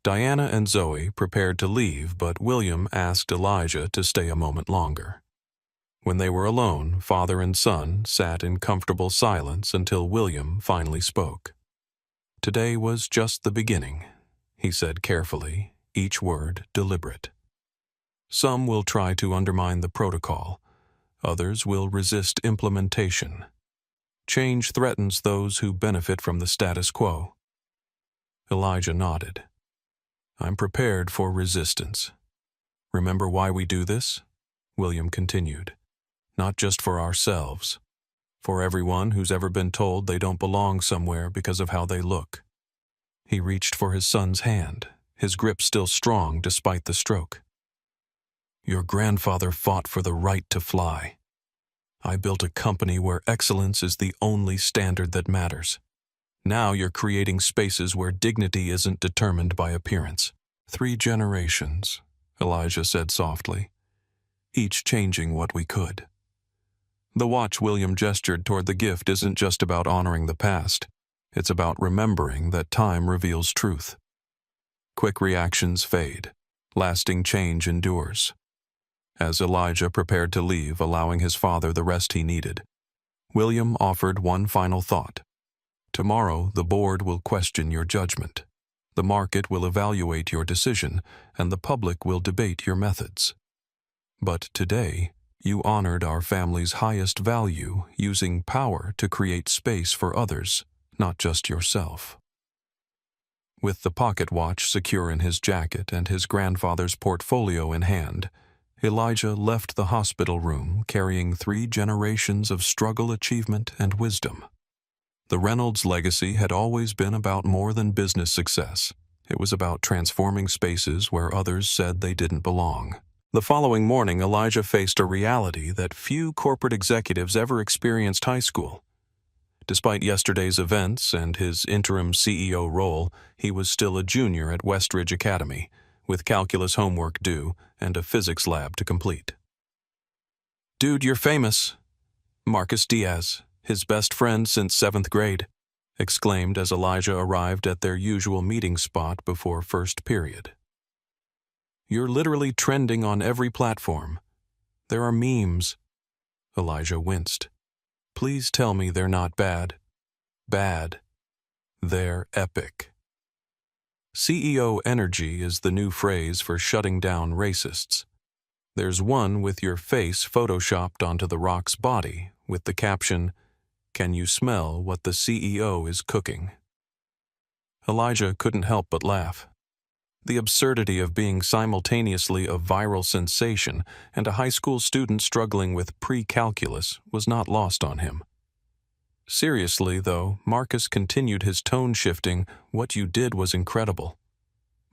Diana and Zoe prepared to leave, but William asked Elijah to stay a moment longer. When they were alone, father and son sat in comfortable silence until William finally spoke. Today was just the beginning, he said carefully, each word deliberate. Some will try to undermine the protocol. Others will resist implementation. Change threatens those who benefit from the status quo. Elijah nodded. I'm prepared for resistance. Remember why we do this? William continued. Not just for ourselves. For everyone who's ever been told they don't belong somewhere because of how they look. He reached for his son's hand, his grip still strong despite the stroke. Your grandfather fought for the right to fly. I built a company where excellence is the only standard that matters. Now you're creating spaces where dignity isn't determined by appearance. 3 generations, Elijah said softly, each changing what we could. The watch William gestured toward the gift isn't just about honoring the past. It's about remembering that time reveals truth. Quick reactions fade. Lasting change endures. As Elijah prepared to leave, allowing his father the rest he needed, William offered one final thought. Tomorrow, the board will question your judgment. The market will evaluate your decision, and the public will debate your methods. But today, you honored our family's highest value, using power to create space for others, not just yourself. With the pocket watch secure in his jacket and his grandfather's portfolio in hand, Elijah left the hospital room carrying 3 generations of struggle, achievement, and wisdom. The Reynolds legacy had always been about more than business success. It was about transforming spaces where others said they didn't belong. The following morning, Elijah faced a reality that few corporate executives ever experienced: high school. Despite yesterday's events and his interim CEO role, he was still a junior at Westridge Academy, with calculus homework due and a physics lab to complete. Dude, you're famous. Marcus Diaz, his best friend since 7th grade, exclaimed as Elijah arrived at their usual meeting spot before first period. You're literally trending on every platform. There are memes. Elijah winced. Please tell me they're not bad. Bad. They're epic. CEO energy is the new phrase for shutting down racists. There's one with your face photoshopped onto The Rock's body with the caption, Can you smell what the CEO is cooking? Elijah couldn't help but laugh. The absurdity of being simultaneously a viral sensation and a high school student struggling with pre-calculus was not lost on him. Seriously, though, Marcus continued his tone-shifting, "What you did was incredible.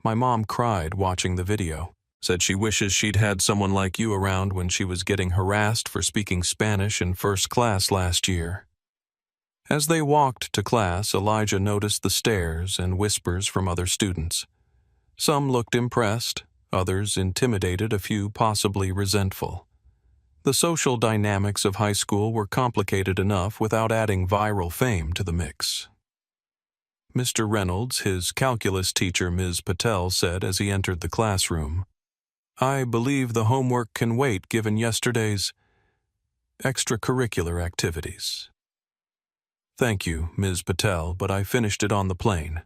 My mom cried watching the video, said she wishes she'd had someone like you around when she was getting harassed for speaking Spanish in first class last year." As they walked to class, Elijah noticed the stares and whispers from other students. Some looked impressed, others intimidated, a few possibly resentful. The social dynamics of high school were complicated enough without adding viral fame to the mix. Mr. Reynolds, his calculus teacher Ms. Patel, said as he entered the classroom, "I believe the homework can wait given yesterday's extracurricular activities." "Thank you, Ms. Patel, but I finished it on the plane,"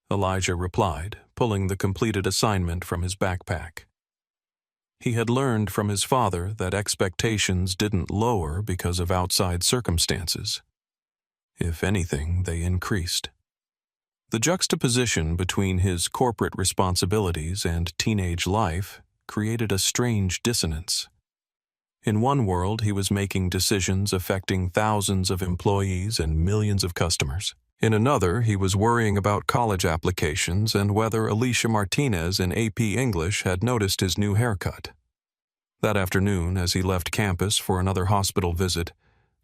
Elijah replied, pulling the completed assignment from his backpack. He had learned from his father that expectations didn't lower because of outside circumstances. If anything, they increased. The juxtaposition between his corporate responsibilities and teenage life created a strange dissonance. In one world, he was making decisions affecting thousands of employees and millions of customers. In another, he was worrying about college applications and whether Alicia Martinez in AP English had noticed his new haircut. That afternoon, as he left campus for another hospital visit,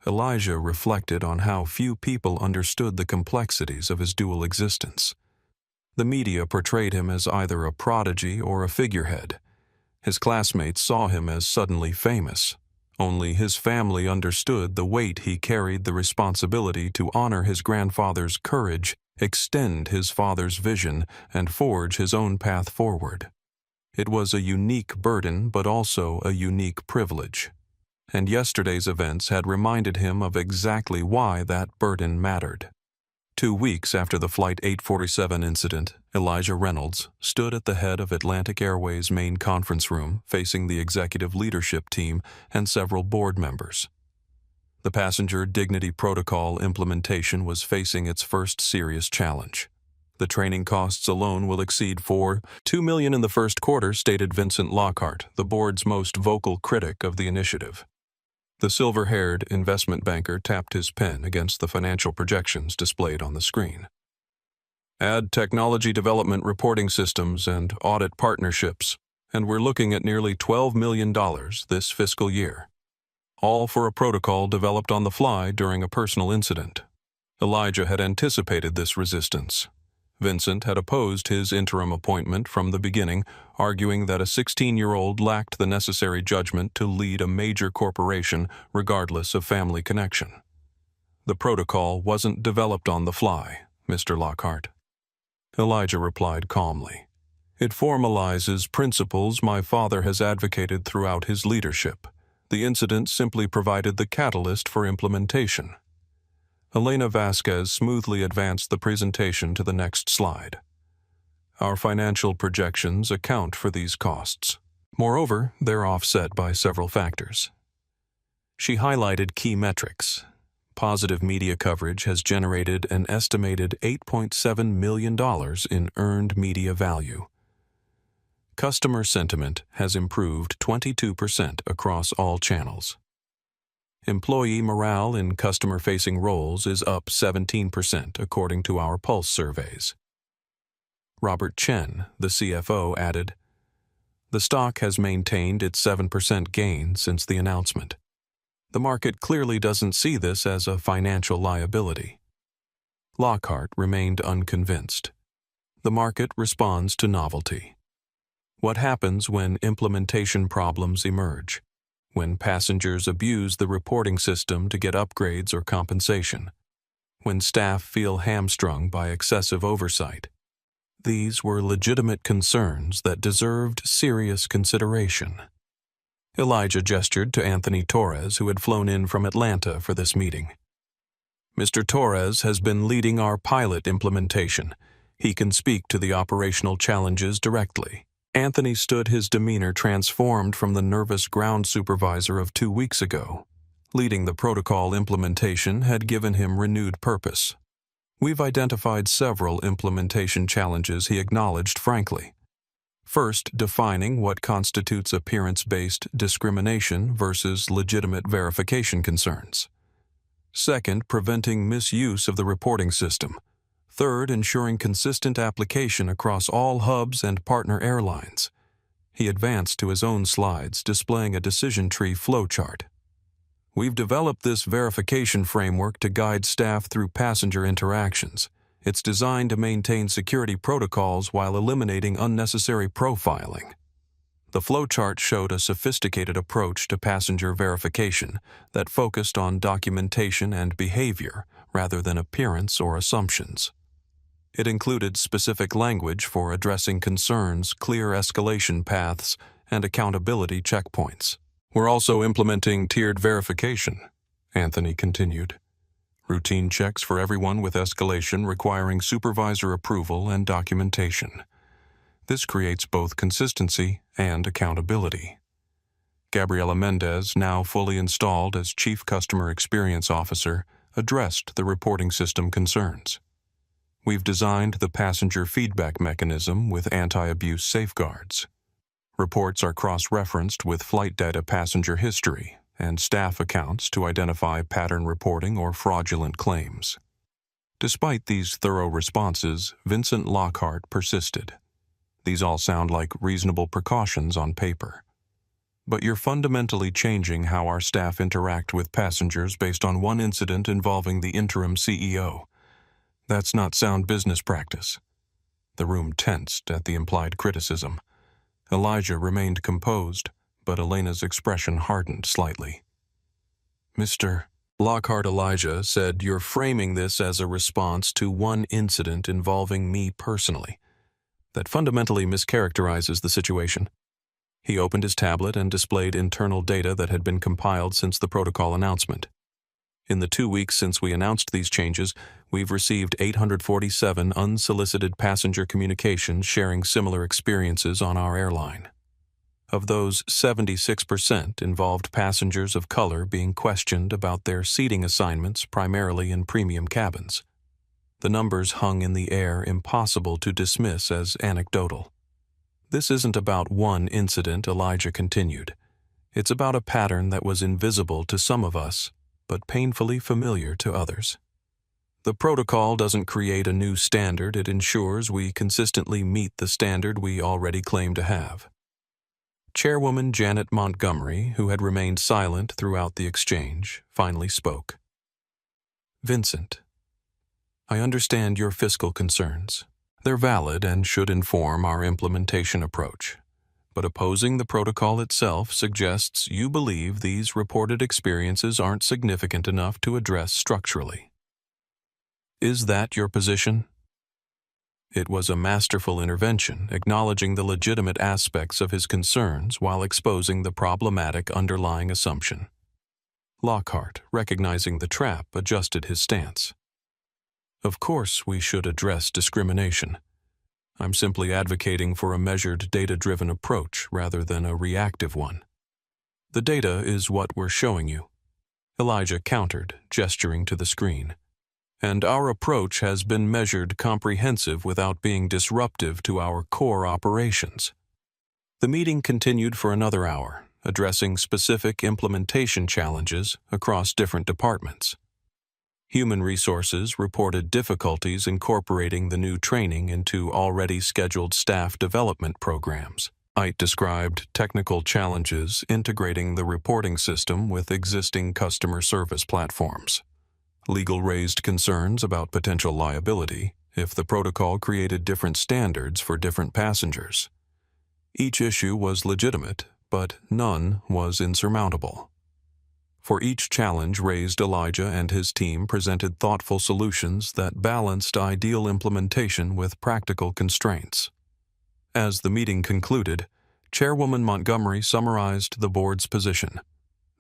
Elijah reflected on how few people understood the complexities of his dual existence. The media portrayed him as either a prodigy or a figurehead. His classmates saw him as suddenly famous. Only his family understood the weight he carried, the responsibility to honor his grandfather's courage, extend his father's vision, and forge his own path forward. It was a unique burden, but also a unique privilege. And yesterday's events had reminded him of exactly why that burden mattered. 2 weeks after the Flight 847 incident, Elijah Reynolds stood at the head of Atlantic Airways' main conference room, facing the executive leadership team and several board members. The passenger dignity protocol implementation was facing its first serious challenge. The training costs alone will exceed $2 million in the first quarter, stated Vincent Lockhart, the board's most vocal critic of the initiative. The silver-haired investment banker tapped his pen against the financial projections displayed on the screen. "Add technology development reporting systems and audit partnerships, and we're looking at nearly $12 million this fiscal year. All for a protocol developed on the fly during a personal incident." Elijah had anticipated this resistance. Vincent had opposed his interim appointment from the beginning, arguing that a 16-year-old lacked the necessary judgment to lead a major corporation regardless of family connection. "The protocol wasn't developed on the fly, Mr. Lockhart," Elijah replied calmly. "It formalizes principles my father has advocated throughout his leadership. The incident simply provided the catalyst for implementation." Elena Vasquez smoothly advanced the presentation to the next slide. "Our financial projections account for these costs. Moreover, they're offset by several factors." She highlighted key metrics. Positive media coverage has generated an estimated $8.7 million in earned media value. Customer sentiment has improved 22% across all channels. Employee morale in customer-facing roles is up 17% according to our Pulse surveys. Robert Chen, the CFO, added, "The stock has maintained its 7% gain since the announcement. The market clearly doesn't see this as a financial liability." Lockhart remained unconvinced. The market responds to novelty. What happens when implementation problems emerge? When passengers abuse the reporting system to get upgrades or compensation? When staff feel hamstrung by excessive oversight? These were legitimate concerns that deserved serious consideration. Elijah gestured to Anthony Torres, who had flown in from Atlanta for this meeting. "Mr. Torres has been leading our pilot implementation. He can speak to the operational challenges directly." Anthony stood, his demeanor transformed from the nervous ground supervisor of 2 weeks ago. Leading the protocol implementation had given him renewed purpose. We've identified several implementation challenges he acknowledged frankly. First, defining what constitutes appearance-based discrimination versus legitimate verification concerns. Second, preventing misuse of the reporting system. Third, ensuring consistent application across all hubs and partner airlines. He advanced to his own slides, displaying a decision tree flowchart. We've developed this verification framework to guide staff through passenger interactions. It's designed to maintain security protocols while eliminating unnecessary profiling. The flowchart showed a sophisticated approach to passenger verification that focused on documentation and behavior rather than appearance or assumptions. It included specific language for addressing concerns, clear escalation paths, and accountability checkpoints. We're also implementing tiered verification, Anthony continued. Routine checks for everyone with escalation requiring supervisor approval and documentation. This creates both consistency and accountability. Gabriela Mendez, now fully installed as Chief Customer Experience Officer, addressed the reporting system concerns. We've designed the passenger feedback mechanism with anti-abuse safeguards. Reports are cross-referenced with flight data passenger history and staff accounts to identify pattern reporting or fraudulent claims. Despite these thorough responses, Vincent Lockhart persisted. These all sound like reasonable precautions on paper. But you're fundamentally changing how our staff interact with passengers based on one incident involving the interim CEO. That's not sound business practice. The room tensed at the implied criticism. Elijah remained composed, but Elena's expression hardened slightly. Mr. Lockhart, Elijah said, you're framing this as a response to one incident involving me personally. That fundamentally mischaracterizes the situation. He opened his tablet and displayed internal data that had been compiled since the protocol announcement. In the 2 weeks since we announced these changes, we've received 847 unsolicited passenger communications sharing similar experiences on our airline. Of those, 76% involved passengers of color being questioned about their seating assignments primarily in premium cabins. The numbers hung in the air, impossible to dismiss as anecdotal. This isn't about one incident, Elijah continued. It's about a pattern that was invisible to some of us, but painfully familiar to others. The protocol doesn't create a new standard, it ensures we consistently meet the standard we already claim to have. Chairwoman Janet Montgomery, who had remained silent throughout the exchange, finally spoke. Vincent, I understand your fiscal concerns. They're valid and should inform our implementation approach. But opposing the protocol itself suggests you believe these reported experiences aren't significant enough to address structurally. Is that your position? It was a masterful intervention, acknowledging the legitimate aspects of his concerns while exposing the problematic underlying assumption. Lockhart, recognizing the trap, adjusted his stance. Of course, we should address discrimination. I'm simply advocating for a measured, data-driven approach rather than a reactive one. The data is what we're showing you. Elijah countered, gesturing to the screen. And our approach has been measured comprehensive without being disruptive to our core operations. The meeting continued for another hour, addressing specific implementation challenges across different departments. Human Resources reported difficulties incorporating the new training into already scheduled staff development programs. IT described technical challenges integrating the reporting system with existing customer service platforms. Legal raised concerns about potential liability if the protocol created different standards for different passengers. Each issue was legitimate, but none was insurmountable. For each challenge raised, Elijah and his team presented thoughtful solutions that balanced ideal implementation with practical constraints. As the meeting concluded, Chairwoman Montgomery summarized the board's position.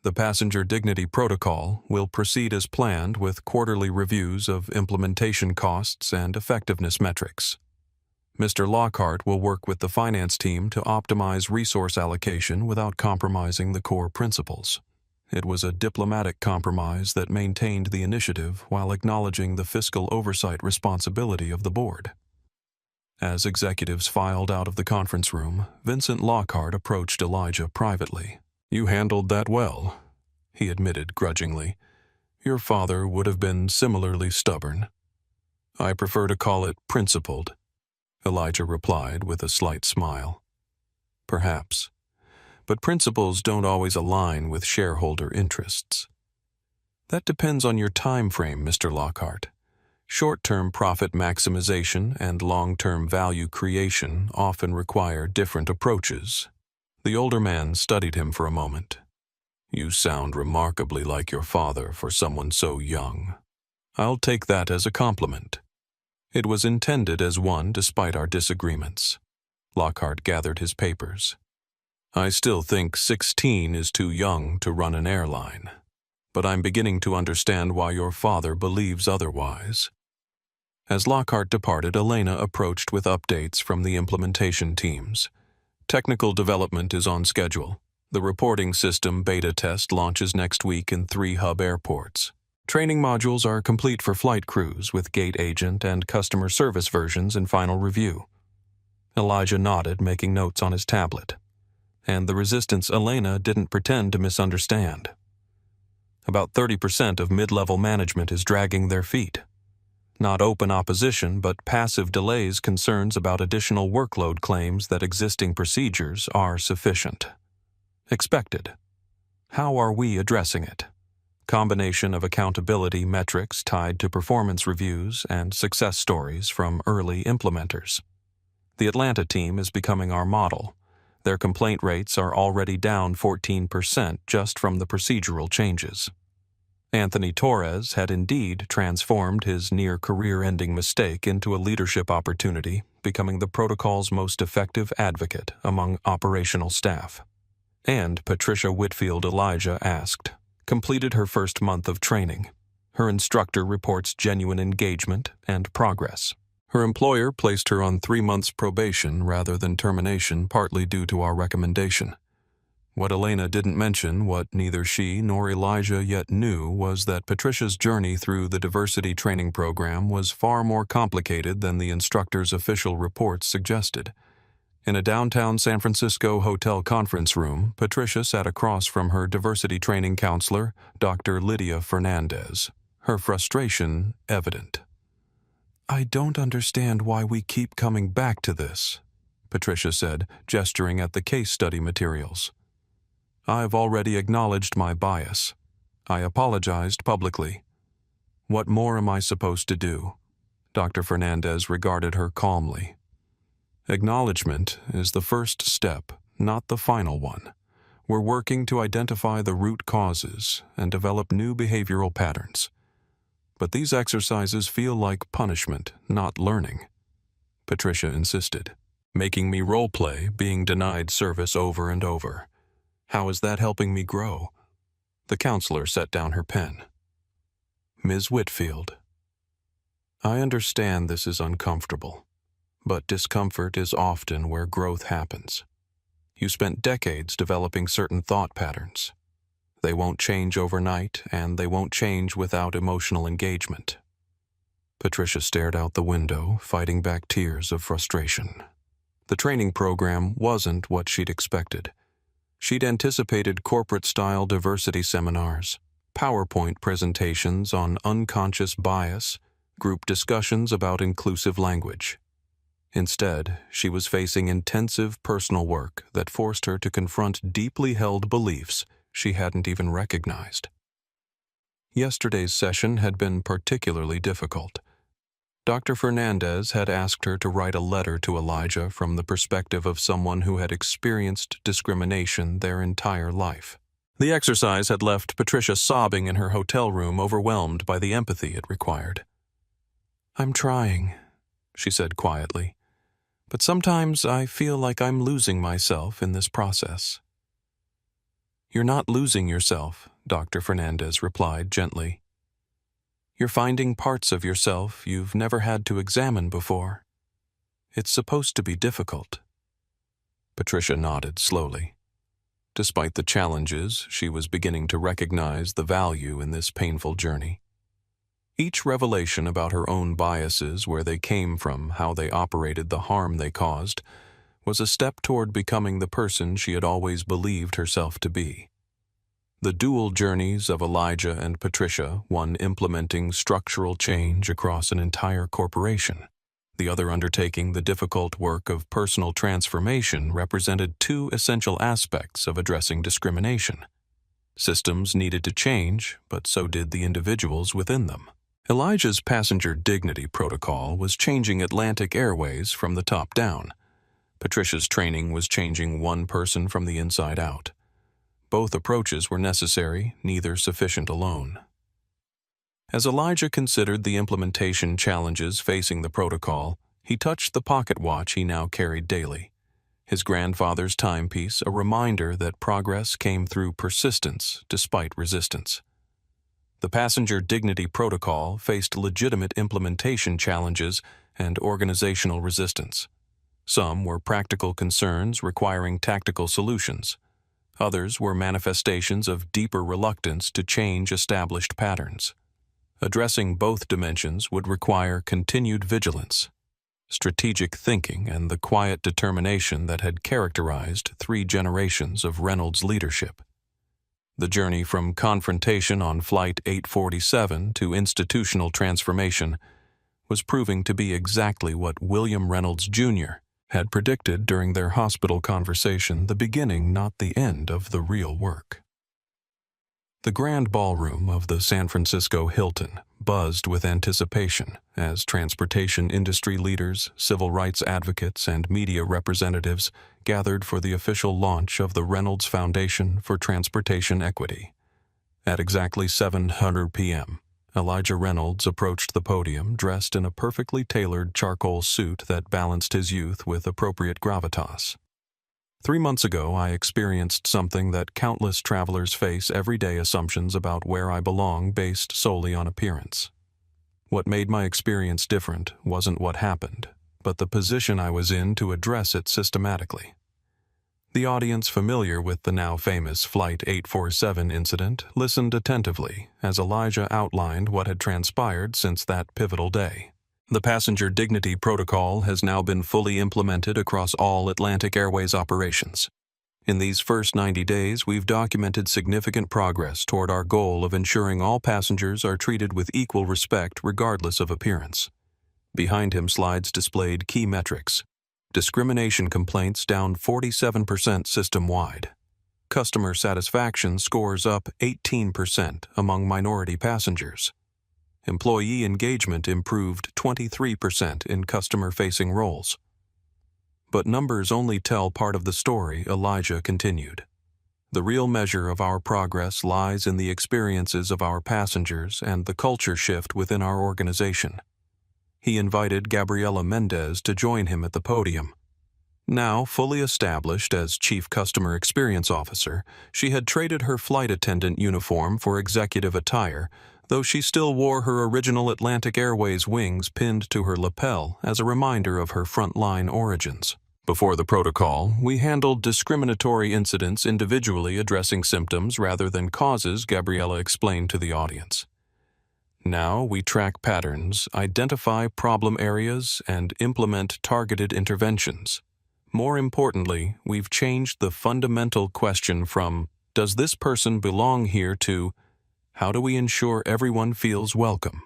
The Passenger Dignity Protocol will proceed as planned with quarterly reviews of implementation costs and effectiveness metrics. Mr. Lockhart will work with the finance team to optimize resource allocation without compromising the core principles. It was a diplomatic compromise that maintained the initiative while acknowledging the fiscal oversight responsibility of the board. As executives filed out of the conference room, Vincent Lockhart approached Elijah privately. "You handled that well," he admitted grudgingly. "Your father would have been similarly stubborn." "I prefer to call it principled," Elijah replied with a slight smile. "Perhaps. But principles don't always align with shareholder interests." "That depends on your time frame, Mr. Lockhart. Short-term profit maximization and long-term value creation often require different approaches." The older man studied him for a moment. "You sound remarkably like your father for someone so young." "I'll take that as a compliment." "It was intended as one despite our disagreements." Lockhart gathered his papers. "I still think 16 is too young to run an airline. But I'm beginning to understand why your father believes otherwise." As Lockhart departed, Elena approached with updates from the implementation teams. "Technical development is on schedule. The reporting system beta test launches next week in 3 hub airports. Training modules are complete for flight crews with gate agent and customer service versions in final review." Elijah nodded, making notes on his tablet. And the resistance Elena didn't pretend to misunderstand. About 30% of mid-level management is dragging their feet. Not open opposition, but passive delays, concerns about additional workload claims that existing procedures are sufficient. Expected. How are we addressing it? Combination of accountability metrics tied to performance reviews and success stories from early implementers. The Atlanta team is becoming our model. Their complaint rates are already down 14% just from the procedural changes. Anthony Torres had indeed transformed his near-career-ending mistake into a leadership opportunity, becoming the protocol's most effective advocate among operational staff. And Patricia Whitfield Elijah asked, completed her first month of training. Her instructor reports genuine engagement and progress. Her employer placed her on 3 months probation rather than termination, partly due to our recommendation. What Elena didn't mention, what neither she nor Elijah yet knew, was that Patricia's journey through the diversity training program was far more complicated than the instructor's official reports suggested. In a downtown San Francisco hotel conference room, Patricia sat across from her diversity training counselor, Dr. Lydia Fernandez, her frustration evident. "I don't understand why we keep coming back to this," Patricia said, gesturing at the case study materials. "I've already acknowledged my bias. I apologized publicly. What more am I supposed to do?" Dr. Fernandez regarded her calmly. "Acknowledgement is the first step, not the final one. We're working to identify the root causes and develop new behavioral patterns. But these exercises feel like punishment, not learning," Patricia insisted, "making me role-play being denied service over and over. How is that helping me grow?" The counselor set down her pen. "Ms. Whitfield, I understand this is uncomfortable, but discomfort is often where growth happens. You spent decades developing certain thought patterns. They won't change overnight, and they won't change without emotional engagement." Patricia stared out the window, fighting back tears of frustration. The training program wasn't what she'd expected. She'd anticipated corporate-style diversity seminars, PowerPoint presentations on unconscious bias, group discussions about inclusive language. Instead, she was facing intensive personal work that forced her to confront deeply held beliefs she hadn't even recognized. Yesterday's session had been particularly difficult. Dr. Fernandez had asked her to write a letter to Elijah from the perspective of someone who had experienced discrimination their entire life. The exercise had left Patricia sobbing in her hotel room, overwhelmed by the empathy it required. "I'm trying," she said quietly, "but sometimes I feel like I'm losing myself in this process." "You're not losing yourself," Dr. Fernandez replied gently. "You're finding parts of yourself you've never had to examine before. It's supposed to be difficult." Patricia nodded slowly. Despite the challenges, she was beginning to recognize the value in this painful journey. Each revelation about her own biases, where they came from, how they operated, the harm they caused, was a step toward becoming the person she had always believed herself to be. The dual journeys of Elijah and Patricia, one implementing structural change across an entire corporation, the other undertaking the difficult work of personal transformation, represented two essential aspects of addressing discrimination. Systems needed to change, but so did the individuals within them. Elijah's passenger dignity protocol was changing Atlantic Airways from the top down. Patricia's training was changing one person from the inside out. Both approaches were necessary, neither sufficient alone. As Elijah considered the implementation challenges facing the protocol, he touched the pocket watch he now carried daily. His grandfather's timepiece, a reminder that progress came through persistence despite resistance. The passenger dignity protocol faced legitimate implementation challenges and organizational resistance. Some were practical concerns requiring tactical solutions. Others were manifestations of deeper reluctance to change established patterns. Addressing both dimensions would require continued vigilance, strategic thinking, and the quiet determination that had characterized 3 generations of Reynolds leadership. The journey from confrontation on Flight 847 to institutional transformation was proving to be exactly what William Reynolds, Jr. had predicted during their hospital conversation, the beginning, not the end, of the real work. The grand ballroom of the San Francisco Hilton buzzed with anticipation as transportation industry leaders, civil rights advocates, and media representatives gathered for the official launch of the Reynolds Foundation for Transportation Equity. At exactly 7:00 p.m., Elijah Reynolds approached the podium dressed in a perfectly tailored charcoal suit that balanced his youth with appropriate gravitas. 3 months ago, I experienced something that countless travelers face every day: assumptions about where I belong based solely on appearance. What made my experience different wasn't what happened, but the position I was in to address it systematically. The audience familiar with the now famous Flight 847 incident listened attentively as Elijah outlined what had transpired since that pivotal day. The passenger dignity protocol has now been fully implemented across all Atlantic Airways operations. In these first 90 days, we've documented significant progress toward our goal of ensuring all passengers are treated with equal respect regardless of appearance. Behind him, slides displayed key metrics. Discrimination complaints down 47% system-wide. Customer satisfaction scores up 18% among minority passengers. Employee engagement improved 23% in customer-facing roles. But numbers only tell part of the story, Elijah continued. The real measure of our progress lies in the experiences of our passengers and the culture shift within our organization. He invited Gabriela Mendez to join him at the podium. Now fully established as Chief Customer Experience Officer, she had traded her flight attendant uniform for executive attire, though she still wore her original Atlantic Airways wings pinned to her lapel as a reminder of her frontline origins. Before the protocol, we handled discriminatory incidents individually, addressing symptoms rather than causes, Gabriela explained to the audience. Now we track patterns, identify problem areas, and implement targeted interventions. More importantly, we've changed the fundamental question from, "Does this person belong here?" to, "How do we ensure everyone feels welcome?"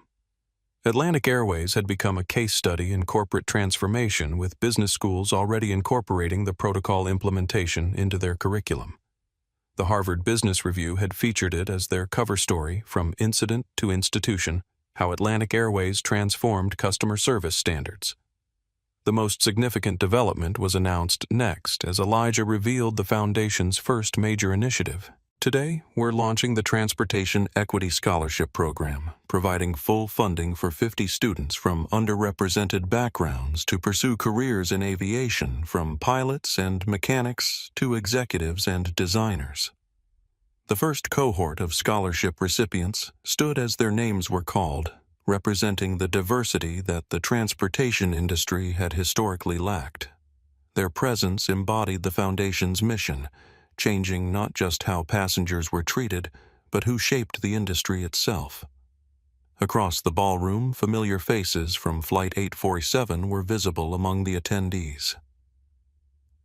Atlantic Airways had become a case study in corporate transformation, with business schools already incorporating the protocol implementation into their curriculum. The Harvard Business Review had featured it as their cover story, From Incident to Institution: How Atlantic Airways Transformed Customer Service Standards. The most significant development was announced next as Elijah revealed the Foundation's first major initiative. Today, we're launching the Transportation Equity Scholarship Program, providing full funding for 50 students from underrepresented backgrounds to pursue careers in aviation, from pilots and mechanics to executives and designers. The first cohort of scholarship recipients stood as their names were called, representing the diversity that the transportation industry had historically lacked. Their presence embodied the Foundation's mission: changing not just how passengers were treated, but who shaped the industry itself. Across the ballroom, familiar faces from Flight 847 were visible among the attendees.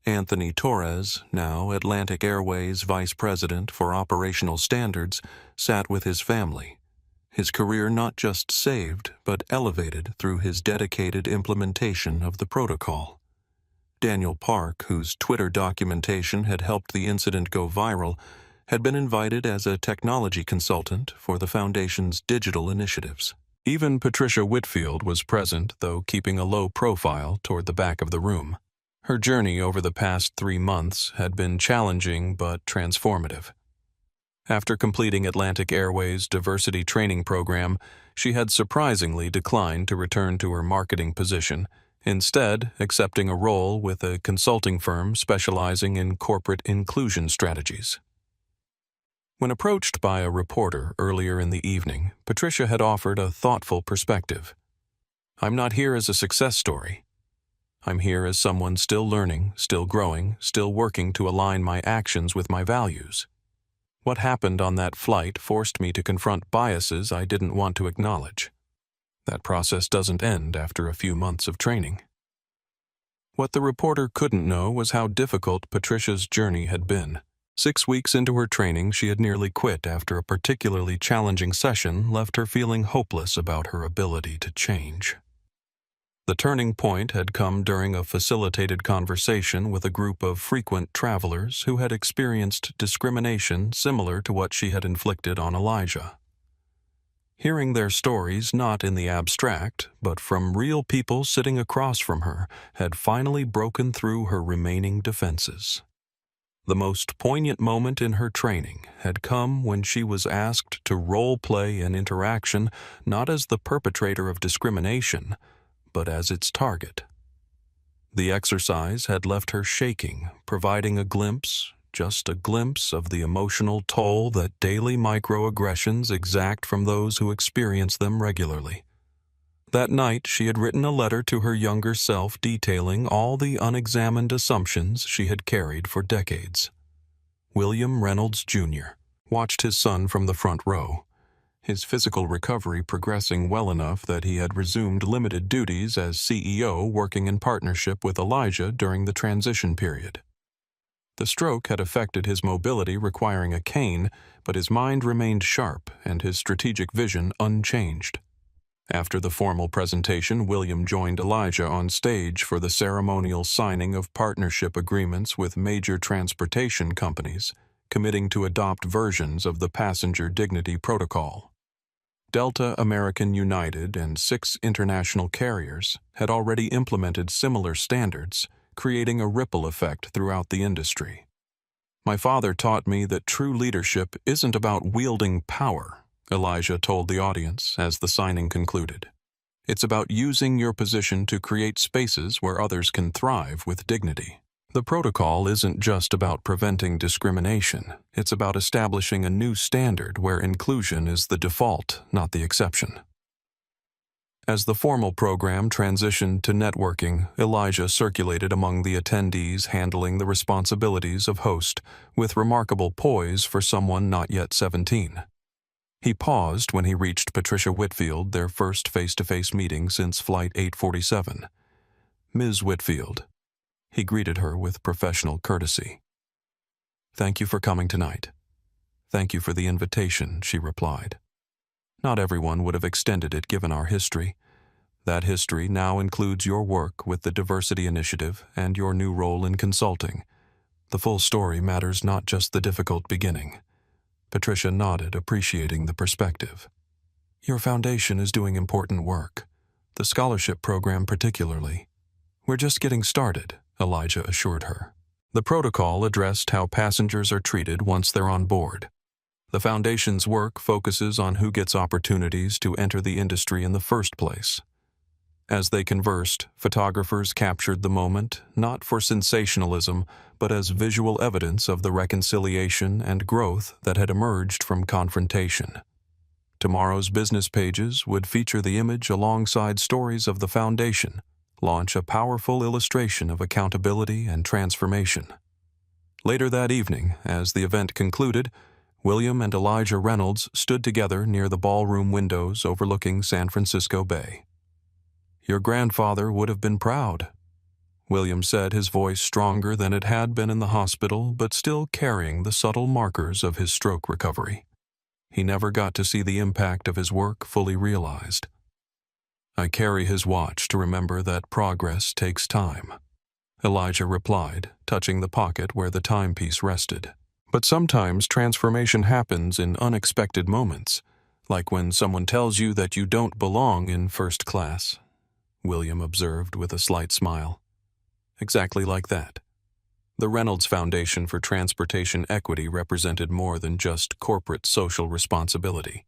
Anthony Torres, now Atlantic Airways Vice President for Operational Standards, sat with his family, his career not just saved but elevated through his dedicated implementation of the protocol. Daniel Park, whose Twitter documentation had helped the incident go viral, had been invited as a technology consultant for the Foundation's digital initiatives. Even Patricia Whitfield was present, though keeping a low profile toward the back of the room. Her journey over the past 3 months had been challenging but transformative. After completing Atlantic Airways' diversity training program, she had surprisingly declined to return to her marketing position, instead accepting a role with a consulting firm specializing in corporate inclusion strategies. When approached by a reporter earlier in the evening, Patricia had offered a thoughtful perspective. "I'm not here as a success story. I'm here as someone still learning, still growing, still working to align my actions with my values. What happened on that flight forced me to confront biases I didn't want to acknowledge. That process doesn't end after a few months of training." What the reporter couldn't know was how difficult Patricia's journey had been. 6 weeks into her training, she had nearly quit after a particularly challenging session left her feeling hopeless about her ability to change. The turning point had come during a facilitated conversation with a group of frequent travelers who had experienced discrimination similar to what she had inflicted on Elijah. Hearing their stories not in the abstract, but from real people sitting across from her, had finally broken through her remaining defenses. The most poignant moment in her training had come when she was asked to role-play an interaction not as the perpetrator of discrimination, but as its target. The exercise had left her shaking, providing a glimpse, just a glimpse of the emotional toll that daily microaggressions exact from those who experience them regularly. That night, she had written a letter to her younger self detailing all the unexamined assumptions she had carried for decades. William Reynolds, Jr. watched his son from the front row, his physical recovery progressing well enough that he had resumed limited duties as CEO, working in partnership with Elijah during the transition period. The stroke had affected his mobility, requiring a cane, but his mind remained sharp and his strategic vision unchanged. After the formal presentation, William joined Elijah on stage for the ceremonial signing of partnership agreements with major transportation companies, committing to adopt versions of the Passenger Dignity Protocol. Delta, American United, and 6 international carriers had already implemented similar standards, creating a ripple effect throughout the industry. "My father taught me that true leadership isn't about wielding power," Elijah told the audience as the signing concluded. "It's about using your position to create spaces where others can thrive with dignity." The protocol isn't just about preventing discrimination. It's about establishing a new standard where inclusion is the default, not the exception. As the formal program transitioned to networking, Elijah circulated among the attendees, handling the responsibilities of host with remarkable poise for someone not yet 17. He paused when he reached Patricia Whitfield, their first face-to-face meeting since Flight 847. "Ms. Whitfield." He greeted her with professional courtesy. "Thank you for coming tonight." "Thank you for the invitation," she replied. "Not everyone would have extended it given our history. That history now includes your work with the Diversity Initiative and your new role in consulting. The full story matters, not just the difficult beginning." Patricia nodded, appreciating the perspective. "Your foundation is doing important work, the scholarship program particularly. We're just getting started," Elijah assured her. The protocol addressed how passengers are treated once they're on board. The Foundation's work focuses on who gets opportunities to enter the industry in the first place. As they conversed, photographers captured the moment, not for sensationalism, but as visual evidence of the reconciliation and growth that had emerged from confrontation. Tomorrow's business pages would feature the image alongside stories of the Foundation, launch a powerful illustration of accountability and transformation. Later that evening, as the event concluded, William and Elijah Reynolds stood together near the ballroom windows overlooking San Francisco Bay. "Your grandfather would have been proud," William said, his voice stronger than it had been in the hospital, but still carrying the subtle markers of his stroke recovery. He never got to see the impact of his work fully realized. "I carry his watch to remember that progress takes time," Elijah replied, touching the pocket where the timepiece rested. "But sometimes transformation happens in unexpected moments, like when someone tells you that you don't belong in first class," William observed with a slight smile. Exactly like that. The Reynolds Foundation for Transportation Equity represented more than just corporate social responsibility.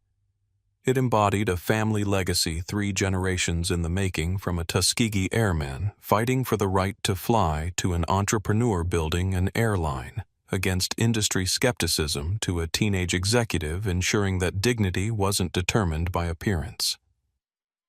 It embodied a family legacy 3 generations in the making, from a Tuskegee airman fighting for the right to fly to an entrepreneur building an airline, against industry skepticism to a teenage executive ensuring that dignity wasn't determined by appearance.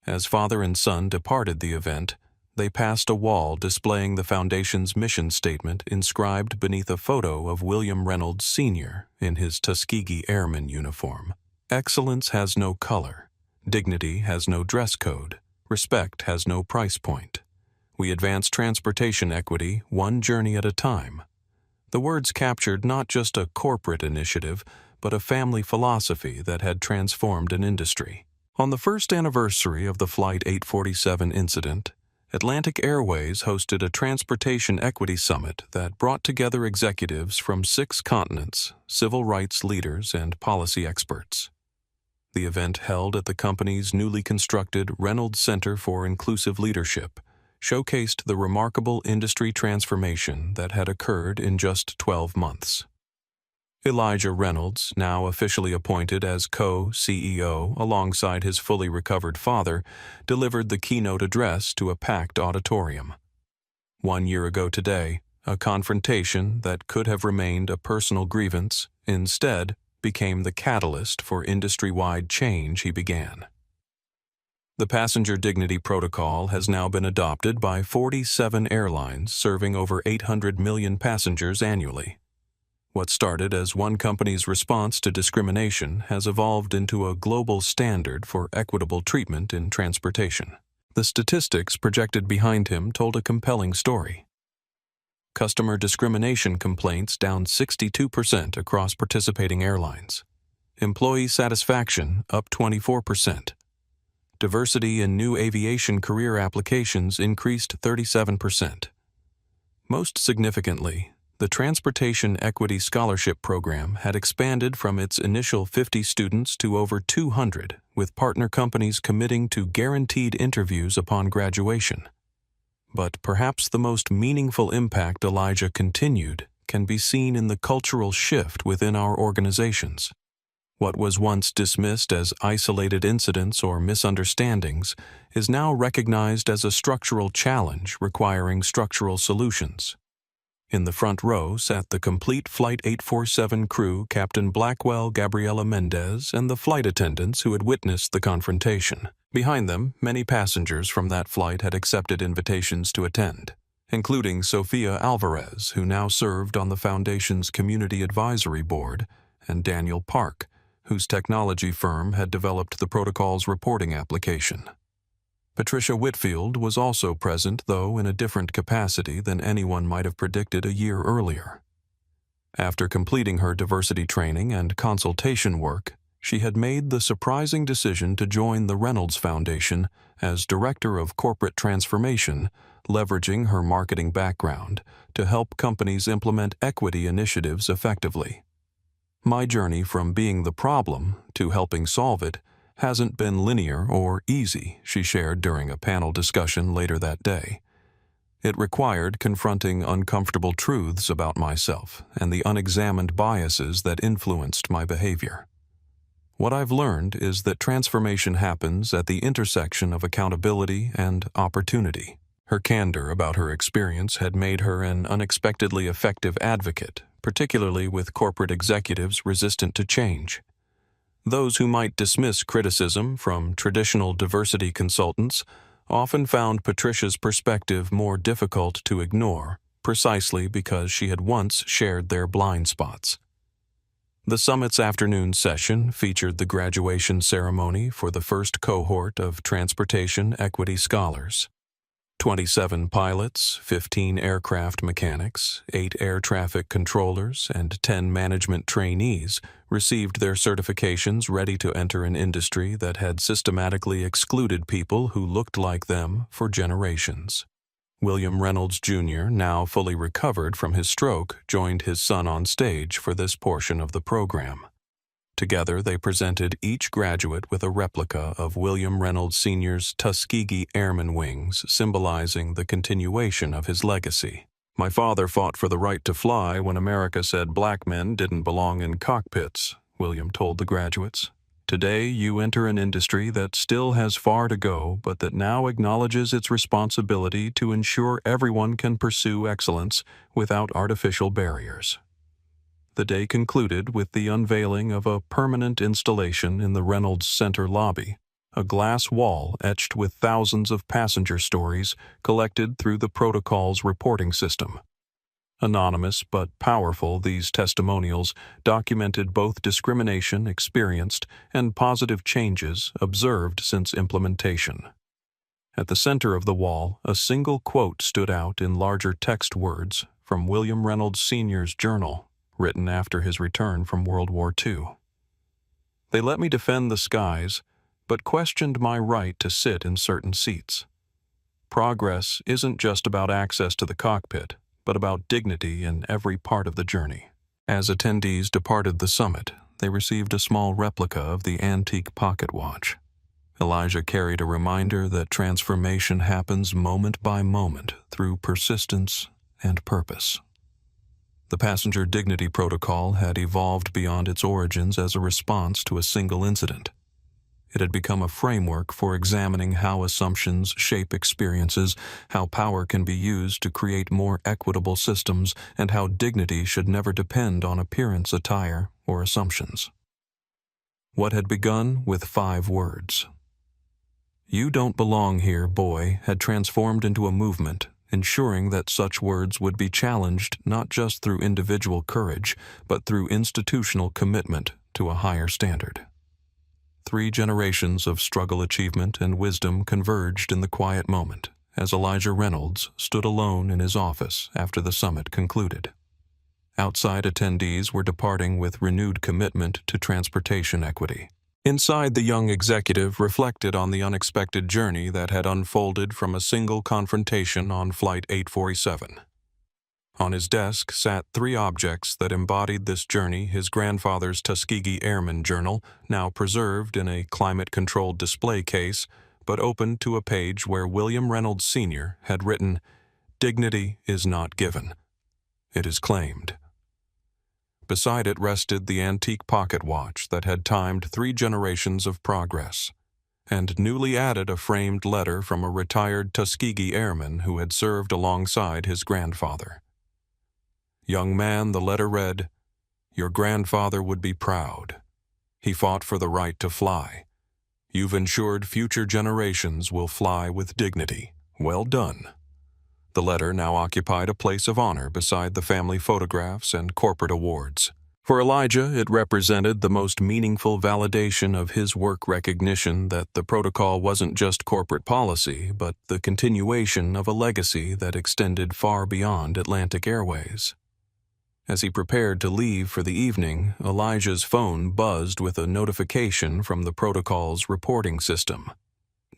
As father and son departed the event, they passed a wall displaying the foundation's mission statement inscribed beneath a photo of William Reynolds Sr. in his Tuskegee Airman uniform. "Excellence has no color. Dignity has no dress code. Respect has no price point. We advance transportation equity one journey at a time." The words captured not just a corporate initiative, but a family philosophy that had transformed an industry. On the first anniversary of the Flight 847 incident, Atlantic Airways hosted a transportation equity summit that brought together executives from 6 continents, civil rights leaders, and policy experts. The event, held at the company's newly constructed Reynolds Center for Inclusive Leadership, showcased the remarkable industry transformation that had occurred in just 12 months. Elijah Reynolds, now officially appointed as co-CEO alongside his fully recovered father, delivered the keynote address to a packed auditorium. 1 year ago today, a confrontation that could have remained a personal grievance instead became the catalyst for industry-wide change he began. The Passenger Dignity Protocol has now been adopted by 47 airlines serving over 800 million passengers annually. What started as one company's response to discrimination has evolved into a global standard for equitable treatment in transportation. The statistics projected behind him told a compelling story. Customer discrimination complaints down 62% across participating airlines. Employee satisfaction up 24%. Diversity in new aviation career applications increased 37%. Most significantly, the Transportation Equity Scholarship Program had expanded from its initial 50 students to over 200, with partner companies committing to guaranteed interviews upon graduation. But perhaps the most meaningful impact Elijah continued can be seen in the cultural shift within our organizations. What was once dismissed as isolated incidents or misunderstandings is now recognized as a structural challenge requiring structural solutions. In the front row sat the complete Flight 847 crew, Captain Blackwell, Gabriela Mendez, and the flight attendants who had witnessed the confrontation. Behind them, many passengers from that flight had accepted invitations to attend, including Sofia Alvarez, who now served on the Foundation's Community Advisory Board, and Daniel Park, whose technology firm had developed the protocol's reporting application. Patricia Whitfield was also present, though in a different capacity than anyone might have predicted a year earlier. After completing her diversity training and consultation work, she had made the surprising decision to join the Reynolds Foundation as Director of Corporate Transformation, leveraging her marketing background to help companies implement equity initiatives effectively. "My journey from being the problem to helping solve it hasn't been linear or easy," she shared during a panel discussion later that day. "It required confronting uncomfortable truths about myself and the unexamined biases that influenced my behavior. What I've learned is that transformation happens at the intersection of accountability and opportunity." Her candor about her experience had made her an unexpectedly effective advocate, particularly with corporate executives resistant to change. Those who might dismiss criticism from traditional diversity consultants often found Patricia's perspective more difficult to ignore, precisely because she had once shared their blind spots. The summit's afternoon session featured the graduation ceremony for the first cohort of transportation equity scholars. 27 pilots, 15 aircraft mechanics, 8 air traffic controllers, and 10 management trainees received their certifications ready to enter an industry that had systematically excluded people who looked like them for generations. William Reynolds Jr., now fully recovered from his stroke, joined his son on stage for this portion of the program. Together, they presented each graduate with a replica of William Reynolds Sr.'s Tuskegee Airman wings, symbolizing the continuation of his legacy. "My father fought for the right to fly when America said black men didn't belong in cockpits," William told the graduates. "Today, you enter an industry that still has far to go, but that now acknowledges its responsibility to ensure everyone can pursue excellence without artificial barriers." The day concluded with the unveiling of a permanent installation in the Reynolds Center lobby, a glass wall etched with thousands of passenger stories collected through the protocol's reporting system. Anonymous but powerful, these testimonials documented both discrimination experienced and positive changes observed since implementation. At the center of the wall, a single quote stood out in larger text words from William Reynolds Sr.'s journal, written after his return from World War II. "They let me defend the skies, but questioned my right to sit in certain seats. Progress isn't just about access to the cockpit, but about dignity in every part of the journey." As attendees departed the summit, they received a small replica of the antique pocket watch. Elijah carried a reminder that transformation happens moment by moment through persistence and purpose. The passenger dignity protocol had evolved beyond its origins as a response to a single incident. It had become a framework for examining how assumptions shape experiences, how power can be used to create more equitable systems, and how dignity should never depend on appearance, attire, or assumptions. What had begun with 5 words, "You don't belong here, boy," had transformed into a movement, ensuring that such words would be challenged not just through individual courage, but through institutional commitment to a higher standard. 3 generations of struggle, achievement, and wisdom converged in the quiet moment as Elijah Reynolds stood alone in his office after the summit concluded. Outside, attendees were departing with renewed commitment to transportation equity. Inside, the young executive reflected on the unexpected journey that had unfolded from a single confrontation on Flight 847. On his desk sat 3 objects that embodied this journey: his grandfather's Tuskegee Airman journal, now preserved in a climate-controlled display case, but open to a page where William Reynolds Sr. had written, "Dignity is not given. It is claimed." Beside it rested the antique pocket watch that had timed 3 generations of progress, and newly added a framed letter from a retired Tuskegee Airman who had served alongside his grandfather. "Young man," the letter read, "your grandfather would be proud. He fought for the right to fly. You've ensured future generations will fly with dignity. Well done." The letter now occupied a place of honor beside the family photographs and corporate awards. For Elijah, it represented the most meaningful validation of his work recognition that the protocol wasn't just corporate policy, but the continuation of a legacy that extended far beyond Atlantic Airways. As he prepared to leave for the evening, Elijah's phone buzzed with a notification from the protocol's reporting system.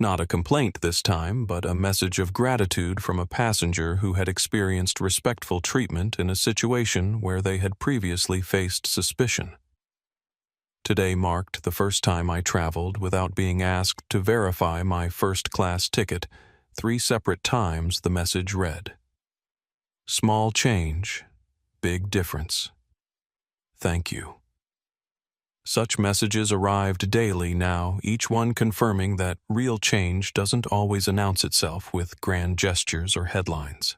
Not a complaint this time, but a message of gratitude from a passenger who had experienced respectful treatment in a situation where they had previously faced suspicion. "Today marked the first time I traveled without being asked to verify my first-class ticket. 3 separate times," the message read. "Small change, big difference. Thank you." Such messages arrived daily now, each one confirming that real change doesn't always announce itself with grand gestures or headlines.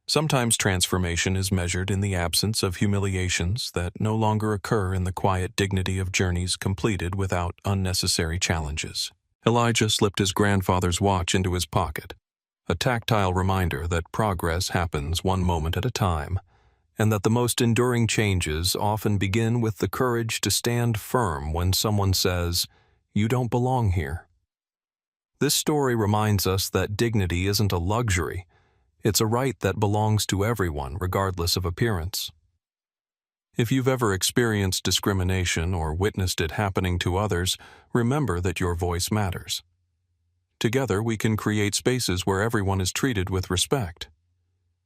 Sometimes transformation is measured in the absence of humiliations that no longer occur in the quiet dignity of journeys completed without unnecessary challenges. Elijah slipped his grandfather's watch into his pocket. a tactile reminder that progress happens one moment at a time, and that the most enduring changes often begin with the courage to stand firm when someone says, "You don't belong here." This story reminds us that dignity isn't a luxury, it's a right that belongs to everyone regardless of appearance. If you've ever experienced discrimination or witnessed it happening to others, remember that your voice matters. Together, we can create spaces where everyone is treated with respect.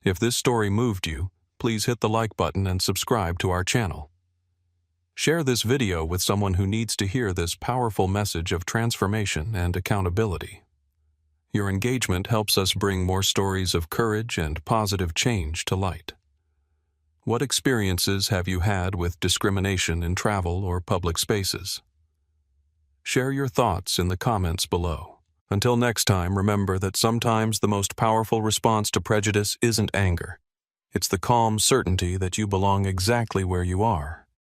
If this story moved you, please hit the like button and subscribe to our channel. Share this video with someone who needs to hear this powerful message of transformation and accountability. Your engagement helps us bring more stories of courage and positive change to light. What experiences have you had with discrimination in travel or public spaces? Share your thoughts in the comments below. Until next time, remember that sometimes the most powerful response to prejudice isn't anger. It's the calm certainty that you belong exactly where you are.